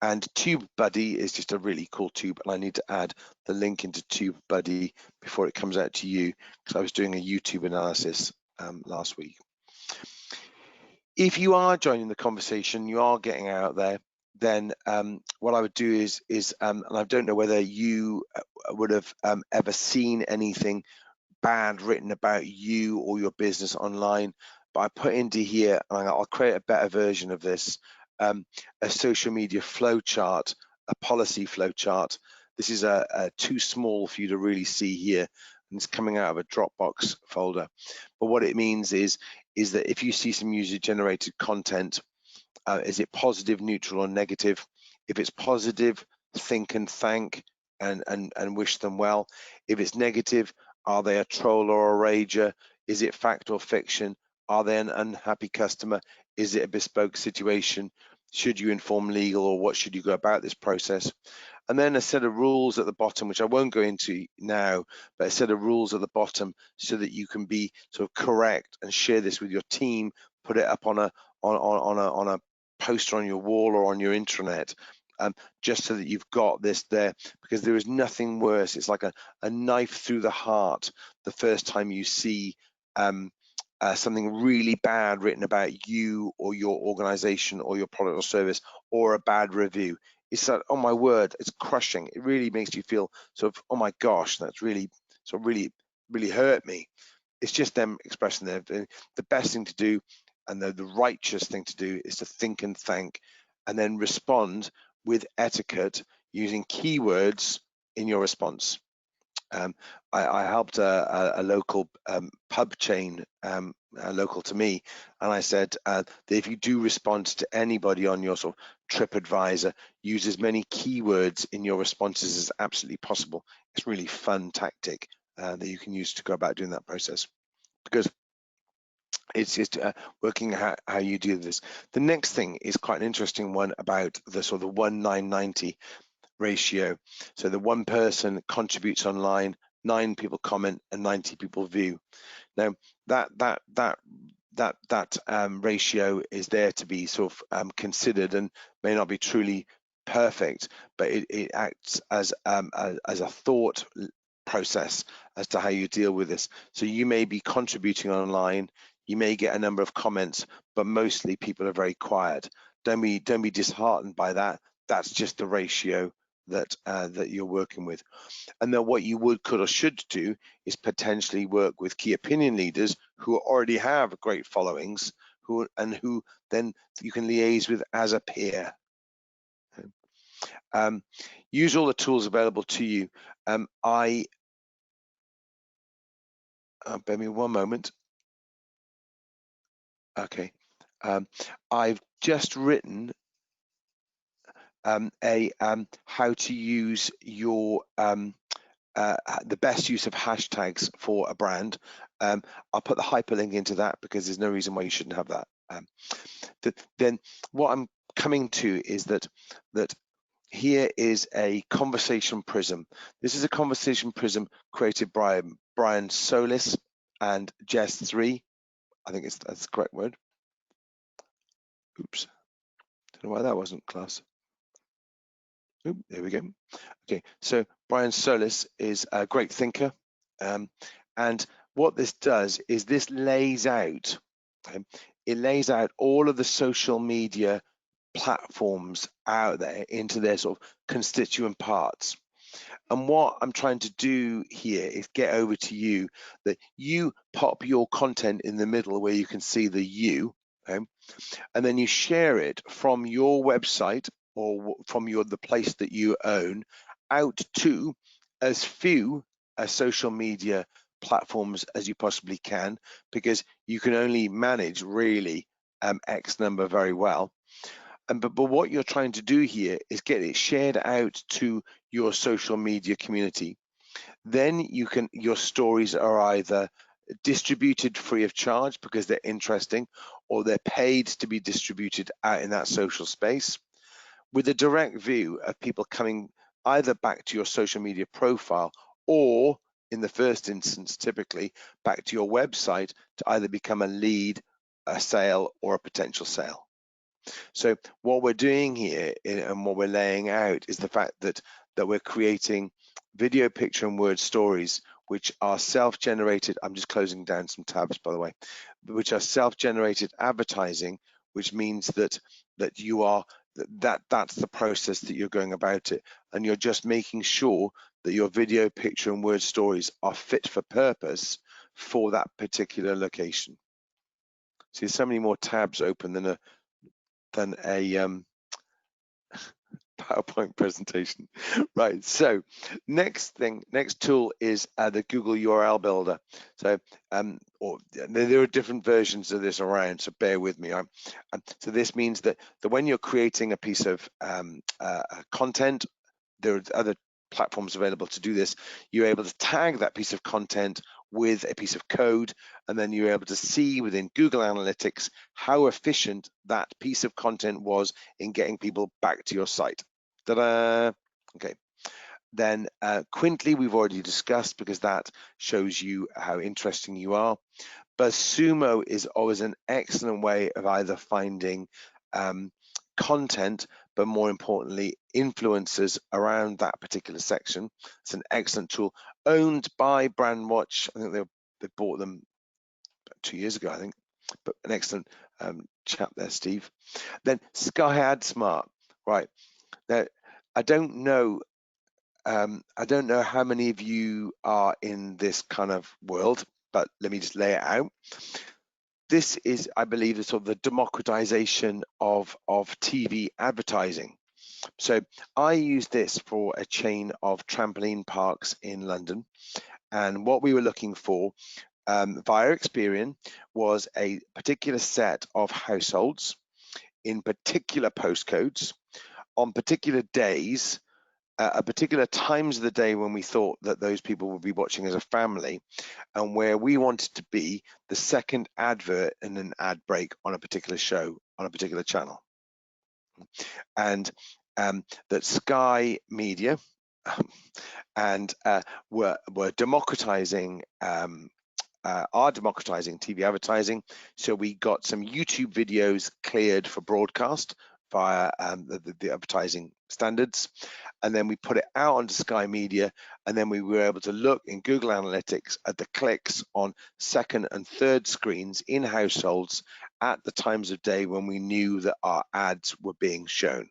And TubeBuddy is just a really cool tube, and I need to add the link into TubeBuddy before it comes out to you, because I was doing a YouTube analysis last week. If you are joining the conversation, you are getting out there, then what I would do is and I don't know whether you would have ever seen anything bad written about you or your business online, but I put into here, and I'll create a better version of this, a social media flow chart, a policy flow chart. This is too small for you to really see here, and it's coming out of a Dropbox folder. But what it means is that if you see some user-generated content, is it positive, neutral, or negative? If it's positive, think and thank and wish them well. If it's negative, are they a troll or a rager? Is it fact or fiction? Are they an unhappy customer? Is it a bespoke situation? Should you inform legal, or what should you go about this process? And then a set of rules at the bottom, which I won't go into now, but a set of rules at the bottom so that you can be sort of correct and share this with your team, put it up on a poster on your wall or on your intranet, just so that you've got this there, because there is nothing worse. It's like a knife through the heart the first time you see something really bad written about you or your organization or your product or service, or a bad review. It's like, oh my word, it's crushing. It really makes you feel sort of, oh my gosh, that's really hurt me. It's just them expressing the best thing to do, and the righteous thing to do is to think and thank, and then respond with etiquette using keywords in your response. I helped a local pub chain local to me, and I said that if you do respond to anybody on your sort of TripAdvisor, use as many keywords in your responses as absolutely possible. It's a really fun tactic that you can use to go about doing that process, because it's just working out how you do this. The next thing is quite an interesting one about the sort of 1:990 ratio. So the one person contributes online, 9 people comment, and 90 people view. Now that ratio is there to be sort of considered, and may not be truly perfect, but it acts as a thought process as to how you deal with this. So you may be contributing online, you may get a number of comments, but mostly people are very quiet. Don't be disheartened by that. That's just the ratio that that you're working with. And then what you could or should do is potentially work with key opinion leaders who already have great followings, who then you can liaise with as a peer. Use all the tools available to you. Bear me one moment. Okay, I've just written how to use your the best use of hashtags for a brand. I'll put the hyperlink into that because there's no reason why you shouldn't have that. Then what I'm coming to is that here is a conversation prism. This is a conversation prism created by Brian Solis and Jess 3. I think that's the correct word. Oops, don't know why that wasn't class. Oop, there we go. Okay, so Brian Solis is a great thinker, and what this does is this lays out, it lays out all of the social media platforms out there into their sort of constituent parts. And what I'm trying to do here is get over to you that you pop your content in the middle where you can see the you, okay? And then you share it from your website or from the place that you own out to as few social media platforms as you possibly can, because you can only manage really X number very well. But what you're trying to do here is get it shared out to your social media community. Then your stories are either distributed free of charge because they're interesting, or they're paid to be distributed out in that social space with a direct view of people coming either back to your social media profile, or in the first instance, typically back to your website to either become a lead, a sale, or a potential sale. So what we're doing here and what we're laying out is the fact that we're creating video, picture, and word stories which are self-generated. I'm just closing down some tabs, by the way, which are self-generated advertising, which means that that's the process that you're going about it, and you're just making sure that your video, picture, and word stories are fit for purpose for that particular location. See, there's so many more tabs open than a PowerPoint presentation. Right, so next tool is the Google URL Builder. So there are different versions of this around, so bear with me. So this means that when you're creating a piece of content, there are other platforms available to do this. You're able to tag that piece of content with a piece of code, and then you're able to see within Google Analytics how efficient that piece of content was in getting people back to your site. Ta-da! Okay. Then Quintly we've already discussed because that shows you how interesting you are. BuzzSumo is always an excellent way of either finding content, but more importantly, influencers around that particular section. It's an excellent tool, owned by Brandwatch. I think they bought them about 2 years ago, I think, but an excellent chap there, Steve. Then Sky AdSmart, right? Now, I don't know how many of you are in this kind of world, but let me just lay it out. This is, I believe, the sort of the democratization of TV advertising. So I use this for a chain of trampoline parks in London, and what we were looking for via Experian was a particular set of households in particular postcodes on particular days, at particular times of the day when we thought that those people would be watching as a family, and where we wanted to be the second advert in an ad break on a particular show, on a particular channel. And that Sky Media and were democratizing are democratizing TV advertising. So we got some YouTube videos cleared for broadcast via the advertising standards, and then we put it out onto Sky Media, and then we were able to look in Google Analytics at the clicks on second and third screens in households at the times of day when we knew that our ads were being shown.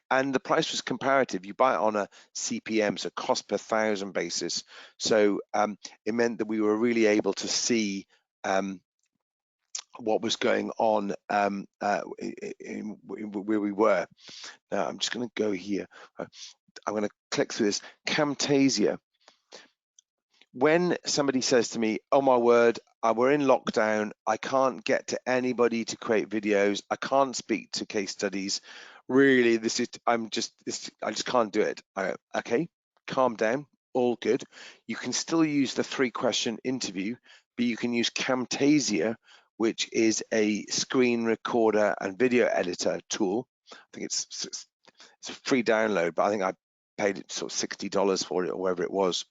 And the price was comparative. You buy it on a CPM, so cost per thousand basis. So it meant that we were really able to see what was going on where we were. Now I'm just going to go here. I'm going to click through this. Camtasia. When somebody says to me, oh my word, we're in lockdown, I can't get to anybody to create videos, I can't speak to case studies, really, I just can't do it. Okay, calm down, all good. You can still use the 3-question interview, but you can use Camtasia, which is a screen recorder and video editor tool. I think it's a free download, but I think I paid it sort of $60 for it or whatever it was.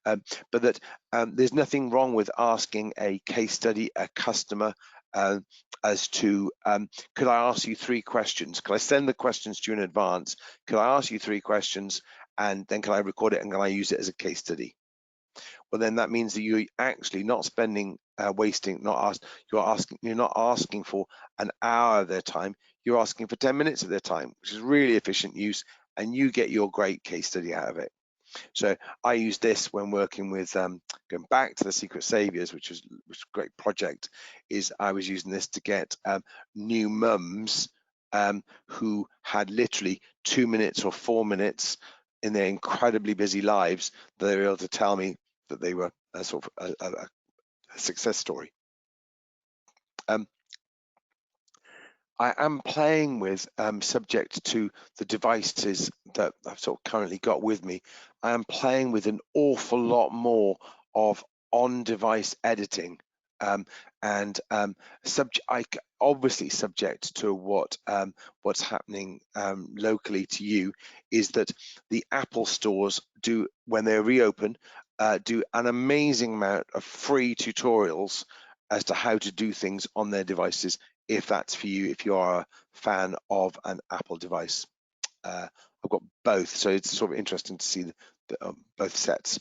But that there's nothing wrong with asking a case study, a customer, as to, could I ask you 3 questions? Can I send the questions to you in advance? Could I ask you 3 questions, and then can I record it and can I use it as a case study? Well, then that means that you're actually not spending, wasting, you're not asking for an hour of their time, you're asking for 10 minutes of their time, which is really efficient use, and you get your great case study out of it. So I use this when working with, going back to the Secret Saviors, which was a great project, is I was using this to get new mums who had literally 2 minutes or 4 minutes in their incredibly busy lives, that they were able to tell me that they were a sort of a success story. I am playing with, subject to the devices that I've sort of currently got with me, I am playing with an awful lot more of on-device editing, and obviously subject to what's happening locally to you, is that the Apple stores do, when they reopen, do an amazing amount of free tutorials as to how to do things on their devices, if that's for you, if you are a fan of an Apple device. I've got both, so it's sort of interesting to see both sets.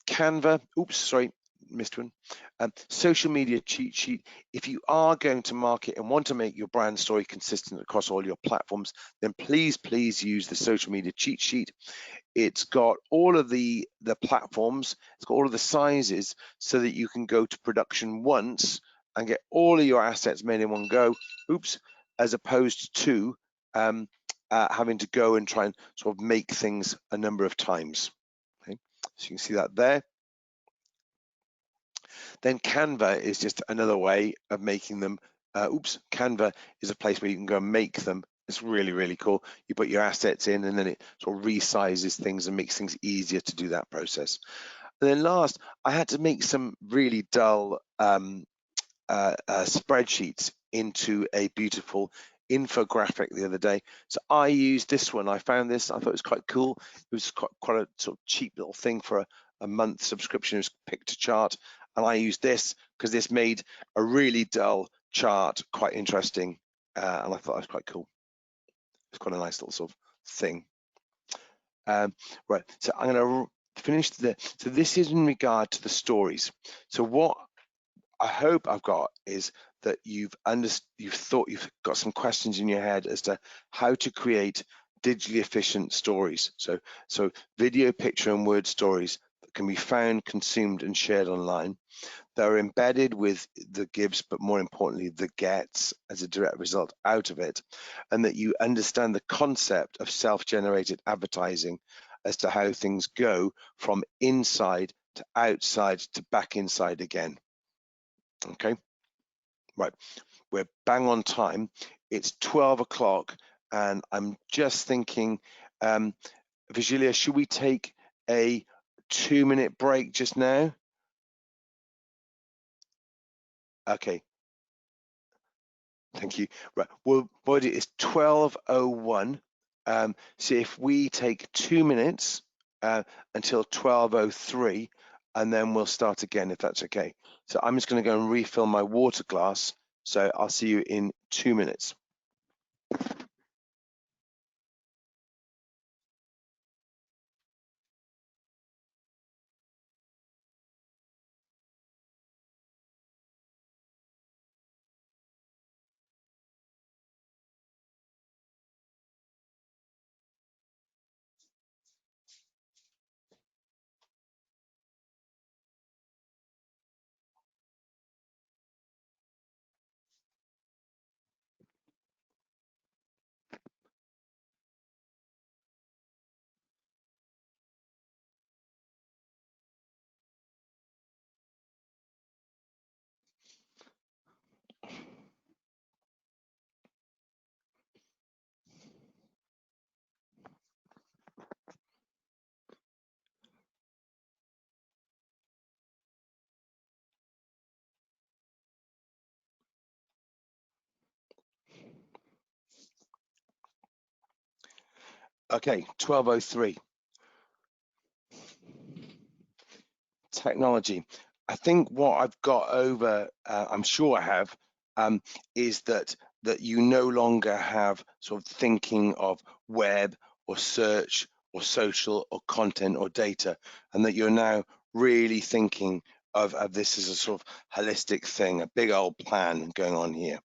Canva, oops, sorry, missed one. Social media cheat sheet. If you are going to market and want to make your brand story consistent across all your platforms, then please use the social media cheat sheet. It's got all of the platforms, it's got all of the sizes, so that you can go to production once and get all of your assets made in one go, oops, as opposed to having to go and try and sort of make things a number of times. Okay, so you can see that there. Then Canva is just another way of making them. Canva is a place where you can go and make them. It's really, really cool. You put your assets in, and then it sort of resizes things and makes things easier to do that process. And then last, I had to make some really dull spreadsheets into a beautiful infographic the other day. So I used this one. I found this. I thought it was quite cool. It was quite a sort of cheap little thing for a month subscription. It was picked a chart, and I used this because this made a really dull chart quite interesting, and I thought it was quite cool. It's quite a nice little sort of thing. Right. So I'm going to finish so this is in regard to the stories. So what I hope I've got is that you've got some questions in your head as to how to create digitally efficient stories. So video, picture, and word stories that can be found, consumed, and shared online. They're embedded with the gives, but more importantly, the gets as a direct result out of it, and that you understand the concept of self-generated advertising as to how things go from inside to outside to back inside again. Okay, right, we're bang on time. It's 12 o'clock and I'm just thinking, Virgilia, should we take a 2-minute break just now? Okay, thank you. Right, well, body is 12:01. So if we take 2 minutes until 12:03, and then we'll start again, if that's okay. So I'm just going to go and refill my water glass. So I'll see you in 2 minutes. Okay, 12:03. Technology. I think what I've got over, I'm sure I have, is that you no longer have sort of thinking of web or search or social or content or data, and that you're now really thinking of this as a sort of holistic thing, a big old plan going on here,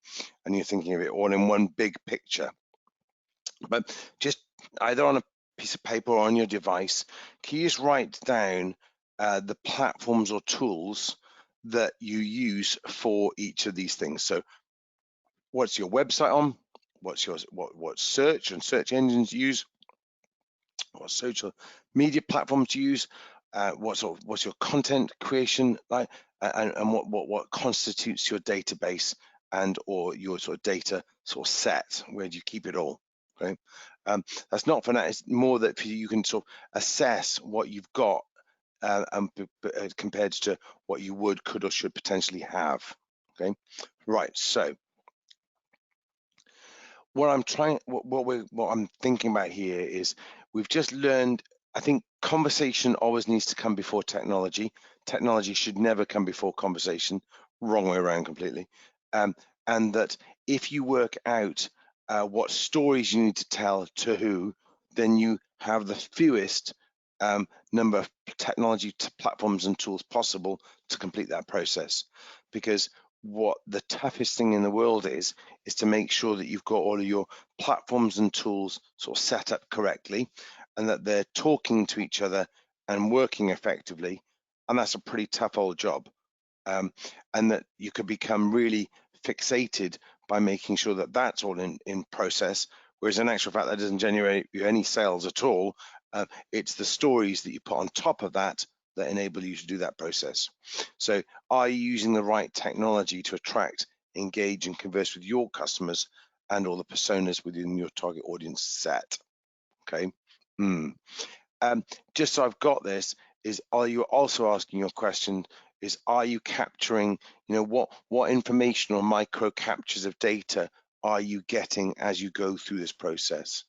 and you're thinking of it all in one big picture. But just either on a piece of paper or on your device, can you just write down the platforms or tools that you use for each of these things? So what's your website on? What's your what search and search engines you use? What social media platforms you use? What's your content creation like? And what constitutes your database and or your sort of data sort of set? Where do you keep it all? Okay, that's not for that. It's more that you can sort of assess what you've got compared to what you would, could, or should potentially have. Okay, right. So what I'm thinking about here is we've just learned. I think conversation always needs to come before technology. Technology should never come before conversation. Wrong way around completely. And that if you work out what stories you need to tell to who, then you have the fewest number of technology platforms and tools possible to complete that process. Because what the toughest thing in the world is to make sure that you've got all of your platforms and tools sort of set up correctly and that they're talking to each other and working effectively. And that's a pretty tough old job. And that you could become really fixated by making sure that that's all in process, whereas in actual fact that doesn't generate you any sales at all. It's the stories that you put on top of that that enable you to do that process. So are you using the right technology to attract, engage, and converse with your customers and all the personas within your target audience set? Okay. Just so I've got this, are you also asking your question is, are you capturing, what information or micro captures of data are you getting as you go through this process?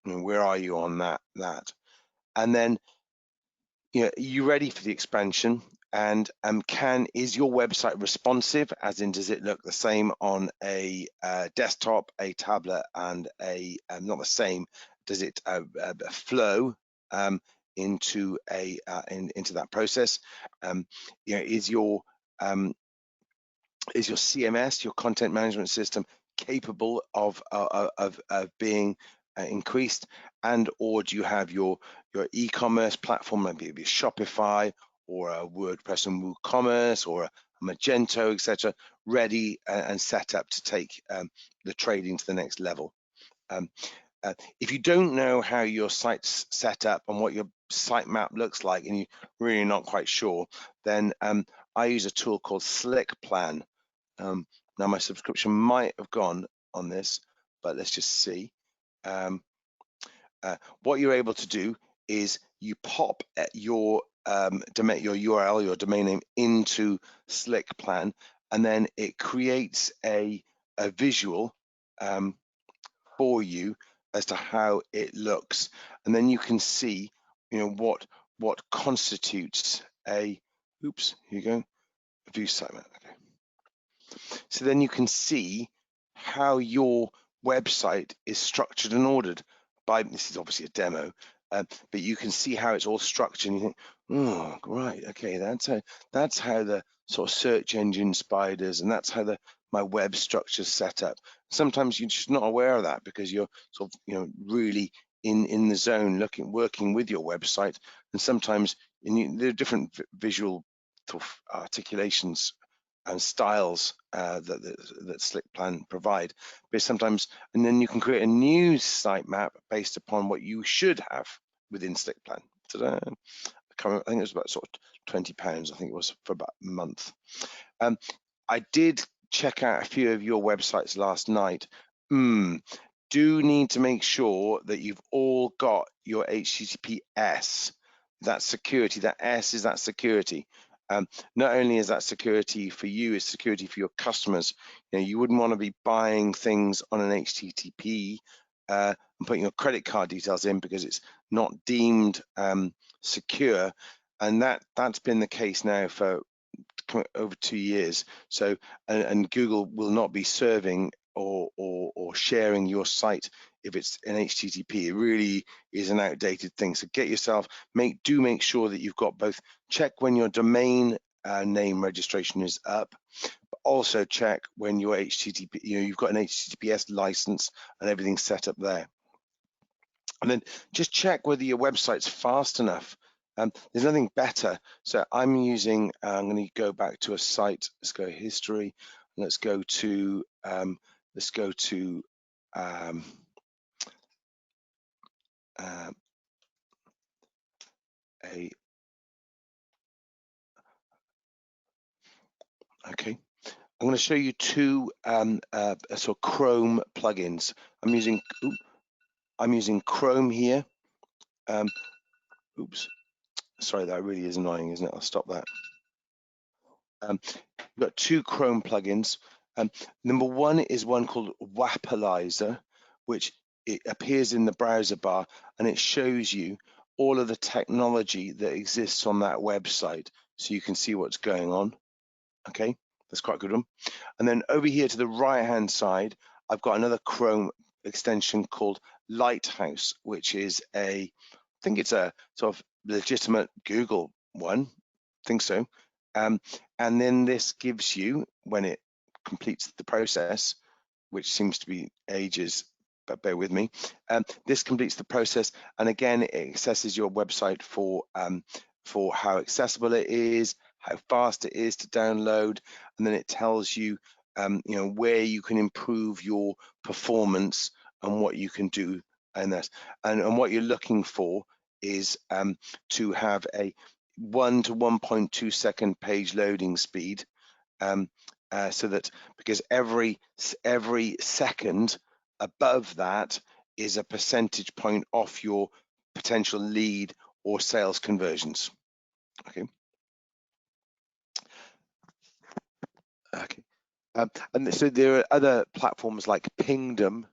Where are you on that? And then, are you ready for the expansion? And is your website responsive? As in, does it look the same on a desktop, a tablet, and not the same? Does it flow into into that process? Is your CMS, your content management system, capable of being increased? And or do you have your e-commerce platform, maybe Shopify or a WordPress and WooCommerce or a Magento, etc., ready and set up to take the trading to the next level? If you don't know how your site's set up and what your sitemap looks like and you're really not quite sure, then I use a tool called Slickplan. Now my subscription might have gone on this, but let's just see. What you're able to do is you pop at your your URL, your domain name into Slickplan, and then it creates a visual for you as to how it looks, and then you can see, what constitutes a. Oops, here you go. View sitemap. Okay. So then you can see how your website is structured and ordered by, this is obviously a demo, but you can see how it's all structured and you think, oh, right, okay, that's how the sort of search engine spiders, and that's how my web structure is set up. Sometimes you're just not aware of that because you're sort of, really in the zone working with your website, and sometimes there are different visual sort of articulations and styles that Slickplan provide, but sometimes, and then you can create a new sitemap based upon what you should have within Slickplan. I think it was about sort of £20. I think it was for about a month. I did check out a few of your websites last night. Do need to make sure that you've all got your HTTPS. That security. That S is that security. Not only is that security for you, it's security for your customers. You wouldn't want to be buying things on an HTTP and putting your credit card details in because it's not deemed secure, and that's been the case now for over 2 years. So, and Google will not be serving or sharing your site if it's an HTTP. It really is an outdated thing. So get yourself, make sure that you've got both. Check when your domain name registration is up, but also check when your HTTP, you've got an HTTPS license and everything's set up there. And then just check whether your website's fast enough. There's nothing better. So I'm using, I'm going to go back to a site. Let's go history. Let's go to okay. I'm going to show you two sort of Chrome plugins. I'm using Chrome here. Oops, sorry, that really is annoying, isn't it? I'll stop that. We've got two Chrome plugins. Number one is one called Wapalizer, which it appears in the browser bar and it shows you all of the technology that exists on that website, so you can see what's going on. Okay, that's quite a good one. And then over here to the right hand side, I've got another Chrome extension called Lighthouse, which is I think it's a sort of legitimate Google one, I think so. And then this gives you, when it completes the process, which seems to be ages, but bear with me, this completes the process, and again it assesses your website for how accessible it is, how fast it is to download, and then it tells you where you can improve your performance and what you can do in that. And what you're looking for is to have a 1 to 1.2 second page loading speed, so that, because every second above that is a percentage point off your potential lead or sales conversions. Okay. And so there are other platforms like Pingdom,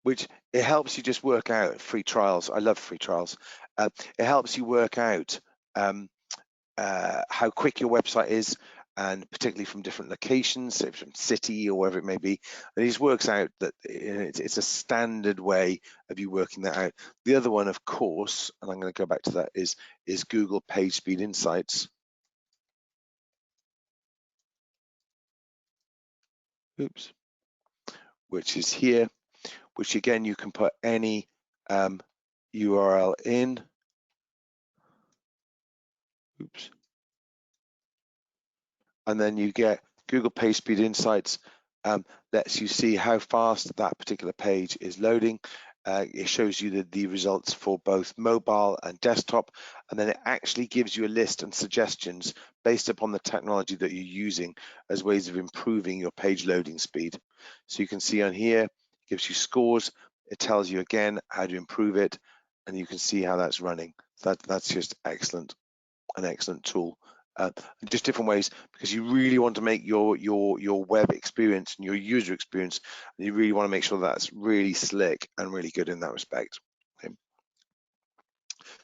which it helps you just work out free trials. I love free trials. It helps you work out how quick your website is, and particularly from different locations, so from city or wherever it may be. And it just works out that it's a standard way of you working that out. The other one, of course, and I'm going to go back to that, is Google Pagespeed Insights. Oops. Which is here, which again you can put any URL in. Oops. And then you get Google Pagespeed Insights, lets you see how fast that particular page is loading, it shows you the results for both mobile and desktop, and then it actually gives you a list and suggestions based upon the technology that you're using as ways of improving your page loading speed. So you can see on here, it gives you scores, it tells you again how to improve it, and you can see how that's running. So that's just excellent, an excellent tool. Just different ways, because you really want to make your web experience and your user experience, and you really want to make sure that's really slick and really good in that respect. Okay.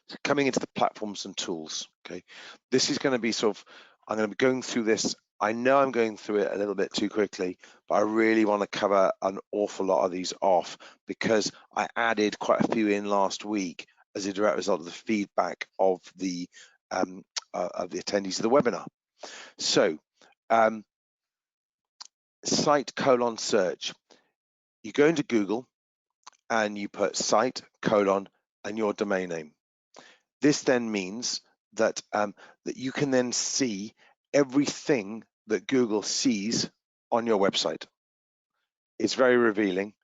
So coming into the platforms and tools, okay, this is going to be sort of, I'm going to be going through this. I know I'm going through it a little bit too quickly, but I really want to cover an awful lot of these off, because I added quite a few in last week as a direct result of the feedback of the attendees of the webinar. So site : search. You go into Google and you put site : and your domain name. This then means that that you can then see everything that Google sees on your website. It's very revealing.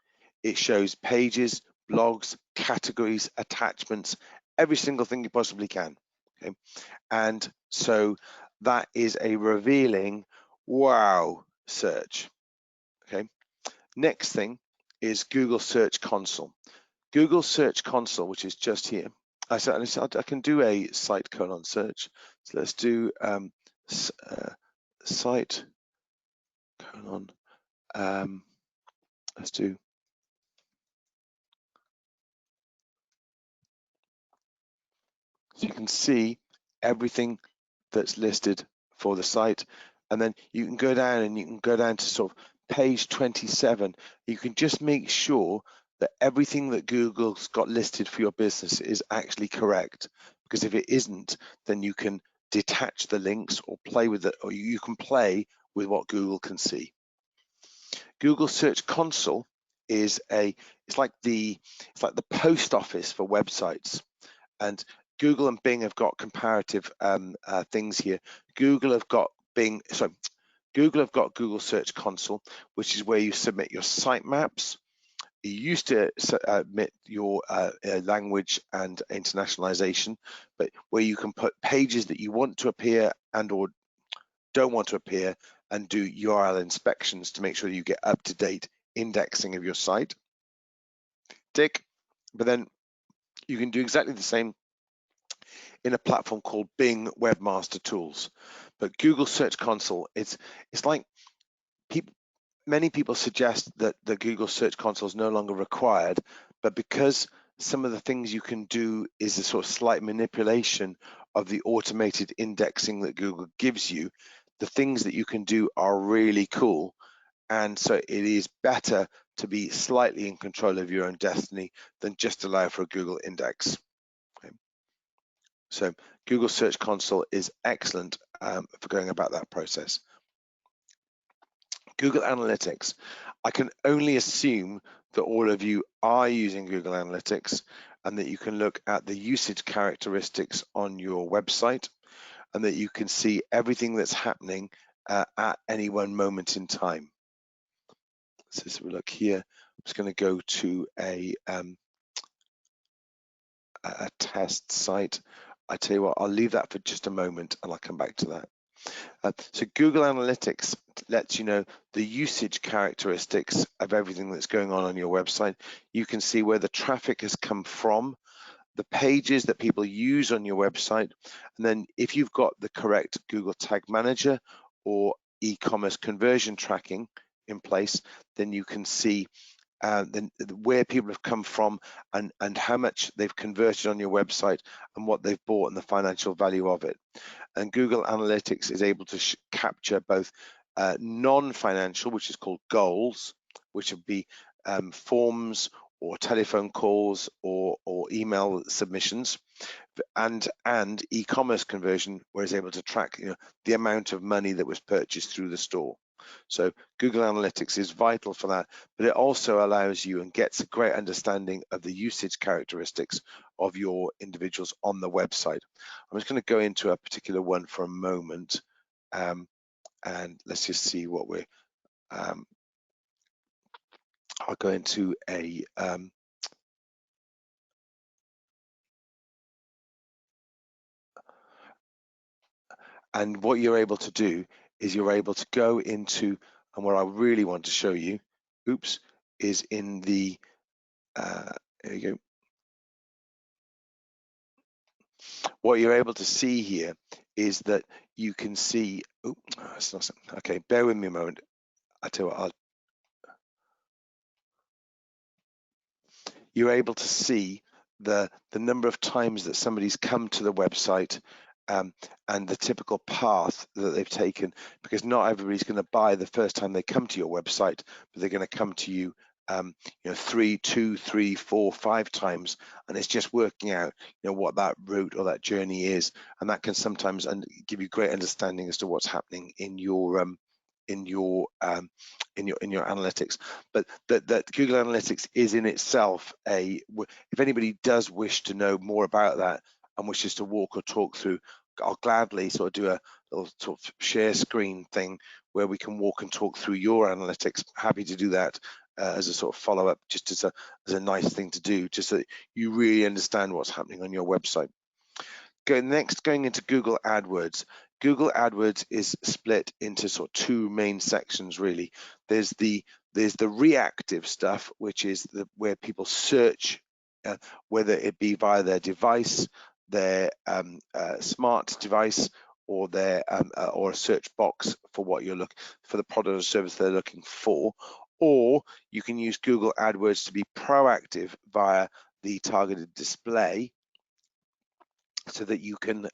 It shows pages, blogs, categories, attachments, every single thing you possibly can. Okay? And so that is a revealing wow search. Okay. Next thing is Google Search Console. Google Search Console, which is just here. I can do a site : search. So let's do site : let's do so you can see everything that's listed for the site, and then you can go down and you can go down to sort of page 27. You can just make sure that everything that Google's got listed for your business is actually correct, because if it isn't, then you can detach the links or play with it, or you can play with what Google can see. Google Search Console is it's like the post office for websites, and Google and Bing have got comparative things here. Google have got Google Search Console, which is where you submit your sitemaps. You used to submit your language and internationalization, but where you can put pages that you want to appear and or don't want to appear, and do URL inspections to make sure you get up-to-date indexing of your site. Tick. But then you can do exactly the same in a platform called Bing Webmaster Tools. But Google Search Console, it's like many people suggest that the Google Search Console is no longer required, but because some of the things you can do is a sort of slight manipulation of the automated indexing that Google gives you, the things that you can do are really cool. And so it is better to be slightly in control of your own destiny than just allow for a Google index. Okay. So Google Search Console is excellent for going about that process. Google Analytics. I can only assume that all of you are using Google Analytics, and that you can look at the usage characteristics on your website, and that you can see everything that's happening at any one moment in time. So as we look here, I'm just going to go to a test site. I tell you what, I'll leave that for just a moment and I'll come back to that. So Google Analytics lets you know the usage characteristics of everything that's going on your website. You can see where the traffic has come from, the pages that people use on your website, and then if you've got the correct Google Tag Manager or e-commerce conversion tracking in place, then you can see where people have come from and how much they've converted on your website and what they've bought and the financial value of it. And Google Analytics is able to capture both non-financial, which is called goals, which would be forms or telephone calls or email submissions, and e-commerce conversion, where it's able to track the amount of money that was purchased through the store. So Google Analytics is vital for that, but it also allows you and gets a great understanding of the usage characteristics of your individuals on the website. I'm just going to go into a particular one for a moment, and let's just see what we're. I'll go into a And what you're able to do is you're able to go into, and what I really want to show you, oops, is in the, there you go. What you're able to see here is that you can see, oh, it's not, okay, bear with me a moment. I tell you what, you're able to see the number of times that somebody's come to the website, and the typical path that they've taken, because not everybody's going to buy the first time they come to your website, but they're going to come to you, you know, 3, 2, 3, 4, 5 times, and it's just working out, you know, what that route or that journey is, and that can sometimes give you great understanding as to what's happening in your analytics. But that Google Analytics is in itself if anybody does wish to know more about that and wishes to walk or talk through, I'll gladly sort of do a little sort of share screen thing where we can walk and talk through your analytics. Happy to do that as a sort of follow-up, just as a nice thing to do, just so that you really understand what's happening on your website. Going into Google AdWords. Google AdWords is split into sort of 2 main sections, really. There's the reactive stuff, which is where people search, whether it be via their device, their smart device, or their or a search box for what you're looking for, the product or service they're looking for. Or you can use Google AdWords to be proactive via the targeted display, so that you can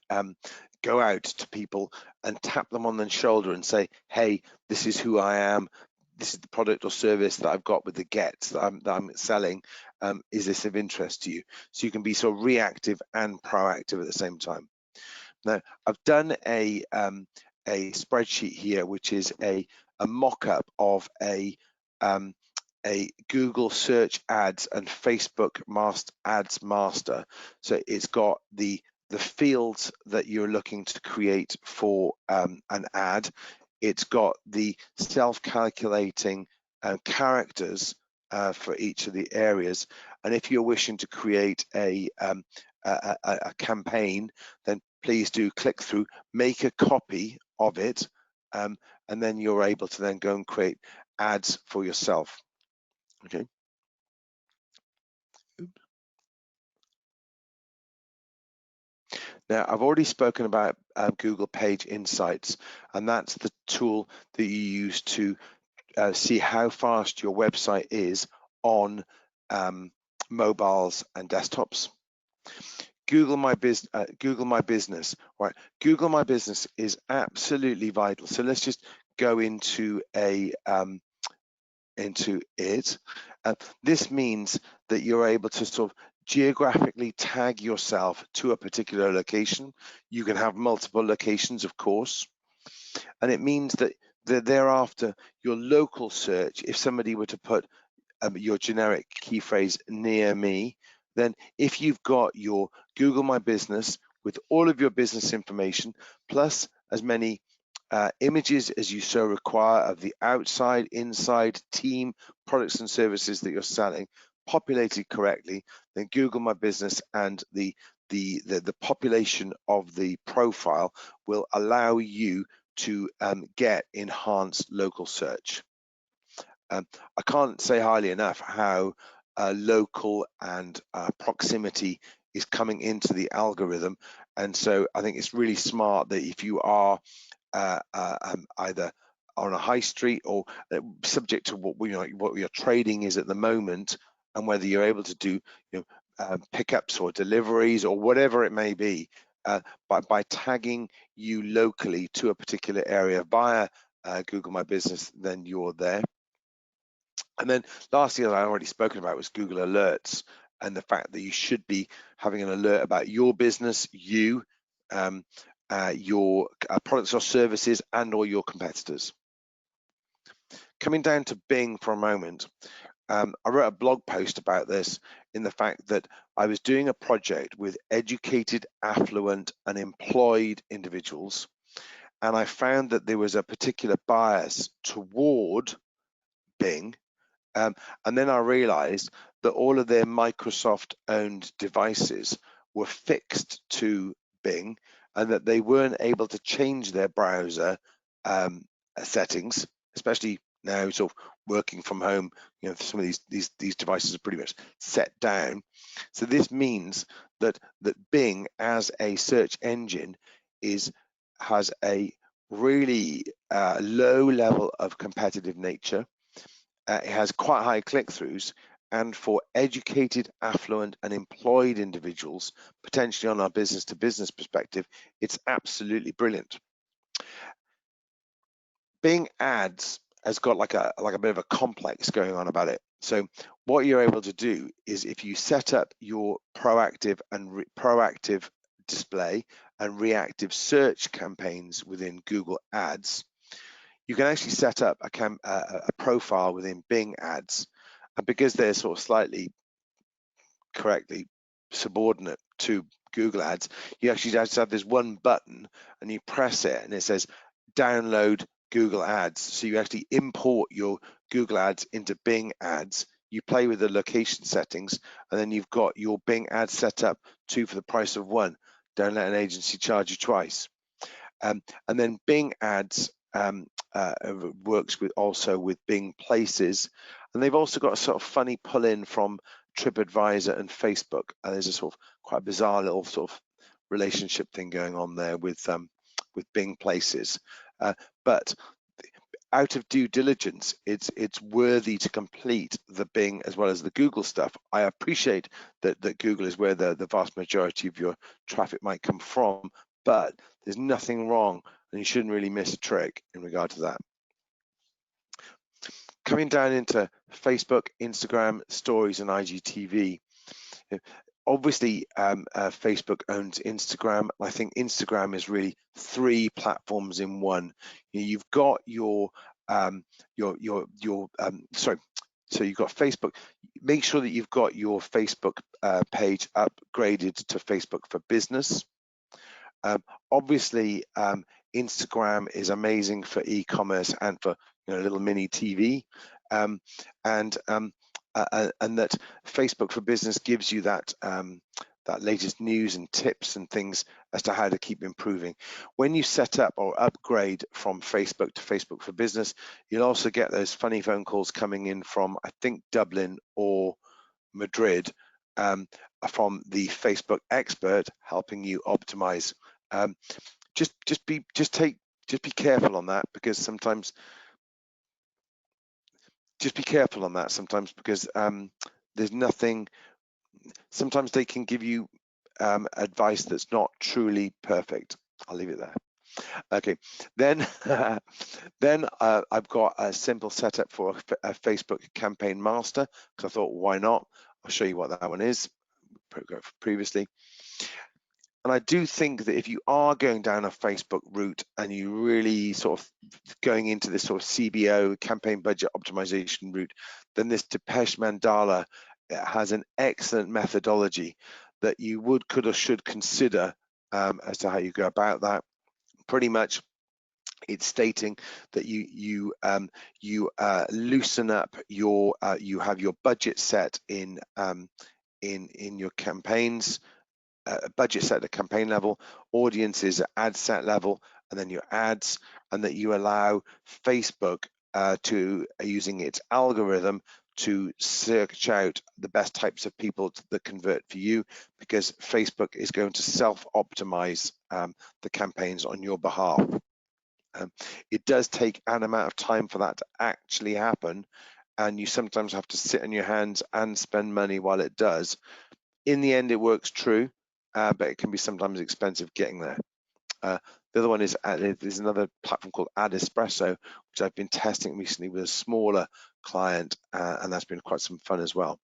go out to people and tap them on the shoulder and say, hey, this is who I am, this is the product or service that I've got with the gets that I'm selling, is this of interest to you? So you can be sort of reactive and proactive at the same time. Now, I've done a spreadsheet here, which is a mock-up of a Google search ads and Facebook ads master. So it's got the fields that you're looking to create for an ad. It's got the self-calculating characters for each of the areas. And if you're wishing to create a campaign, then please do click through, make a copy of it, and then you're able to then go and create ads for yourself. Okay. Now, I've already spoken about Google Page Insights, and that's the tool that you use to see how fast your website is on mobiles and desktops. Google My Business, right? Google My Business is absolutely vital. So let's just go into it. This means that you're able to sort of geographically tag yourself to a particular location. You can have multiple locations, of course, and it means that thereafter your local search, if somebody were to put your generic key phrase near me, then if you've got your Google My Business with all of your business information, plus as many images as you so require of the outside, inside, team, products and services that you're selling, populated correctly, then Google My Business and the population of the profile will allow you to get enhanced local search. I can't say highly enough how local and proximity is coming into the algorithm, and so I think it's really smart that if you are either on a high street or subject to what your trading is at the moment, and whether you're able to do pickups or deliveries or whatever it may be, by tagging you locally to a particular area via Google My Business, then you're there. And then lastly, as I already spoken about, was Google Alerts, and the fact that you should be having an alert about your business, your products or services, and or your competitors. Coming down to Bing for a moment, I wrote a blog post about this, in the fact that I was doing a project with educated, affluent, and employed individuals, and I found that there was a particular bias toward Bing. And then I realized that all of their Microsoft-owned devices were fixed to Bing, and that they weren't able to change their browser settings, especially now sort of working from home. You know, some of these devices are pretty much set down. So this means that Bing as a search engine has a really low level of competitive nature. It has quite high click-throughs, and for educated, affluent, and employed individuals, potentially on our business-to-business perspective, it's absolutely brilliant. Bing Ads has got like a bit of a complex going on about it. So what you're able to do is, if you set up your proactive display and reactive search campaigns within Google Ads, you can actually set up a profile within Bing Ads, and because they're sort of slightly correctly subordinate to Google Ads, you actually just have this one button and you press it and it says download Google Ads. So you actually import your Google Ads into Bing Ads, you play with the location settings, and then you've got your Bing Ads set up 2 for the price of 1. Don't let an agency charge you twice. And then Bing Ads works also with Bing Places, and they've also got a sort of funny pull-in from TripAdvisor and Facebook. There's a sort of quite bizarre little sort of relationship thing going on there with Bing Places. But out of due diligence, it's worthy to complete the Bing as well as the Google stuff. I appreciate that Google is where the vast majority of your traffic might come from, but there's nothing wrong, and you shouldn't really miss a trick in regard to that. Coming down into Facebook, Instagram, Stories, and IGTV. Obviously, Facebook owns Instagram. I think Instagram is really 3 platforms in one. You've got so you've got Facebook. Make sure that you've got your Facebook page upgraded to Facebook for Business. Obviously, Instagram is amazing for e-commerce and for little mini TV, and that Facebook for Business gives you that latest news and tips and things as to how to keep improving. When you set up or upgrade from Facebook to Facebook for Business, you'll also get those funny phone calls coming in from, I think, Dublin or Madrid, from the Facebook expert helping you optimize. Just be careful on that, because sometimes there's nothing. Sometimes they can give you advice that's not truly perfect. I'll leave it there. Okay, then I've got a simple setup for a Facebook campaign master, because I thought, why not? I'll show you what that one is previously. And I do think that if you are going down a Facebook route and you really sort of going into this sort of CBO, campaign budget optimization route, then this Depeche Mandala has an excellent methodology that you would, could, or should consider as to how you go about that. Pretty much, it's stating that you loosen up your you have your budget set in your campaigns. Budget set at campaign level, audiences at ad set level, and then your ads, and that you allow Facebook to, using its algorithm, to search out the best types of people that convert for you, because Facebook is going to self-optimize the campaigns on your behalf. It does take an amount of time for that to actually happen, and you sometimes have to sit on your hands and spend money while it does. In the end, it works true, but it can be sometimes expensive getting there. The other one is there's another platform called Ad Espresso, which I've been testing recently with a smaller client, and that's been quite some fun as well.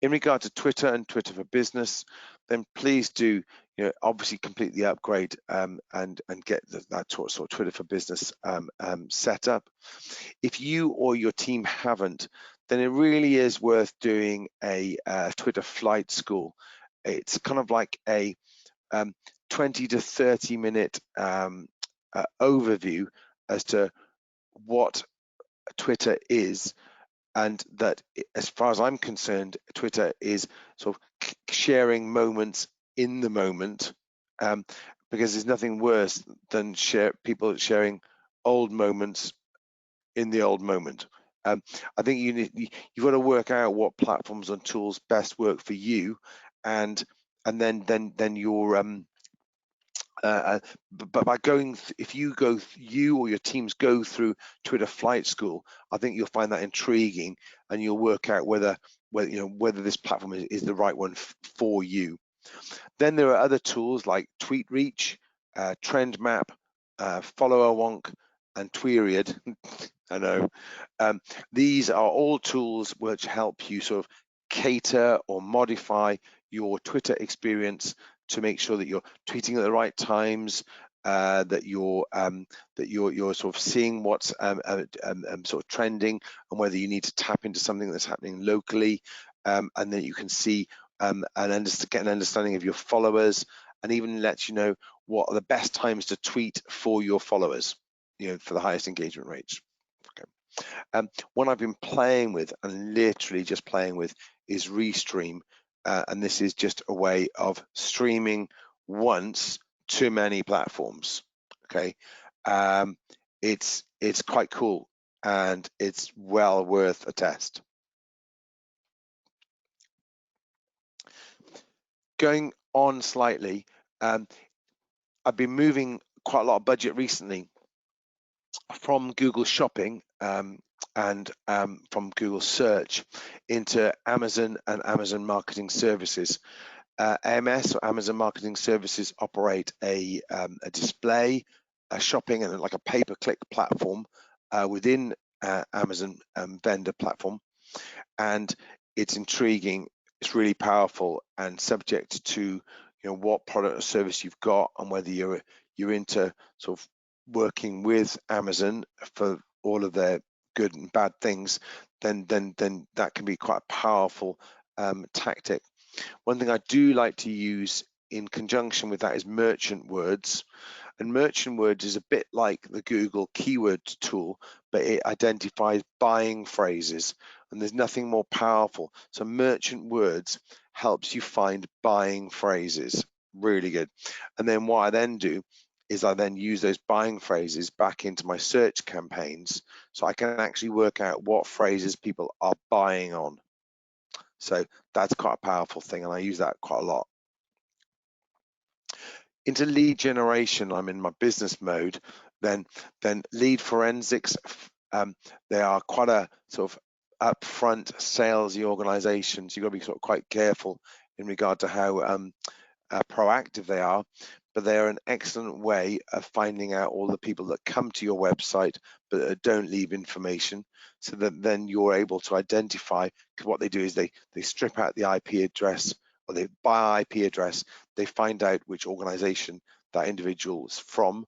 In regard to Twitter and Twitter for Business, then please do obviously complete the upgrade and get that sort of Twitter for Business set up. If you or your team haven't, then it really is worth doing a Twitter flight school. It's kind of like a 20 to 30 minute overview as to what Twitter is, and that, as far as I'm concerned, Twitter is sort of sharing moments in the moment, because there's nothing worse than people sharing old moments in the old moment. I think you've got to work out what platforms and tools best work for you, and then your but by going, if you or your teams go through Twitter Flight School, I think you'll find that intriguing, and you'll work out whether this platform is the right one for you. Then there are other tools like TweetReach, Trend Map, Follower Wonk, and Tweeriad. I know. These are all tools which help you sort of cater or modify your Twitter experience to make sure that you're tweeting at the right times, that you're sort of seeing what's sort of trending, and whether you need to tap into something that's happening locally, and then you can see and get an understanding of your followers, and even lets you know what are the best times to tweet for your followers, for the highest engagement rates. Okay. One I've been playing with, and literally just playing with, is Restream, and this is just a way of streaming once to many platforms. Okay, it's quite cool, and it's well worth a test. Going on slightly, I've been moving quite a lot of budget recently from Google Shopping and from Google Search into Amazon and Amazon Marketing Services. AMS, or Amazon Marketing Services, operate a display, a shopping, and like a pay-per-click platform within Amazon vendor platform, and it's intriguing. It's really powerful, and subject to what product or service you've got, and whether you're into sort of working with Amazon for all of their good and bad things, then that can be quite a powerful tactic. One thing I do like to use in conjunction with that is merchant words. And merchant words is a bit like the Google keyword tool, but it identifies buying phrases, and there's nothing more powerful. So merchant words helps you find buying phrases. Really good. And then what I then do is I then use those buying phrases back into my search campaigns, so I can actually work out what phrases people are buying on. So that's quite a powerful thing, and I use that quite a lot. Into lead generation, I'm in my business mode. Then lead forensics, they are quite a sort of upfront salesy organization, so you've got to be sort of quite careful in regard to how proactive they are, but they are an excellent way of finding out all the people that come to your website but don't leave information, so that then you're able to identify, because what they do is they strip out the IP address, or they by IP address, they find out which organization that individual is from,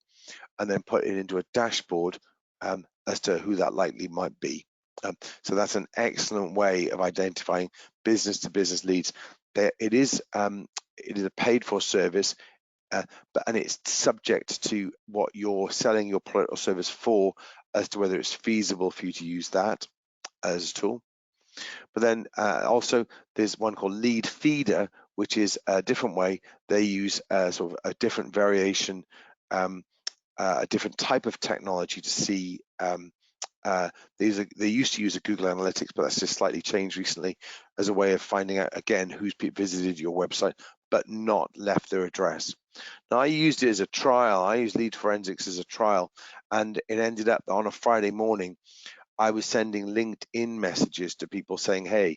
and then put it into a dashboard as to who that likely might be. So that's an excellent way of identifying business-to-business leads. It is a paid-for service, and it's subject to what you're selling your product or service for, as to whether it's feasible for you to use that as a tool. But then also there's one called Lead Feeder, which is a different way. They use sort of a different variation, a different type of technology to see. They used to use a Google Analytics, but that's just slightly changed recently, as a way of finding out again who's visited your website but not left their address. Now, I used it as a trial. I used Lead Forensics as a trial, and it ended up on a Friday morning, I was sending LinkedIn messages to people saying, hey,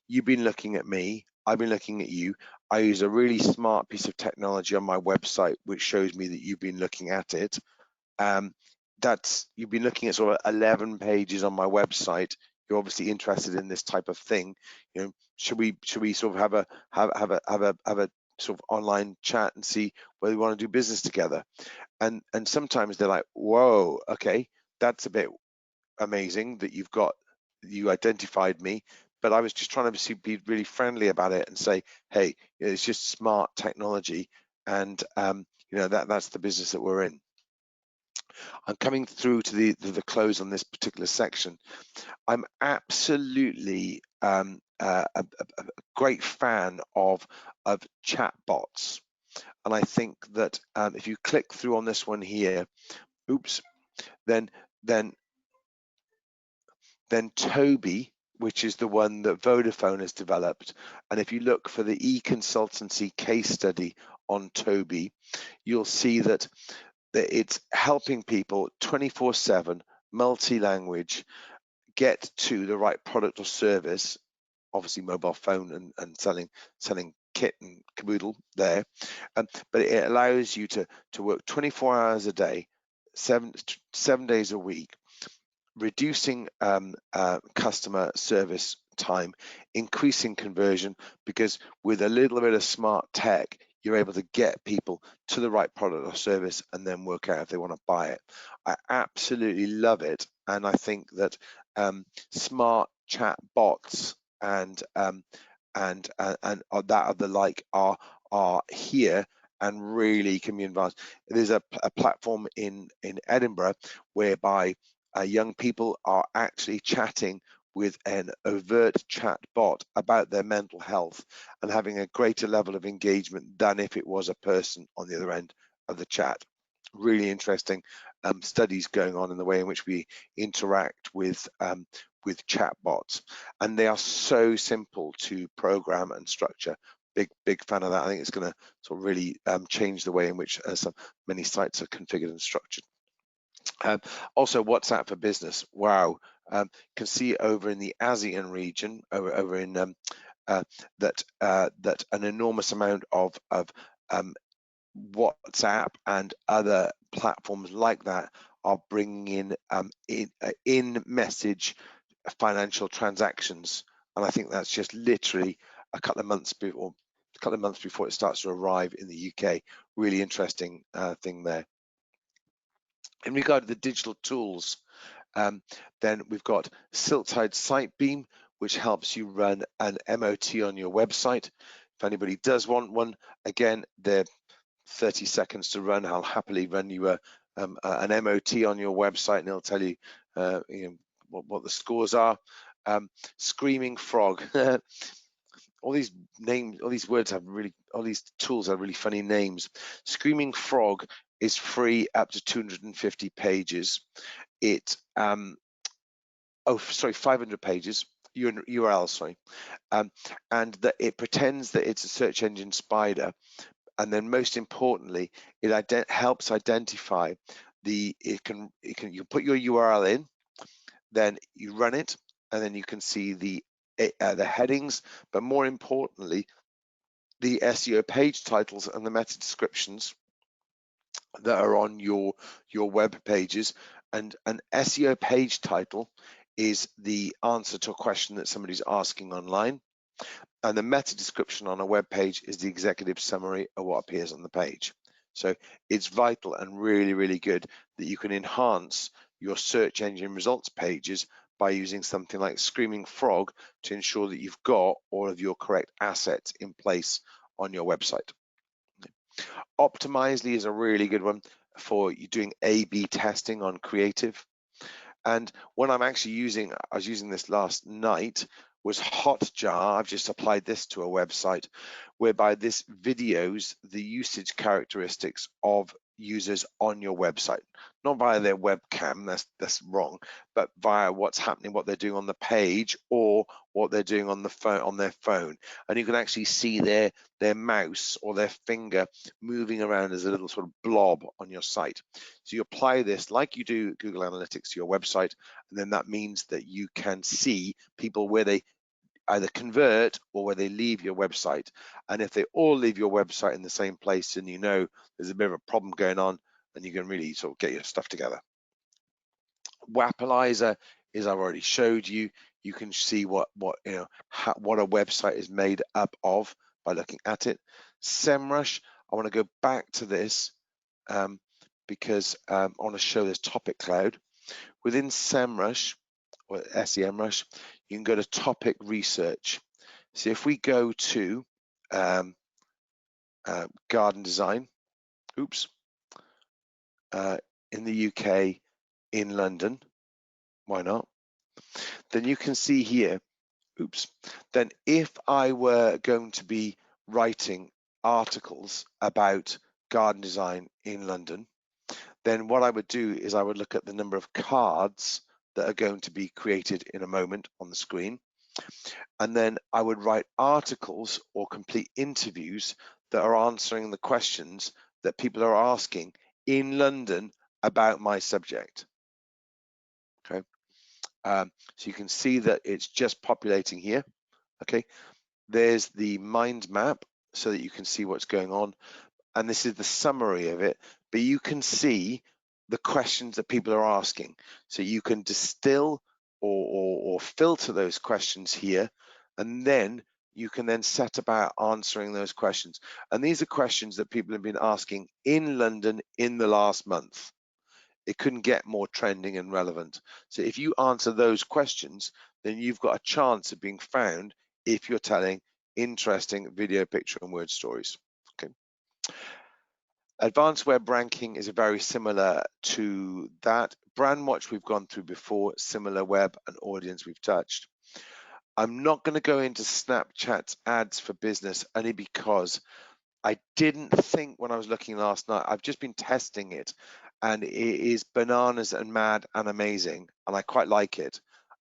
you've been looking at me, I've been looking at you. I use a really smart piece of technology on my website which shows me that you've been looking at it. You've been looking at sort of 11 pages on my website. You're obviously interested in this type of thing. Should we sort of have a sort of online chat and see whether we want to do business together? And sometimes they're like, whoa, okay, that's a bit amazing that you identified me, but I was just trying to be really friendly about it and say, hey, it's just smart technology, and that's the business that we're in. I'm coming through to the close on this particular section. I'm absolutely a great fan of chatbots. And I think that if you click through on this one here, oops, then Toby, which is the one that Vodafone has developed, and if you look for the e-consultancy case study on Toby, you'll see that it's helping people 24/7, multi-language, get to the right product or service, obviously mobile phone and selling kit and caboodle there, but it allows you to work 24 hours a day, seven days a week, reducing customer service time, increasing conversion, because with a little bit of smart tech, you're able to get people to the right product or service and then work out if they want to buy it. I absolutely love it, and I think that smart chat bots and that of the like are here and really can be advanced. There's a platform in Edinburgh whereby young people are actually chatting with an overt chat bot about their mental health and having a greater level of engagement than if it was a person on the other end of the chat. Really interesting studies going on in the way in which we interact with chatbots, and they are so simple to program and structure. Big fan of that. I think it's going to sort of really change the way in which many sites are configured and structured. Also, WhatsApp for Business. Wow, can see over in the ASEAN region, over in that an enormous amount of WhatsApp and other platforms like that are bringing in message financial transactions, and I think that's just literally a couple of months before it starts to arrive in the UK. Really interesting thing there. In regard to the digital tools, then we've got Silktide Sitebeam, which helps you run an MOT on your website. If anybody does want one, again, they're 30 seconds to run. I'll happily run you an MOT on your website, and it'll tell you, what the scores are. Screaming Frog. All these names, all these words have really, all these tools have really funny names. Screaming Frog is free up to 250 pages. It 500 pages, URL, sorry, and that it pretends that it's a search engine spider, and then most importantly, it helps identify you can put your URL in, then you run it, and then you can see the headings, but more importantly, the SEO page titles and the meta descriptions that are on your web pages. And an SEO page title is the answer to a question that somebody's asking online, and the meta description on a web page is the executive summary of what appears on the page. So it's vital and really, really good that you can enhance your search engine results pages by using something like Screaming Frog to ensure that you've got all of your correct assets in place on your website. Optimizely is a really good one for you doing A/B testing on creative. And when I'm actually using, I was using this last night, was Hotjar. I've just applied this to a website whereby this videos the usage characteristics of users on your website, not via their webcam, that's wrong, but via what's happening, what they're doing on the page or what they're doing on the phone, on their phone. And you can actually see their mouse or their finger moving around as a little sort of blob on your site. So you apply this like you do Google Analytics to your website, and then that means that you can see people where they either convert or where they leave your website. And if they all leave your website in the same place, then you know there's a bit of a problem going on, and you can really sort of get your stuff together. Wapalizer is, I've already showed you. You can see what a website is made up of by looking at it. Semrush, I want to go back to this because I want to show this topic cloud. Within Semrush, or SEMrush, you can go to topic research. So if we go to garden design, in the UK, in London, why not? Then you can see here, then if I were going to be writing articles about garden design in London, then what I would do is I would look at the number of cards that are going to be created in a moment on the screen. And then I would write articles or complete interviews that are answering the questions that people are asking in London about my subject. Okay, so you can see that it's just populating here. Okay, there's the mind map so that you can see what's going on. And this is the summary of it, but you can see the questions that people are asking. So you can distill or filter those questions here, and then you can then set about answering those questions. And these are questions that people have been asking in London in the last month. It couldn't get more trending and relevant. So if you answer those questions, then you've got a chance of being found if you're telling interesting video, picture, and word stories. Okay. Advanced web ranking is very similar to that. Brandwatch we've gone through before, similar web and audience we've touched. I'm not going to go into Snapchat's ads for business only because I didn't think when I was looking last night, I've just been testing it and it is bananas and mad and amazing and I quite like it.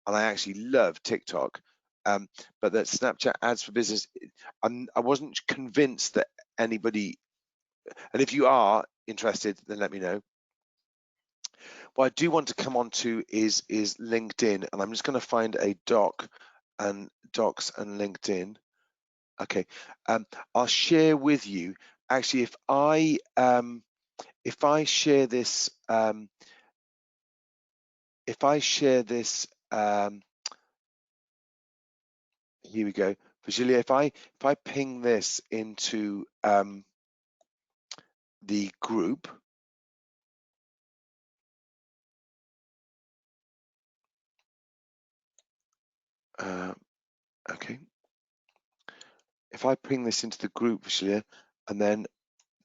And I actually love TikTok, but that Snapchat ads for business, I wasn't convinced that anybody. And if you are interested, then let me know. What I do want to come on to is LinkedIn, and I'm just going to find a docs and LinkedIn. Okay, I'll share with you. Actually, if I share this, here we go. Julia, if I ping this into the group. Okay. If I ping this into the group, Julia, and then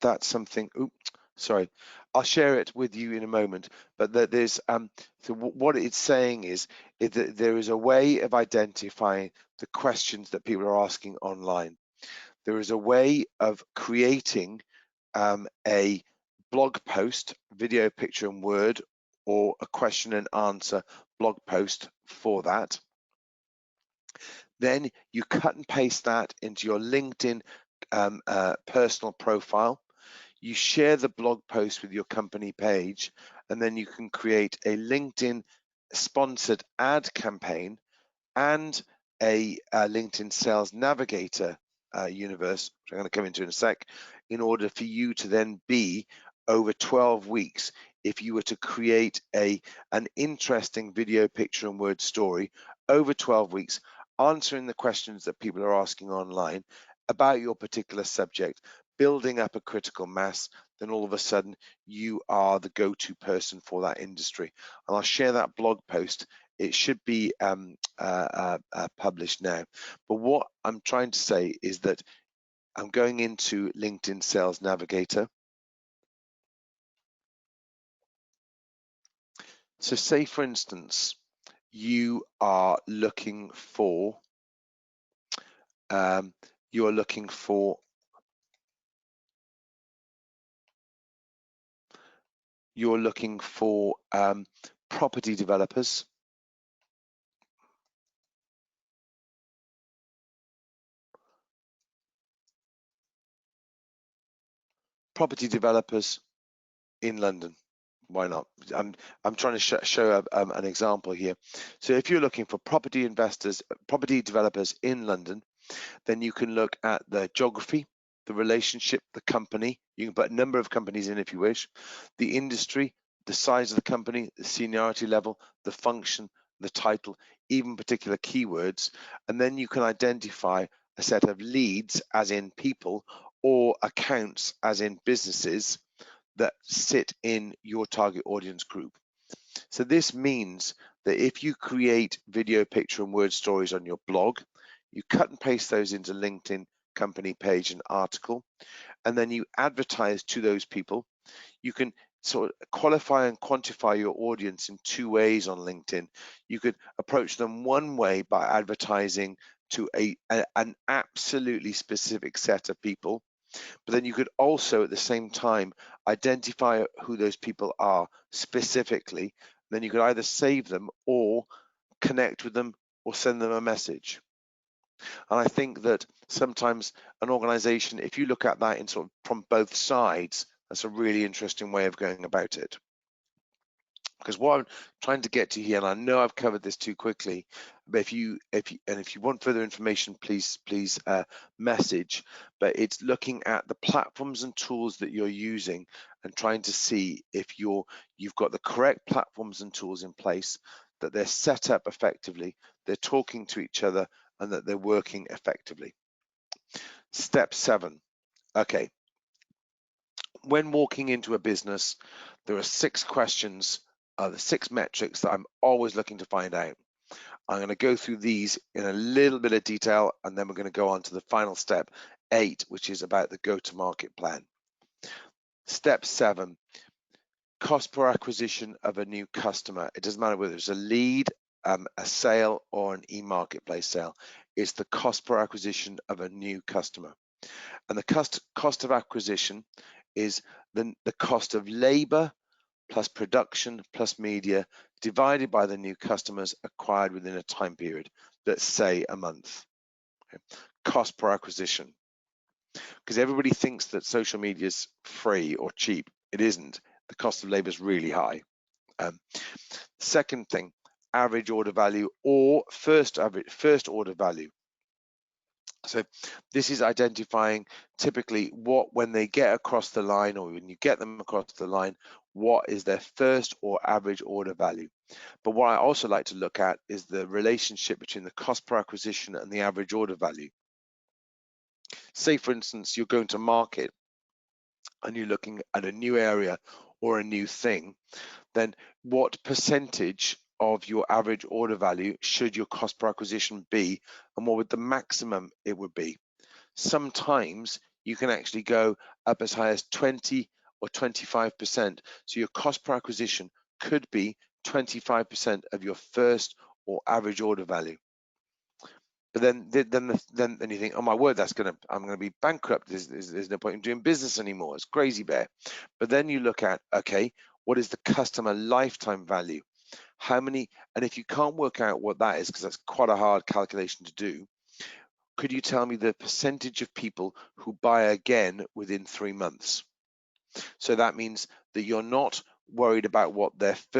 that's something. Oops, sorry. I'll share it with you in a moment. But there's so what it's saying is that there is a way of identifying the questions that people are asking online. There is a way of creating a blog post, video, picture, and word, or a question and answer blog post for that. Then you cut and paste that into your LinkedIn personal profile. You share the blog post with your company page, and then you can create a LinkedIn sponsored ad campaign and a LinkedIn Sales Navigator universe, which I'm going to come into in a sec, in order for you to then be over 12 weeks. If you were to create an interesting video, picture, and word story over 12 weeks, answering the questions that people are asking online about your particular subject, building up a critical mass, then all of a sudden you are the go-to person for that industry. And I'll share that blog post. It should be published now. But what I'm trying to say is that I'm going into LinkedIn Sales Navigator. So say, for instance, you are looking for property developers. Property developers in London. Why not? I'm trying to show an example here. So if you're looking for property developers in London, then you can look at the geography, the relationship, the company. You can put a number of companies in if you wish, the industry, the size of the company, the seniority level, the function, the title, even particular keywords, and then you can identify a set of leads, as in people, or accounts, as in businesses, that sit in your target audience group. So this means that if you create video, picture, and word stories on your blog, you cut and paste those into LinkedIn company page and article, and then you advertise to those people. You can sort of qualify and quantify your audience in two ways on LinkedIn. You could approach them one way by advertising to an absolutely specific set of people, But then you could also at the same time identify who those people are specifically. Then you could either save them or connect with them or send them a message. And I think that sometimes an organization, if you look at that in sort of from both sides, that's a really interesting way of going about it. Because what I'm trying to get to here, and I know I've covered this too quickly, but if you want further information, please message. But it's looking at the platforms and tools that you're using and trying to see if you've got the correct platforms and tools in place, that they're set up effectively, they're talking to each other, and that they're working effectively. Step 7. Okay. When walking into a business, there are 6 questions, the 6 metrics that I'm always looking to find out. I'm going to go through these in a little bit of detail, and then we're going to go on to the final step, 8, which is about the go-to-market plan. Step 7, cost per acquisition of a new customer. It doesn't matter whether it's a lead, a sale, or an e-marketplace sale. It's the cost per acquisition of a new customer. And the cost of acquisition is the cost of labor plus production plus media divided by the new customers acquired within a time period, let's say a month. Okay. Cost per acquisition. Because everybody thinks that social media is free or cheap. It isn't. The cost of labor is really high. Second thing, average order value or first order value. So this is identifying typically when they get across the line, or when you get them across the line, what is their first or average order value. But what I also like to look at is the relationship between the cost per acquisition and the average order value. Say, for instance, you're going to market and you're looking at a new area or a new thing, then what percentage of your average order value should your cost per acquisition be, and what would the maximum it would be? Sometimes you can actually go up as high as 20 or 25%. So your cost per acquisition could be 25% of your first or average order value. But then you think, oh my word, I'm gonna be bankrupt. There's no point in doing business anymore. It's crazy bear. But then you look at, okay, what is the customer lifetime value? How many? And if you can't work out what that is, because that's quite a hard calculation to do, could you tell me the percentage of people who buy again within 3 months? So that means that you're not worried about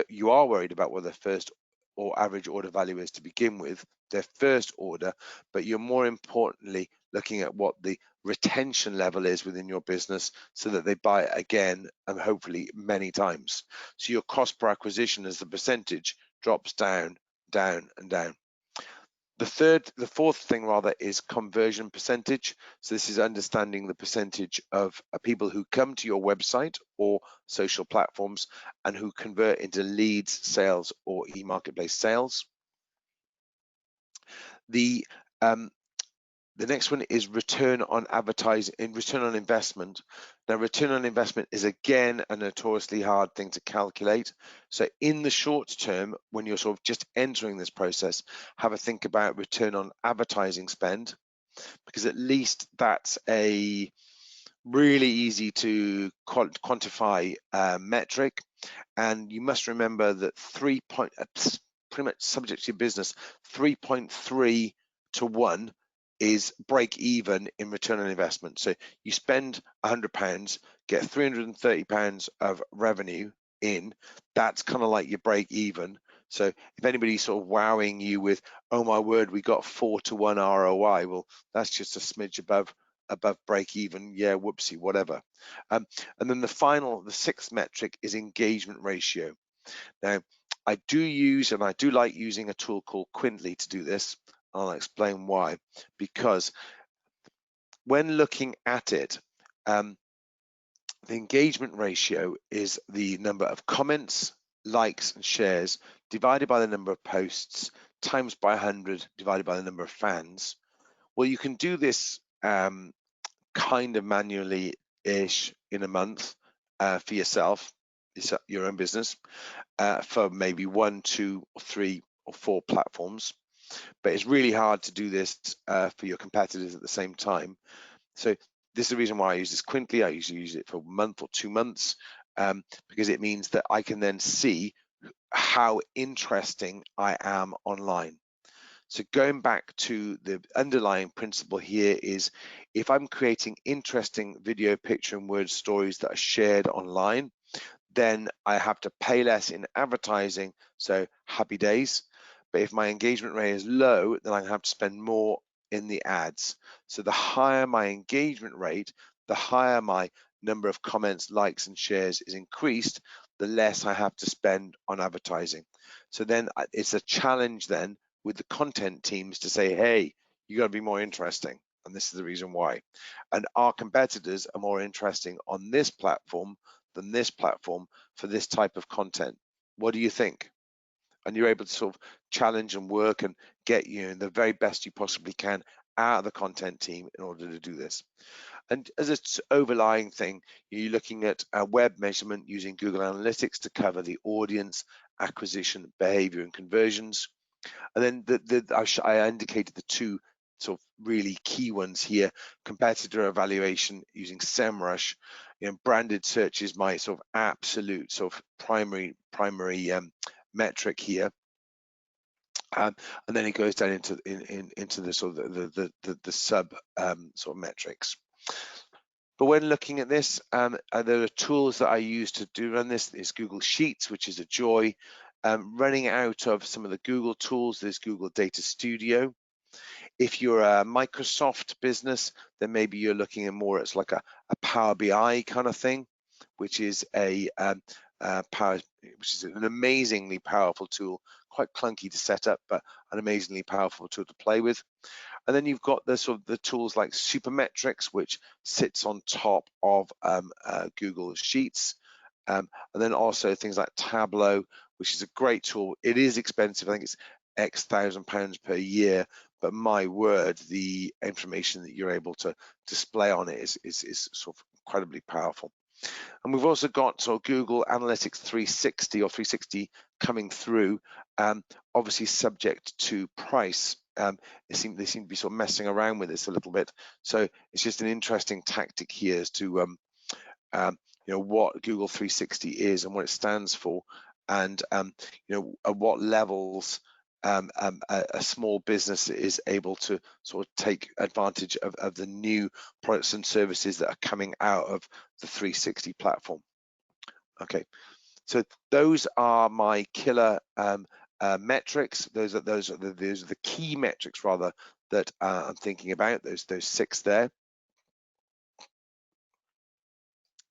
you are worried about what their first or average order value is to begin with, their first order, but you're more importantly looking at what the retention level is within your business so that they buy it again and hopefully many times. So your cost per acquisition as the percentage drops down, down, and down. The fourth thing rather is conversion percentage. So this is understanding the percentage of people who come to your website or social platforms and who convert into leads, sales, or e-marketplace sales. The next one is return on advertising and return on investment. Now, return on investment is again a notoriously hard thing to calculate. So in the short term, when you're sort of just entering this process, have a think about return on advertising spend, because at least that's a really easy to quantify metric. And you must remember that pretty much subject to your business, 3.3 to 1 is break even in return on investment. So you spend £100, get £330 of revenue in, that's kind of like your break even. So if anybody's sort of wowing you with, oh my word, we got 4 to 1 ROI, well, that's just a smidge above break even, yeah, whoopsie, whatever. And then the sixth metric is engagement ratio. Now, I do like using a tool called Quintly to do this. I'll explain why. Because when looking at it, the engagement ratio is the number of comments, likes, and shares divided by the number of posts times by 100 divided by the number of fans. Well, you can do this kind of manually-ish in a month for yourself, your own business, for maybe 1, 2, or 3, or 4 platforms. But it's really hard to do this for your competitors at the same time. So this is the reason why I use this Quintly. I usually use it for a month or 2 months, because it means that I can then see how interesting I am online. So going back to the underlying principle here is, if I'm creating interesting video, picture and word stories that are shared online, then I have to pay less in advertising, so happy days. But if my engagement rate is low, then I have to spend more in the ads. So the higher my engagement rate, the higher my number of comments, likes and shares is increased, the less I have to spend on advertising. So then it's a challenge then with the content teams to say, hey, you got to be more interesting, and this is the reason why. And our competitors are more interesting on this platform than this platform for this type of content. What do you think? And you're able to sort of challenge and work and get the very best you possibly can out of the content team in order to do this. And as an overlying thing, you're looking at a web measurement using Google Analytics to cover the audience, acquisition, behavior and conversions. And then I indicated the two sort of really key ones here: competitor evaluation using Semrush. Branded search is my sort of absolute sort of primary metric here. And then it goes down into the sort of the sub sort of metrics. But when looking at this, there are tools that I use to run this. Is Google Sheets, which is a joy. Running out of some of the Google tools, there's Google Data Studio. If you're a Microsoft business, then maybe you're looking at more, it's like a Power BI kind of thing, which is which is an amazingly powerful tool, quite clunky to set up, but an amazingly powerful tool to play with. And then you've got the sort of the tools like Supermetrics, which sits on top of Google Sheets. And then also things like Tableau, which is a great tool. It is expensive. I think it's X £1,000 per year, but my word, the information that you're able to display on it is sort of incredibly powerful. And we've also got sort of Google Analytics 360 or 360 coming through, obviously subject to price. They seem to be sort of messing around with this a little bit. So it's just an interesting tactic here as to what Google 360 is and what it stands for, and at what levels a small business is able to sort of take advantage of the new products and services that are coming out of the 360 platform. Okay, so those are my killer metrics. Those are the key metrics rather that I'm thinking about. Those 6 there.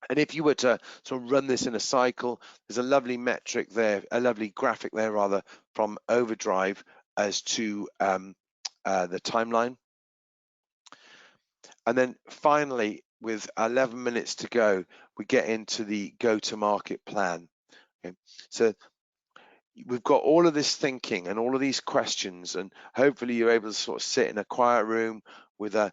And if you were to sort of run this in a cycle, there's a lovely metric there, a lovely graphic there rather, from Overdrive as to the timeline. And then finally, with 11 minutes to go, we get into the go-to-market plan. Okay. So we've got all of this thinking and all of these questions, and hopefully you're able to sort of sit in a quiet room with a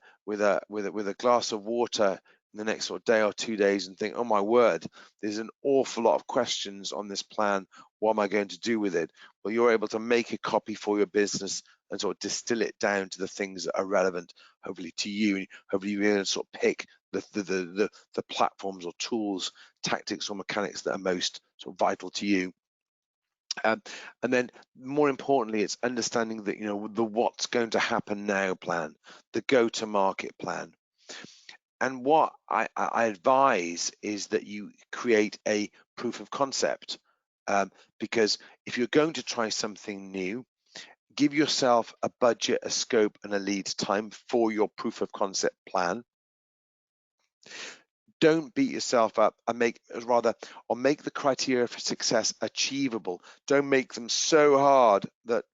glass of water in the next sort of day or 2 days and think, oh my word, there's an awful lot of questions on this plan. What am I going to do with it? Well, you're able to make a copy for your business and sort of distill it down to the things that are relevant, hopefully to you, and hopefully you're able to sort of pick the platforms or tools, tactics or mechanics that are most sort of vital to you. And then more importantly, it's understanding that, the what's going to happen now plan, the go-to-market plan. And what I advise is that you create a proof of concept, because if you're going to try something new, give yourself a budget, a scope and a lead time for your proof of concept plan. Don't beat yourself up and make the criteria for success achievable. Don't make them so hard that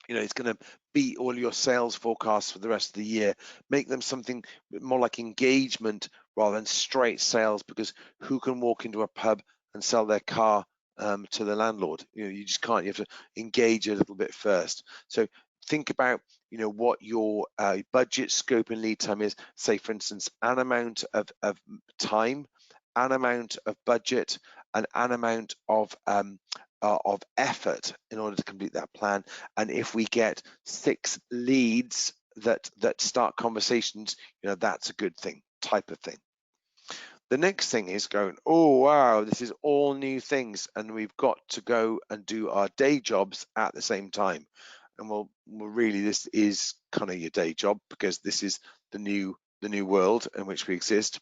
it's going to beat all your sales forecasts for the rest of the year. Make them something more like engagement rather than straight sales, because who can walk into a pub and sell their car to the landlord? You just can't. You have to engage a little bit first. So think about what your budget, scope and lead time is. Say for instance, an amount of time, an amount of budget, and an amount of effort in order to complete that plan. And if we get 6 leads that start conversations, you know, that's a good thing, type of thing. The next thing is going, oh wow, this is all new things, and we've got to go and do our day jobs at the same time. And well really, this is kind of your day job, because this is the new world in which we exist.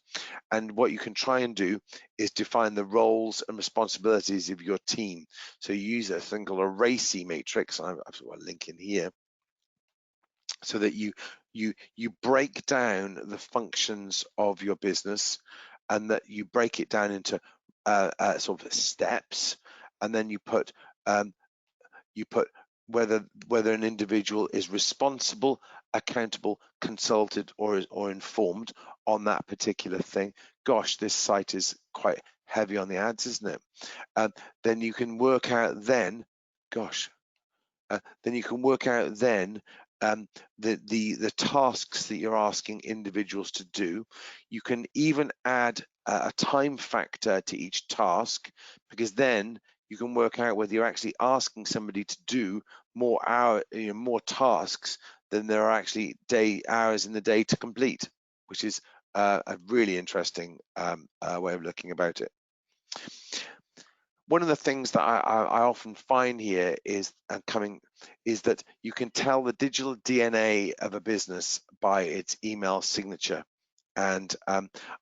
And what you can try and do is define the roles and responsibilities of your team. So you use a thing called a RACI matrix. I've got a link in here, so that you break down the functions of your business, and that you break it down into sort of steps, and then you put whether an individual is responsible, accountable, consulted, or informed on that particular thing. Gosh, this site is quite heavy on the ads, isn't it? Then you can work out then, the tasks that you're asking individuals to do. You can even add a time factor to each task, because then you can work out whether you're actually asking somebody to do more tasks than there are actually hours in the day to complete, which is a really interesting way of looking about it. One of the things that I often find here is that you can tell the digital DNA of a business by its email signature. And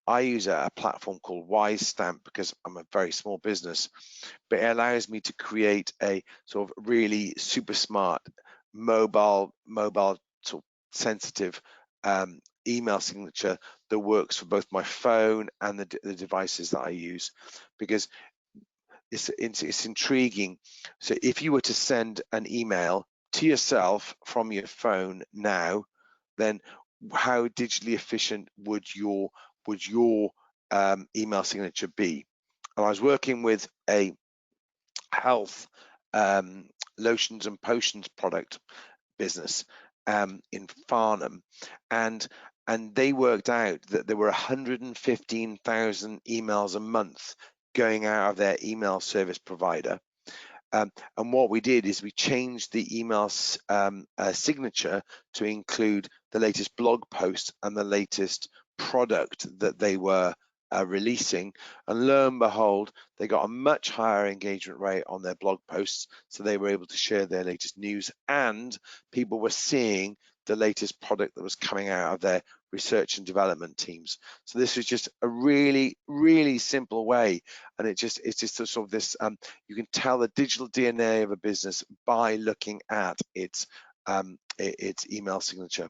I use a platform called WiseStamp because I'm a very small business, but it allows me to create a sort of really super smart mobile sort of sensitive email signature that works for both my phone and the devices that I use, because it's intriguing. So if you were to send an email to yourself from your phone now, then how digitally efficient would your email signature be? And I was working with a health lotions and potions product business in Farnham, and they worked out that there were 115,000 emails a month going out of their email service provider. And what we did is we changed the email signature to include the latest blog post and the latest product that they were releasing, and lo and behold, they got a much higher engagement rate on their blog posts, so they were able to share their latest news, and people were seeing the latest product that was coming out of their research and development teams. So this was just a really, really simple way, and it's just sort of this, you can tell the digital DNA of a business by looking at its email signature.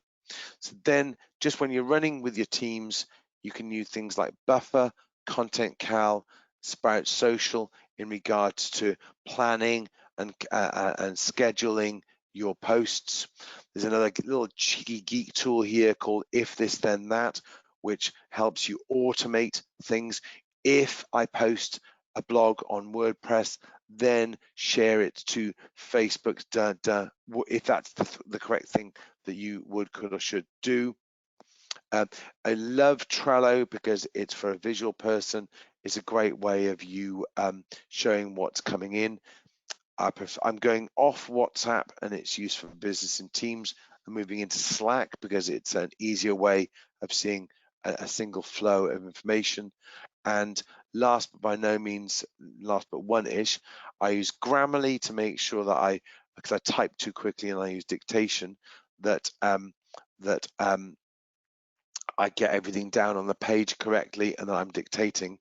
So then just when you're running with your teams, you can use things like Buffer, Content Cal, Sprout Social in regards to planning and scheduling your posts. There's another little cheeky geek tool here called If This Then That, which helps you automate things. If I post a blog on WordPress, then share it to Facebook, if that's the correct thing that you would, could, or should do. I love Trello because it's for a visual person. It's a great way of you showing what's coming in. I'm going off WhatsApp and it's used for business and teams. I'm moving into Slack because it's an easier way of seeing a single flow of information. And last but by no means last but one-ish, I use Grammarly to make sure that because I type too quickly and I use dictation, that I get everything down on the page correctly and that I'm dictating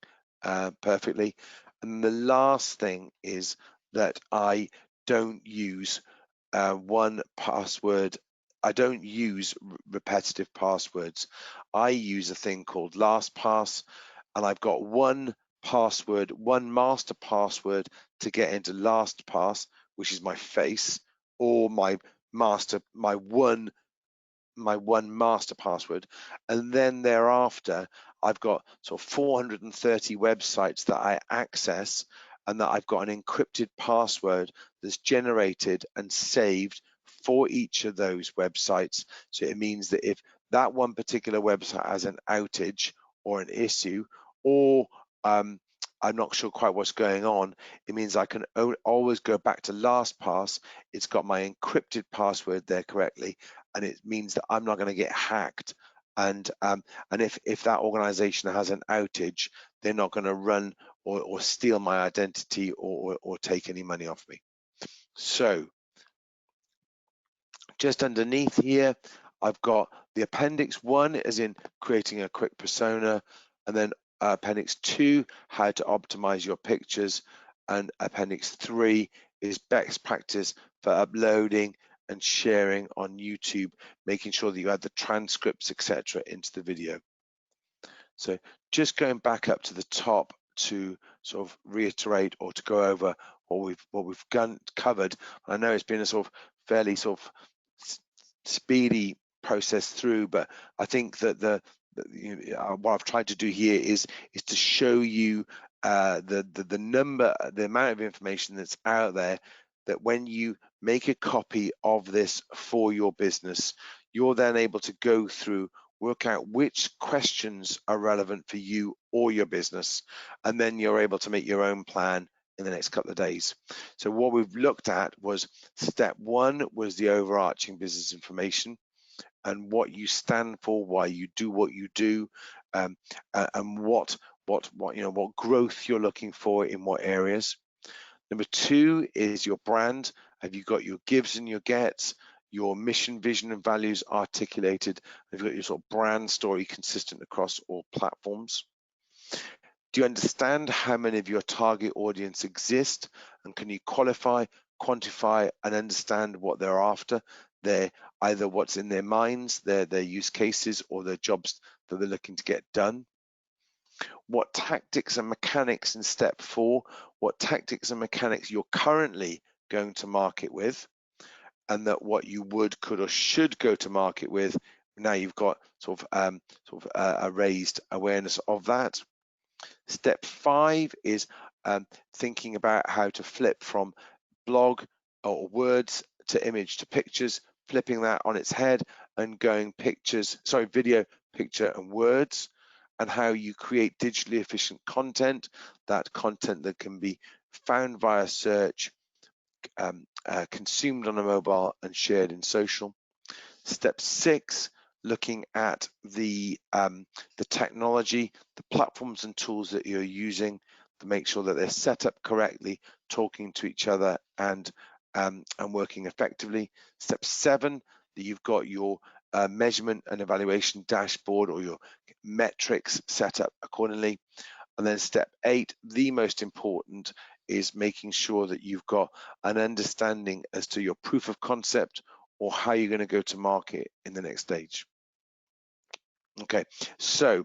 perfectly. And the last thing is that I don't use one password. I don't use repetitive passwords. I use a thing called LastPass, and I've got one password, one master password to get into LastPass, which is my face, or my one master password, and then thereafter I've got sort of 430 websites that I access, and that I've got an encrypted password that's generated and saved for each of those websites. So it means that if that one particular website has an outage or an issue, or I'm not sure quite what's going on, it means I can always go back to LastPass. It's got my encrypted password there correctly, and it means that I'm not going to get hacked. And if that organization has an outage, they're not going to run or steal my identity or take any money off me. So just underneath here, I've got the appendix 1, as in creating a quick persona, and then appendix 2, how to optimize your pictures, and appendix 3 is best practice for uploading and sharing on YouTube, making sure that you add the transcripts, etc., into the video. So just going back up to the top to sort of reiterate or to go over what we've covered. I know it's been a sort of fairly sort of speedy process through, but I think that what I've tried to do here is to show you the amount of information that's out there, that when you make a copy of this for your business, you're then able to go through, work out which questions are relevant for you or your business, and then you're able to make your own plan in the next couple of days. So what we've looked at was step 1 was the overarching business information and what you stand for, why you do what you do, and what growth you're looking for in what areas. Number 2 is your brand. Have you got your gives and your gets, your mission, vision, and values articulated? Have you got your sort of brand story consistent across all platforms? Do you understand how many of your target audience exist, and can you qualify, quantify, and understand what they're after? They're either what's in their minds, their use cases, or their jobs that they're looking to get done. What tactics and mechanics in step 4, what tactics and mechanics you're currently going to market with, and that what you would, could, or should go to market with. Now you've got sort of a raised awareness of that. Step 5 is thinking about how to flip from blog or words to image to pictures, flipping that on its head and going video, picture, and words, and how you create digitally efficient content, that content that can be found via search, consumed on a mobile, and shared in social. Step 6, looking at the technology, the platforms and tools that you're using to make sure that they're set up correctly, talking to each other, and working effectively. Step 7, that you've got your measurement and evaluation dashboard or your metrics set up accordingly. And then step 8, the most important, is making sure that you've got an understanding as to your proof of concept or how you're going to go to market in the next stage. Okay, so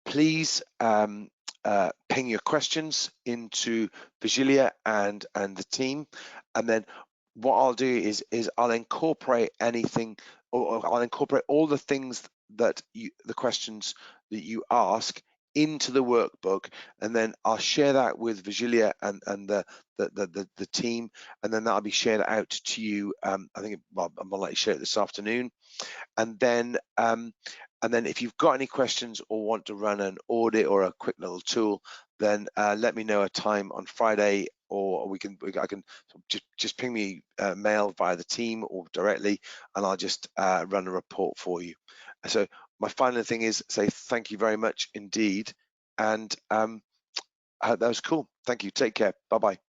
please ping your questions into Virgilia and the team, and then what I'll do is I'll incorporate anything, or I'll incorporate all the things that the questions that you ask into the workbook, and then I'll share that with Virgilia and the team, and then that'll be shared out to you. I think I'm gonna let you share it this afternoon, and then if you've got any questions or want to run an audit or a quick little tool, then let me know a time on Friday, or I can just ping me mail via the team or directly, and I'll just run a report for you. So my final thing is say thank you very much indeed, and I hope that was cool. Thank you. Take care. Bye bye.